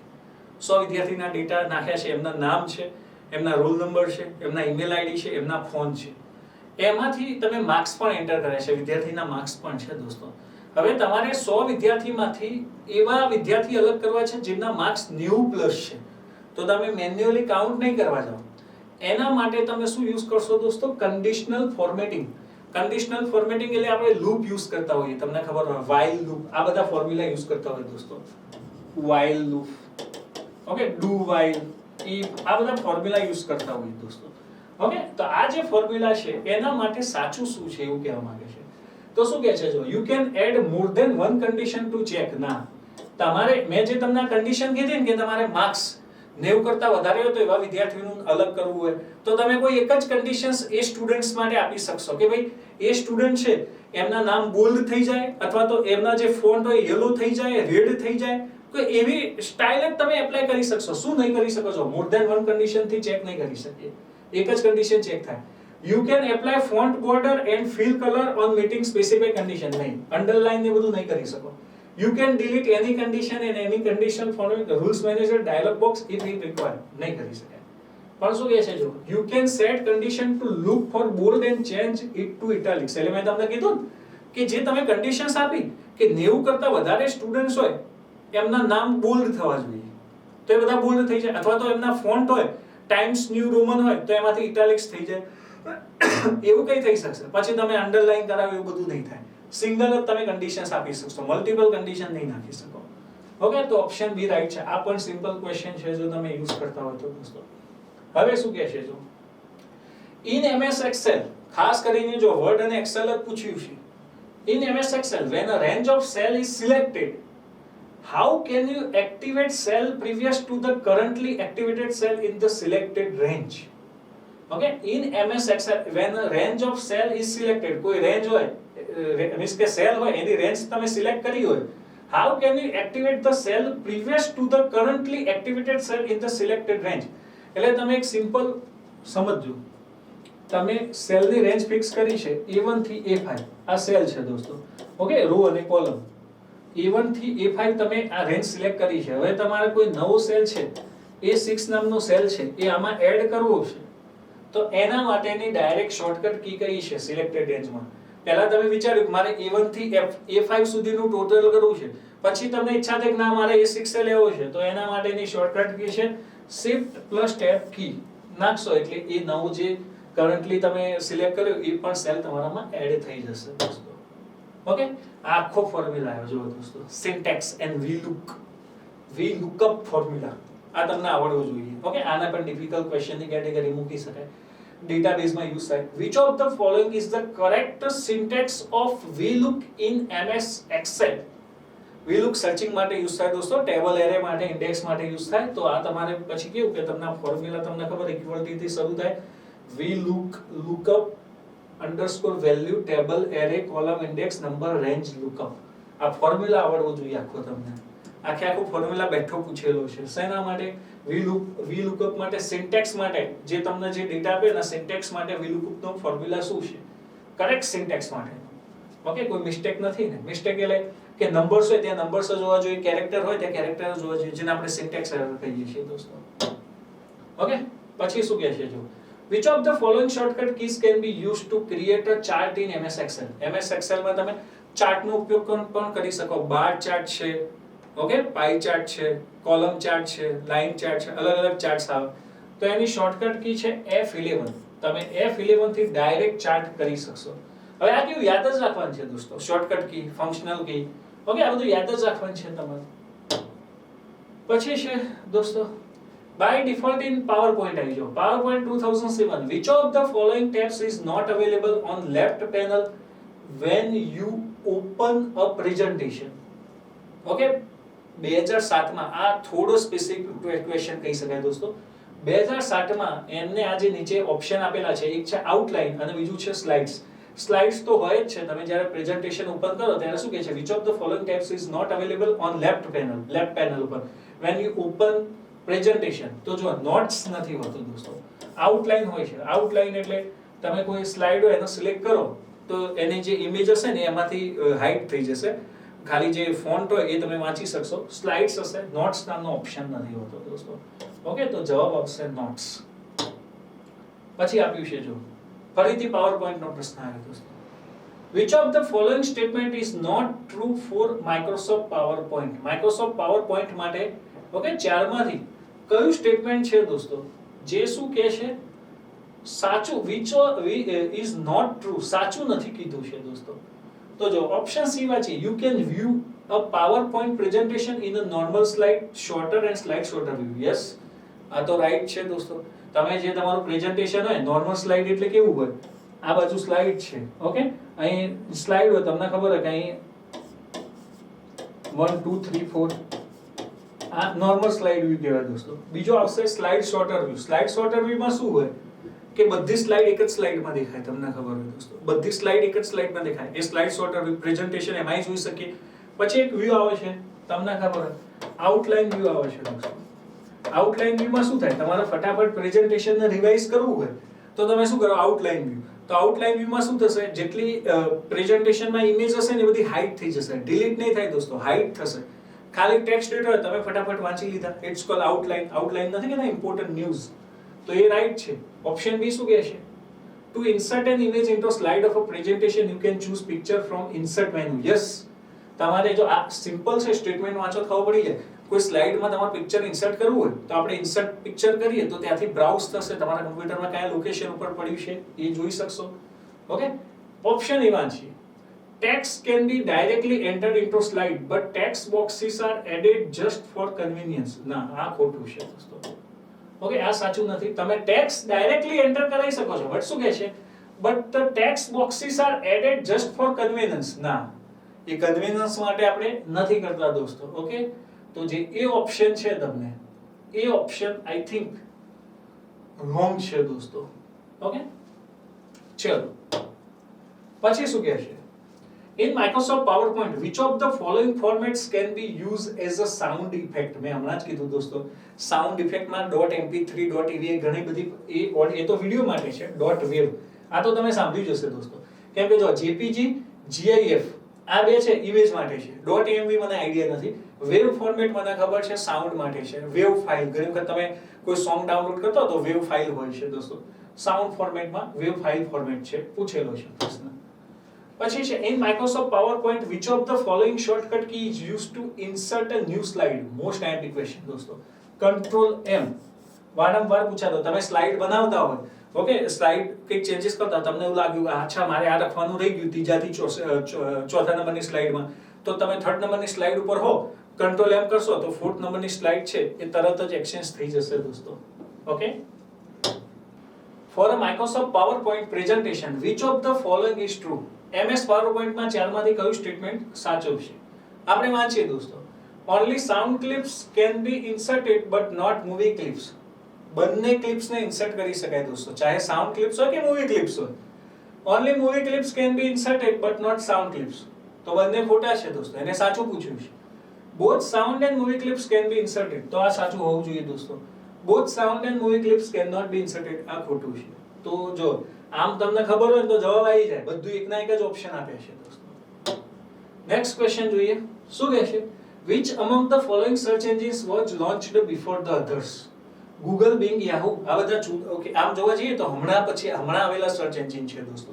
100 વિદ્યાર્થીના ડેટા નાખ્યા છે, એમના નામ છે, એમના રોલ નંબર છે, એમના ઈમેલ આઈડી છે, એમના ફોન છે. એમાંથી તમે માર્ક્સ પણ એન્ટર કર્યા છે, વિદ્યાર્થીના માર્ક્સ પણ છે દોસ્તો. હવે તમારે 100 વિદ્યાર્થીમાંથી એવા વિદ્યાર્થી અલગ કરવા છે જેમના માર્ક્સ 90+ છે. તો તમે મેન્યુઅલી કાઉન્ટ નહીં કરવા જાઓ. એના માટે તમે શું યુઝ કરશો દોસ્તો? Conditional formatting. કન્ડિશનલ ફોર્મેટિંગ એટલે આપણે લૂપ યુઝ કરતા હોઈએ, તમને ખબર હોય, while લૂપ, આ બધા ફોર્મ્યુલા યુઝ કરતા હોય દોસ્તો. while loop, okay, do while, if, આ બધા ફોર્મ્યુલા યુઝ કરતા હોઈએ દોસ્તો. ઓકે, તો આ જે ફોર્મ્યુલા છે એના માટે સાચું શું છે એવું કહેવા માંગે છે. તો શું કહે છે, જો, you can add more than one condition to check. ના, તમારે મેં જે તમને કન્ડિશન કીધી ને કે તમારે માર્ક્સ 90 કરતા વધારે હોય તો એવા વિદ્યાર્થીઓનું અલગ કરવું હોય તો તમે કોઈ એક જ કન્ડિશન્સ એ સ્ટુડન્ટ્સ માટે આપી શકશો કે ભાઈ એ સ્ટુડન્ટ છે એમના નામ બોલ્ડ થઈ જાય અથવા તો એમના જે ફોન્ટ હોય યલો થઈ જાય, રેડ થઈ જાય, કોઈ એવી સ્ટાઇલ જ તમે એપ્લાય કરી શકશો. શું નહીં કરી શકો છો? મોર ધેન વન કન્ડિશન થી ચેક નહીં કરી શકીએ, એક જ કન્ડિશન ચેક થાય. You can apply font border and fill color on meeting specific condition. નહીં, અંડરલાઈન ને બધું નહીં કરી શકો. You can delete any condition and any condition following the rules manager dialog box if it required. નહીં કરી શકાય. પણ શું કહે છે, જો, you can set condition to look for bold and change it to italics. એટલે મેં તમને કીધું કે જે તમે કન્ડિશન્સ આપી કે 90 કરતા વધારે સ્ટુડન્ટ્સ હોય એમના નામ બોલ્ડ થવા જોઈએ તો એ બધા બોલ્ડ થઈ જાય, અથવા તો એમના ફોન્ટ હોય ટાઈમ્સ ન્યૂ રોમન હોય તો એમાંથી ઇટાલિક્સ થઈ જાય. એવું કઈ થઈ શકશે? પછી તમે અંડરલાઈન કરાવો એવું બધું નહીં થાય. સિંગલ જ તમે કન્ડિશન્સ આપી શકશો, મલ્ટિપલ કન્ડિશન નહીં નાખી શકો. ઓકે, તો ઓપ્શન બી રાઈટ છે. આ પણ સિમ્પલ ક્વેશ્ચન છે જો તમે યુઝ કરતા હોય તો દોસ્તો. હવે શું કહે છે, જો, ઇન MS Excel, ખાસ કરીને જો વર્ડ અને એક્સેલ જ પૂછ્યું છે. In MS Excel when a range of cell is selected, how can you activate cell previous to the currently activated cell in the selected range? Okay, in MS Excel when a range of cell is selected, કોઈ range હોય means કે cell હોય એની range તમે select કરી હોય, how can you activate the cell previous to the currently activated cell in the selected range? એટલે તમે એક સિમ્પલ સમજજો, તમે સેલ ની રેન્જ ફિક્સ કરી છે A1 થી A5, આ સેલ છે દોસ્તો. ઓકે, રો અને કોલમ A1 થી A5 તમે આ રેન્જ સિલેક્ટ કરી છે. હવે તમારે કોઈ નવો સેલ છે A6 નામનો સેલ છે એ આમાં એડ કરવો છે, તો એના માટેની ડાયરેક્ટ શોર્ટકટ કી કઈ છે સિલેક્ટેડ રેન્જમાં? પહેલા તમે વિચાર્યું કે મારે A1 થી A5 સુધીનું ટોટલ કરવું છે, પછી તમને ઈચ્છા થઈ કે ના મારે A6 લેવો છે, તો એના માટેની શોર્ટકટ કી છે shift + tab કી નાખશો એટલે એ નવું જે કરન્ટલી તમે સિલેક્ટ કર્યું એ પણ સેલ તમારામાં એડ થઈ જશે દોસ્તો. ઓકે, આખો ફોર્મ્યુલા આવ્યો જો દોસ્તો, સિન્ટેક્સ એન્ડ VLOOKUP ફોર્મ્યુલા આ તમને આવડવું જોઈએ. ઓકે, આના પણ ડિફિકલ્ટ ક્વેશ્ચન ની કેટેગરી મૂકી શકાય, ડેટાબેઝમાં યુઝ થાય. which of the following is the correct syntax of VLOOK in MS Excel? VLOOK searching માટે યુઝ થાય દોસ્તો, ટેબલ એરે માટે, ઇન્ડેક્સ માટે યુઝ થાય. તો આ તમારે પછી કેવું કે તમને ફોર્મ્યુલા તમને ખબર ઇક્વલિટી થી શરૂ થાય, VLOOK lookup _ value table array column index number range lookup. આ ફોર્મ્યુલા આવડવું જોઈએ આખો તમને. આખો ફોર્મ્યુલા બેઠો પૂછેલો છે. શેના માટે? VLOOKUP માટે, સિન્ટેક્સ માટે, જે તમને જે ડેટા આપે એના સિન્ટેક્સ માટે VLOOKUP નો ફોર્મ્યુલા શું છે? કરેક્ટ સિન્ટેક્સ માટે. ઓકે, કોઈ મિસ્ટેક નથી ને? મિસ્ટેક એટલે કે નંબર્સ હોય ત્યાં નંબર્સ જ હોવા જોઈએ, કેરેક્ટર હોય ત્યાં કેરેક્ટર જ હોવા જોઈએ, જેને આપણે સિન્ટેક્સ એરર કહીએ છીએ દોસ્તો. ઓકે, પછી શું કહે છે જો, which of the following shortcut keys can be used to create a chart in MS Excel? MS Excel માં તમે ચાર્ટ નો ઉપયોગ પણ કરી શકો. બાર ચાર્ટ છે, ઓકે, પાઈ ચાર્ટ છે, કોલમ ચાર્ટ છે, લાઈન ચાર્ટ છે, અલગ અલગ ચાર્ટ્સ આવે. તો એની શોર્ટકટ કી છે F11. તમે F11 થી ડાયરેક્ટ ચાર્ટ કરી શકશો. હવે આ કેવું યાદ જ રાખવાનું છે દોસ્તો, શોર્ટકટ કી, ફંક્શનલ કી. ઓકે, આ બધું યાદ જ રાખવાનું છે તમારે. પછી છે દોસ્તો by default in PowerPoint આવી જાઓ, PowerPoint 2007, which of the following tabs is not available on left panel when you open a presentation? Okay, 2007 માં આ થોડો સ્પેસિફિક ક્વેશ્ચન કહી શકાય દોસ્તો. 2007 માં એમને આ જે નીચે ઓપ્શન આપેલા છે, એક છે આઉટલાઇન અને બીજું છે સ્લાઇડ્સ. સ્લાઇડ્સ તો હોય જ છે, તમે જ્યારે પ્રેઝન્ટેશન ઓપન કરો ત્યારે શું કહે છે, which of the following tabs is not available on left panel ઉપર when you open પ્રેઝન્ટેશન. તો જો નોટ્સ નથી હોતું દોસ્તો, આઉટલાઇન હોય છે. આઉટલાઇન એટલે તમે કોઈ સ્લાઇડ હોય એને સિલેક્ટ કરો તો એની જે ઇમેજ હશે ને એમાંથી હાઇડ થઈ જશે, ખાલી જે ફોન્ટ હોય એ તમે વાંચી શકશો. સ્લાઇડ્સ હશે, નોટ્સ નામનો ઓપ્શન નથી હોતો દોસ્તો. ઓકે, તો જવાબ આવશે નોટ્સ. પછી આપ્યું છે જો, ફરીથી પાવરપોઈન્ટ નો પ્રશ્ન આવ્યો દોસ્તો, which of the following statement is not true for Microsoft PowerPoint? Microsoft PowerPoint માટે ઓકે, ચારમાંથી કયું સ્ટેટમેન્ટ છે દોસ્તો જે શું કહે છે સાચું, which is not true, સાચું નથી કીધું છે દોસ્તો? તો જો ઓપ્શન સી વાંચી, you can view a PowerPoint presentation in a normal slide shorter and slide shorter view. yes, આ તો રાઈટ છે દોસ્તો. તમે જે તમારું પ્રેઝન્ટેશન હોય, નોર્મલ સ્લાઇડ એટલે કેવું હોય, આ બાજુ સ્લાઇડ છે, ઓકે, અહીં સ્લાઇડ હોય, તમને ખબર હોય કે અહીં 1 2 3 4 આ નોર્મલ સ્લાઇડ વ્યૂ કહેવાય દોસ્તો. બીજો આવશે slide sorter view. Slide sorter વ્યૂમાં શું હોય કે બધી સ્લાઇડ એક જ સ્લાઇડમાં દેખાય, તમને ખબર હોય દોસ્તો, બધી સ્લાઇડ એક જ સ્લાઇડમાં દેખાય. એ સ્લાઇડ શોર્ટર વ્યૂ, પ્રેઝન્ટેશન એમાંય જોઈ શકીએ. પછી એક વ્યૂ આવે છે, તમને ખબર હોય, આઉટલાઇન વ્યૂ આવે છે દોસ્તો. આઉટલાઇન વ્યૂમાં શું થાય, તમારે ફટાફટ પ્રેઝન્ટેશનને રિવાઇઝ કરવું હોય તો તમે શું કરો, આઉટલાઇન વ્યૂ. તો આઉટલાઇન વ્યૂમાં શું થશે, જેટલી પ્રેઝન્ટેશનમાં ઇમેજ હશે ને એ બધી હાઇડ થઈ જશે, ડિલીટ નહીં થાય દોસ્તો, હાઇડ થશે. ખાલી ટેક્સ્ટ હોય તમે ફટાફટ વાંચી લીધા, ઇટ્સ કોલ્ડ આઉટલાઇન. આઉટલાઇન નથી કે ઇમ્પોર્ટન્ટ ન્યૂઝ, તો એ રાઈટ છે. ઓપ્શન બી શું કહે છે, to insert an image into slide of a presentation you can choose picture from insert menu. Yes, તમારે જો આ સિમ્પલ છે, સ્ટેટમેન્ટ વાંચો ખબર પડી જાય. કોઈ સ્લાઇડમાં તમારે પિક્ચર ઇન્સર્ટ કરવું હોય તો આપણે ઇન્સર્ટ પિક્ચર કરીએ તો ત્યાંથી બ્રાઉઝ થશે, તમારા કમ્પ્યુટરમાં કયા લોકેશન ઉપર પડ્યું છે એ જોઈ શકશો. ઓકે, ઓપ્શન એ વાંચીએ, text can be directly entered into slide but text boxes are added just for convenience. ના, આ ખોટું છે દોસ્તો. ઓકે, આ સાચું નથી. તમે ટેક્સ્ટ ડાયરેક્ટલી એન્ટર કરાવી શકો છો, બટ શું કહે છે, but the text boxes are added just for convenience. ના, એ કન્વીનિયન્સ માટે આપણે નથી કરતા દોસ્તો. ઓકે, તો જે એ ઓપ્શન છે તમને એ ઓપ્શન આઈ થિંક રોંગ છે દોસ્તો. ઓકે, ચલો પછી શું કહે છે? In Microsoft PowerPoint, which of the following formats can be used as a sound effect? મેં હમણાં જ કીધું દોસ્તો, સાઉન્ડ ઇફેક્ટમાં .mp3 .eva ઘણી બધી એ તો વિડિયો માટે છે. .wav આ તો તમે સાંભળ્યું જ હશે દોસ્તો. કેમ કે જો JPG, GIF આ બે છે ઇમેજ માટે છે. .mv મને આઈડિયા નથી. વેવ ફોર્મેટ મને ખબર છે સાઉન્ડ માટે છે. વેવ ફાઇલ ઘણી વખત તમે કોઈ સોંગ ડાઉનલોડ કરતો તો વેવ ફાઇલ હોય છે દોસ્તો. સાઉન્ડ ફોર્મેટમાં વેવ ફાઇલ ફોર્મેટ છે, પૂછેલો છે પ્રશ્ન. પછી છે in Microsoft PowerPoint which of the following shortcut key is used to insert a new slide? Most IMP question દોસ્તો. Control M વારંવાર પૂછાતો. તમે સ્લાઇડ બનાવતા હોય, ઓકે, સ્લાઇડ કંઈક ચેન્જીસ કરતા, તમને એવું લાગ્યું અચ્છા મારે આ લખવાનું રહી ગયું ત્રીજાથી ચોથા નંબરની સ્લાઇડમાં, તો તમે થર્ડ નંબરની સ્લાઇડ ઉપર હો, કંટ્રોલ M કરશો તો ફોર્થ નંબરની સ્લાઇડ છે એ તરત જ એક્સચેન્જ થઈ જશે દોસ્તો. Okay, for a Microsoft PowerPoint presentation which of the following is true? MS PowerPoint માં ચારમાંથી કયું સ્ટેટમેન્ટ સાચું છે? આપણે વાંચીએ દોસ્તો. Only sound clips can be inserted but not movie clips. બંને ક્લિપ્સને ઇન્સર્ટ કરી શકાય દોસ્તો, ચાહે સાઉન્ડ ક્લિપ્સ હોય કે મૂવી ક્લિપ્સ હોય. Only movie clips can be inserted but not sound clips. તો બંને ખોટા છે દોસ્તો, એને સાચું પૂછ્યું છે. Both sound and movie clips can be inserted. તો આ સાચું હોવું જોઈએ દોસ્તો. Both sound and movie clips cannot be inserted. આ ખોટું છે. તો જો આમ તમને ખબર હોય તો જવાબ આવી જાય. બધું એકના એક જ ઓપ્શન આપે છે દોસ્તો. નેક્સ્ટ ક્વેશ્ચન જોઈએ. શું કહે છે? Which among the following search engines was launched before the others? Google, Bing, Yahoo આ બધા ઓકે, આમ જોવા જઈએ તો હમણાં આવેલા સર્ચ એન્જિન છે દોસ્તો.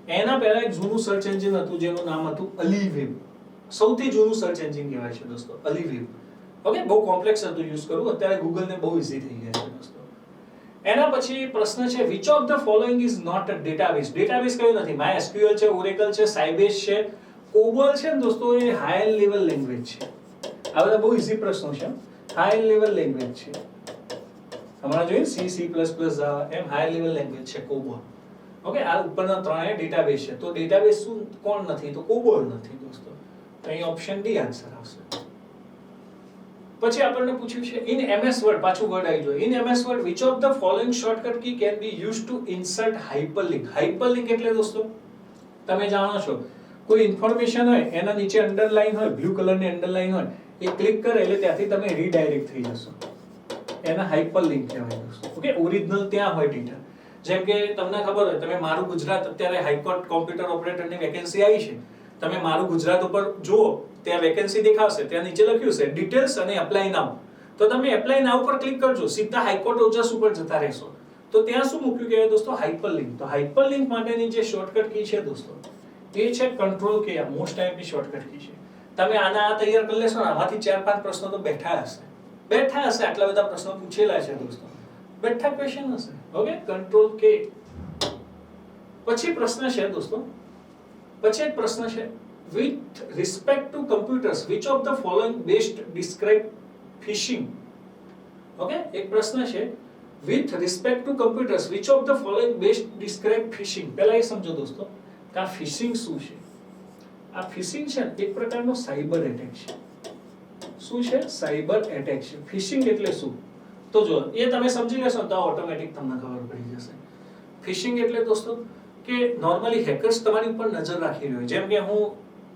એના પહેલા એક જૂનું સર્ચ એન્જિન હતું જેનું નામ હતું અલીવેવ. સૌથી જૂનું સર્ચ એન્જિન કહેવાય છે દોસ્તો અલીવેવ. ઓકે, બહુ કોમ્પ્લેક્સ હતું યુઝ કરવું. અત્યારે ગૂગલ ને બહુ ઈઝી થઈ ગયા છે દોસ્તો. એના પછી પ્રશ્ન છે which of the following is not a database? Database કયું નથી. MySQL છે, Oracle છે, Sybase છે, COBOL છે ને દોસ્તો એ હાઈ લેવલ લેંગ્વેજ છે. આ બધા બહુ ઈઝી પ્રશ્નો છે. હાઈ લેવલ લેંગ્વેજ છે. હમણાં જોઈએ C, C++, Java એમ હાઈ લેવલ લેંગ્વેજ છે COBOL. ઓકે, આ ઉપરના ત્રણેય ડેટાબેઝ છે. તો ડેટાબેઝ શું કોણ નથી? તો COBOL નથી દોસ્તો. તો અહીં ઓપ્શન ડી આન્સર આવશે. પછી આપણને પૂછ્યું છે in MS Word, પાછું વર્ડ આવી જોઈએ. in MS Word which of the following shortcut key can be used to insert hyperlink? hyperlink એટલે દોસ્તો તમે જાણો છો કોઈ ઇન્ફોર્મેશન હોય એના નીચે અંડરલાઈન હોય, બ્લુ કલરની અંડરલાઈન હોય, એ ક્લિક કરે એટલે ત્યાંથી તમે રીડાયરેક્ટ થઈ જશો. એના હાઇપરલિંક કહેવાય દોસ્તો. ઓકે, ઓરિજિનલ ત્યાં હોય ડેટા. જેમ કે તમને ખબર હોય, તમે મારું ગુજરાત અત્યારે હાઈકોર્ટ કોમ્પ્યુટર ઓપરેટરની વેકેન્સી આવી છે, તમે મારું ગુજરાત ઉપર જુઓ ત્યાં વેકેન્સી દેખાશે, ત્યાં નીચે લખ્યું છે ડિટેલ્સ અને એપ્લાય નાઉ. તો તમે એપ્લાય નાઉ પર ક્લિક કરજો, સીધા હાઈકોર્ટ ઓજસ ઉપર જતા રહેશો. તો ત્યાં શું મૂક્યું કહેવાય દોસ્તો? હાઇપરલિંક. તો હાઇપરલિંક માટેની જે શોર્ટકટ કી છે દોસ્તો એ છે કંટ્રોલ કે. આ મોસ્ટ ટાઈમની શોર્ટકટ કી છે. તમે આના આ તૈયાર કરી લેશો ને, આમાંથી 4-5 પ્રશ્નો તો બેઠા હશે. આટલા બધા પ્રશ્નો પૂછેલા છે દોસ્તો. બેઠા ક્વેશ્ચન હશે. ઓકે, કંટ્રોલ કે. પછી પ્રશ્ન છે દોસ્તો, પછી એક પ્રશ્ન છે with respect to computers which of the following best describe phishing? Okay, એક પ્રશ્ન છે with respect to computers which of the following best describe phishing? પહેલા એ સમજો દોસ્તો કે આ ફિશિંગ શું છે. આ ફિશિંગ છે એક પ્રકારનો સાયબર એટેક છે. શું છે? સાયબર એટેક છે. ફિશિંગ એટલે શું? તો જો એ તમે સમજી લેશો તો ઓટોમેટિક તમને ખબર પડી જશે. ફિશિંગ એટલે દોસ્તો કે નોર્મલી હેકર્સ તમારી ઉપર નજર રાખી રહ્યો. જેમ કે હું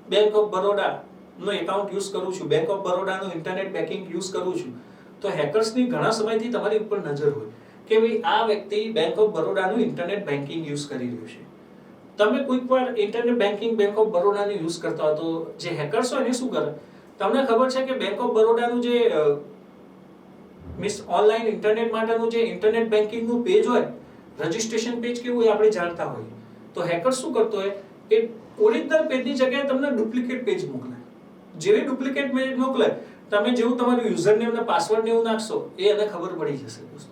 બેંક ઓફ બરોડા નો એકાઉન્ટ યુઝ કરું છું, બેંક ઓફ બરોડા નું ઇન્ટરનેટ બેન્કિંગ યુઝ કરું છું, તો હેકર્સની ઘણા સમયથી તમારી ઉપર નજર હોય કે ભાઈ આ વ્યક્તિ બેંક ઓફ બરોડા નું ઇન્ટરનેટ બેન્કિંગ યુઝ કરી રહ્યો છે. તમે કોઈક વાર internet banking bank of Baroda નું યુઝ કરતા હો તો જે હેકર્સ હોય ને શું કરે, તમને ખબર છે કે બેંક ઓફ બરોડા નું જે ઓનલાઈન ઇન્ટરનેટ માટેનું જે ઇન્ટરનેટ બેન્કિંગ નું પેજ હોય, રજિસ્ટ્રેશન પેજ કેવું હોય આપણે જાણતા હોઈએ. તો હેકર શું કરતો હોય કે ઓરિજિનલ પેજની જગ્યાએ તમને ડુપ્લિકેટ પેજ મોકલે. જેવી ડુપ્લિકેટ પેજ મોકલે તમે જેવું તમારું યુઝર નેમ ને પાસવર્ડ ને એવું નાખશો એ એને ખબર પડી જશે દોસ્તો.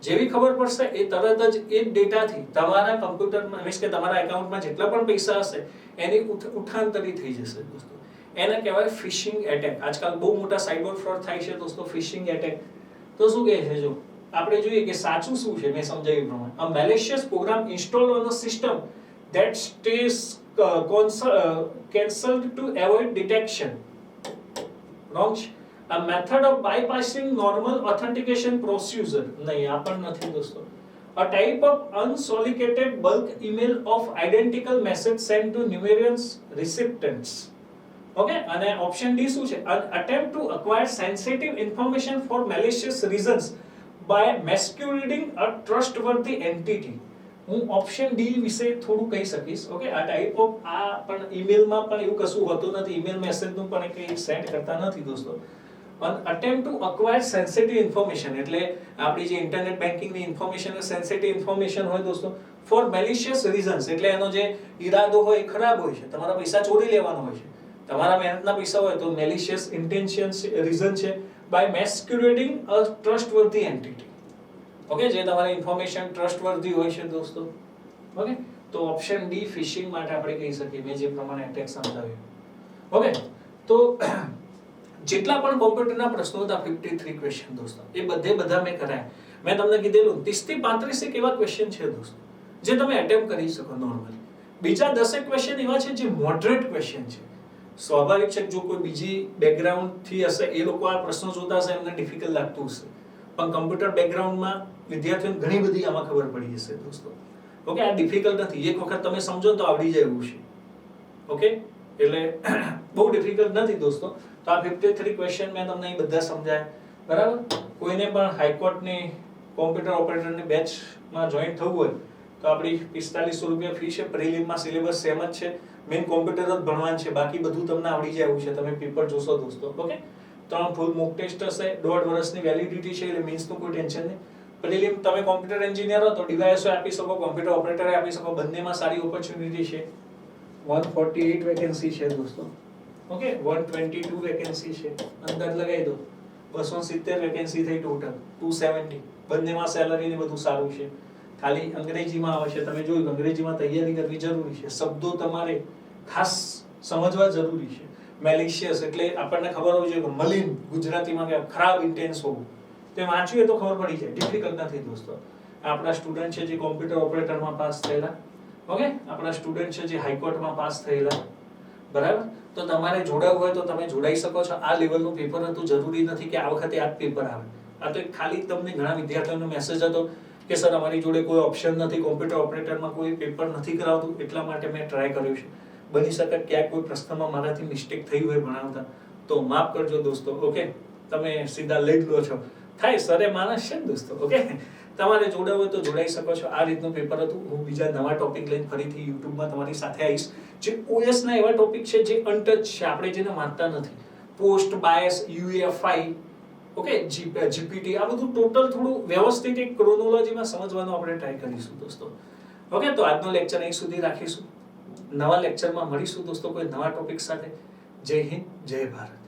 જેવી ખબર પડશે એ તરત જ એ ડેટાથી તમારા કમ્પ્યુટરમાં મીન્સ કે તમારા એકાઉન્ટમાં જેટલા પણ પૈસા હશે એની ઉઠાંતરી થઈ જશે દોસ્તો. એને કહેવાય ફિશિંગ એટેક. આજકાલ બહુ મોટા સાયબર ફ્રોડ થાય છે દોસ્તો, ફિશિંગ એટેક. તો શું કહે છે જો આપણે જોઈએ કે સાચું શું છે મેં સમજાવ્યું પ્રમાણે, a malicious program installed on a system that stays cancelled to avoid detection. Wrong. A method of bypassing normal authentication procedure. नहीं, આ પણ નથી દોસ્તો. A type of unsolicited bulk email of identical message sent to numerous recipients. Okay, અને option D શું છે? An attempt to acquire sensitive information for malicious reasons by masquerading a trustworthy entity. હું option D વિશે થોડું કહી શકીશ. Okay, આ type of આ પણ ઈમેલમાં પણ એવું કશું હોતું નથી. ઈમેલ મેસેજનું પણ કંઈ સેન્ડ કરતા નથી દોસ્તો. An attempt to acquire sensitive information એટલે આપણી જે ઇન્ટરનેટ બેન્કિંગની ઇન્ફોર્મેશન એ સેન્સિટિવ ઇન્ફોર્મેશન હોય દોસ્તો, ફોર મેલિશિયસ રીઝન્સ એટલે એનો જે ઈરાદો હોય એ ખરાબ હોય છે. તમારા પૈસા ચોરી લેવાનો હોય છે, તમારા મહેનતના પૈસા હોય તો મેલિશિયસ ઇન્ટેન્શન રીઝન છે. By masquerading a trustworthy entity. Okay, જે તમારી ઇન્ફોર્મેશન ટ્રસ્ટવર્ધી હોય છે દોસ્તો. ઓકે, તો ઓપ્શન ડી ફિશિંગ માટે આપણે કહી શકીએ, મેં જે પ્રમાણે એટેક સમજાવ્યું. ઓકે, તો જેટલા પણ કોમ્પ્યુટરના પ્રશ્નો હતા 53 ક્વેશ્ચન દોસ્તો, એ બધા મેં કરાયા. મેં તમને કીધેલું 30 થી 35 એક એવા ક્વેશ્ચન છે દોસ્તો જે તમે અટેમ્પ્ટ કરી શકો નોર્મલી. બીજા 10 ક્વેશ્ચન એવા છે જે મોડરેટ ક્વેશ્ચન છે. સ્વાભાવિક છે, જો કોઈ બીજી બેકગ્રાઉન્ડ થી હશે એ લોકો આ પ્રશ્નો જોતા હશે એમને ડિફિકલ્ટ લાગતું હશે, પણ કમ્પ્યુટર બેકગ્રાઉન્ડમાં વિદ્યાર્થીઓને ઘણી બધી આમાં ખબર પડી હશે દોસ્તો. ઓકે, આ ડિફિકલ્ટ નથી, એક વખત તમે સમજો તો આવડી જાય એવું છે. ઓકે, એટલે બહુ ડિફિકલ્ટ નથી દોસ્તો. તો આ 53 ક્વેશ્ચન મેં તમને અહીં બધા સમજાય, બરાબર. કોઈને પણ હાઈકોર્ટની કોમ્પ્યુટર ઓપરેટરની બેચમાં જોઈન થવું હોય તો આપણી 4500 રૂપિયા ફી છે. પ્રિલિમમાં સિલેબસ સેમ જ છે, મેઇન કોમ્પ્યુટર જ ભણવાનું છે, બાકી બધું તમને આવડી જાય એવું છે. તમે પેપર જોશો દોસ્તો. ઓકે, 3 ફૂલ મોક ટેસ્ટ હશે, 1.5 વર્ષની વેલિડિટી છે, એટલે મીન્સનું કોઈ ટેન્શન નહીં. પ્રિલિમ તમે કોમ્પ્યુટર એન્જિનિયર હો તો ડીવાયએસઓ આપી શકો, કોમ્પ્યુટર ઓપરેટરે આપી શકો, બંનેમાં સારી ઓપોર્ચ્યુનિટી છે. 148 વેકેન્સી છે દોસ્તો. ઓકે, 122 વેકેન્સી છે, અંદાજ લગાવી દો 270 વેકેન્સી થઈ ટોટલ 270. બંનેમાં સેલરી ને બધું સારું છે. ખાલી અંગ્રેજીમાં આવે છે, તમે જોયું અંગ્રેજીમાં તૈયારી કરવી જરૂરી છે. શબ્દો તમારે ખાસ સમજવા જરૂરી છે. મેલિશિયસ એટલે આપણને ખબર હોવી જોઈએ કે મલિન ગુજરાતીમાં કે ખરાબ ઇન્ટેન્સ હોવું, તે વાંચ્યું તો ખબર પડી જાય. ડિફિકલ્ટ નથી દોસ્તો. આપણા સ્ટુડન્ટ છે જે કોમ્પ્યુટર ઓપરેટરમાં પાસ થયેલા, ઓકે, આપણા સ્ટુડન્ટ છે જે હાઈકોર્ટમાં પાસ થયેલા, બરાબર. તો તમારે જોડાવું હોય તો તમે જોડાઈ શકો છો. આ લેવલનું પેપર હતું, જરૂરી નથી કે આ વખતે આ જ પેપર આવે. આ તો ખાલી તમને ઘણા વિદ્યાર્થીઓનો મેસેજ હતો કે સર અમારી જોડે કોઈ ઓપ્શન નથી, કોમ્પ્યુટર ઓપરેટરમાં કોઈ પેપર નથી કરાવતું, એટલા માટે મેં ટ્રાય કર્યું છે. બની શકે ક્યાંક કોઈ પ્રશ્નમાં મારાથી મિસ્ટેક થઈ હોય ભણાવતા, તો માફ કરજો દોસ્તો. ઓકે, તમે સીધા લઈ લો છો, થાય સરે માણસ છે ને દોસ્તો. ઓકે, તમારે જોડાવું હોય તો જોડાઈ શકો છો. આ રીતનું પેપર હતું. હું બીજા નવા ટોપિક લઈને ફરીથી યુટ્યુબમાં તમારી સાથે આવીશ. જે OS ના એવા ટોપિક છે જે અનટચ છે, આપણે જેને માનતા નથી. Post bias, UEFI, okay, GPT, આ બધું ટોટલ થોડું વ્યવસ્થિત એક ક્રોનોલોજીમાં સમજવાનો આપણે ટ્રાય કરીશું દોસ્તો. ઓકે, તો આજનો લેક્ચર અહીં સુધી રાખીશું. નવા લેક્ચરમાં મળીશું દોસ્તો કોઈ નવા ટોપિક સાથે. જય હિન્દ, જય ભારત.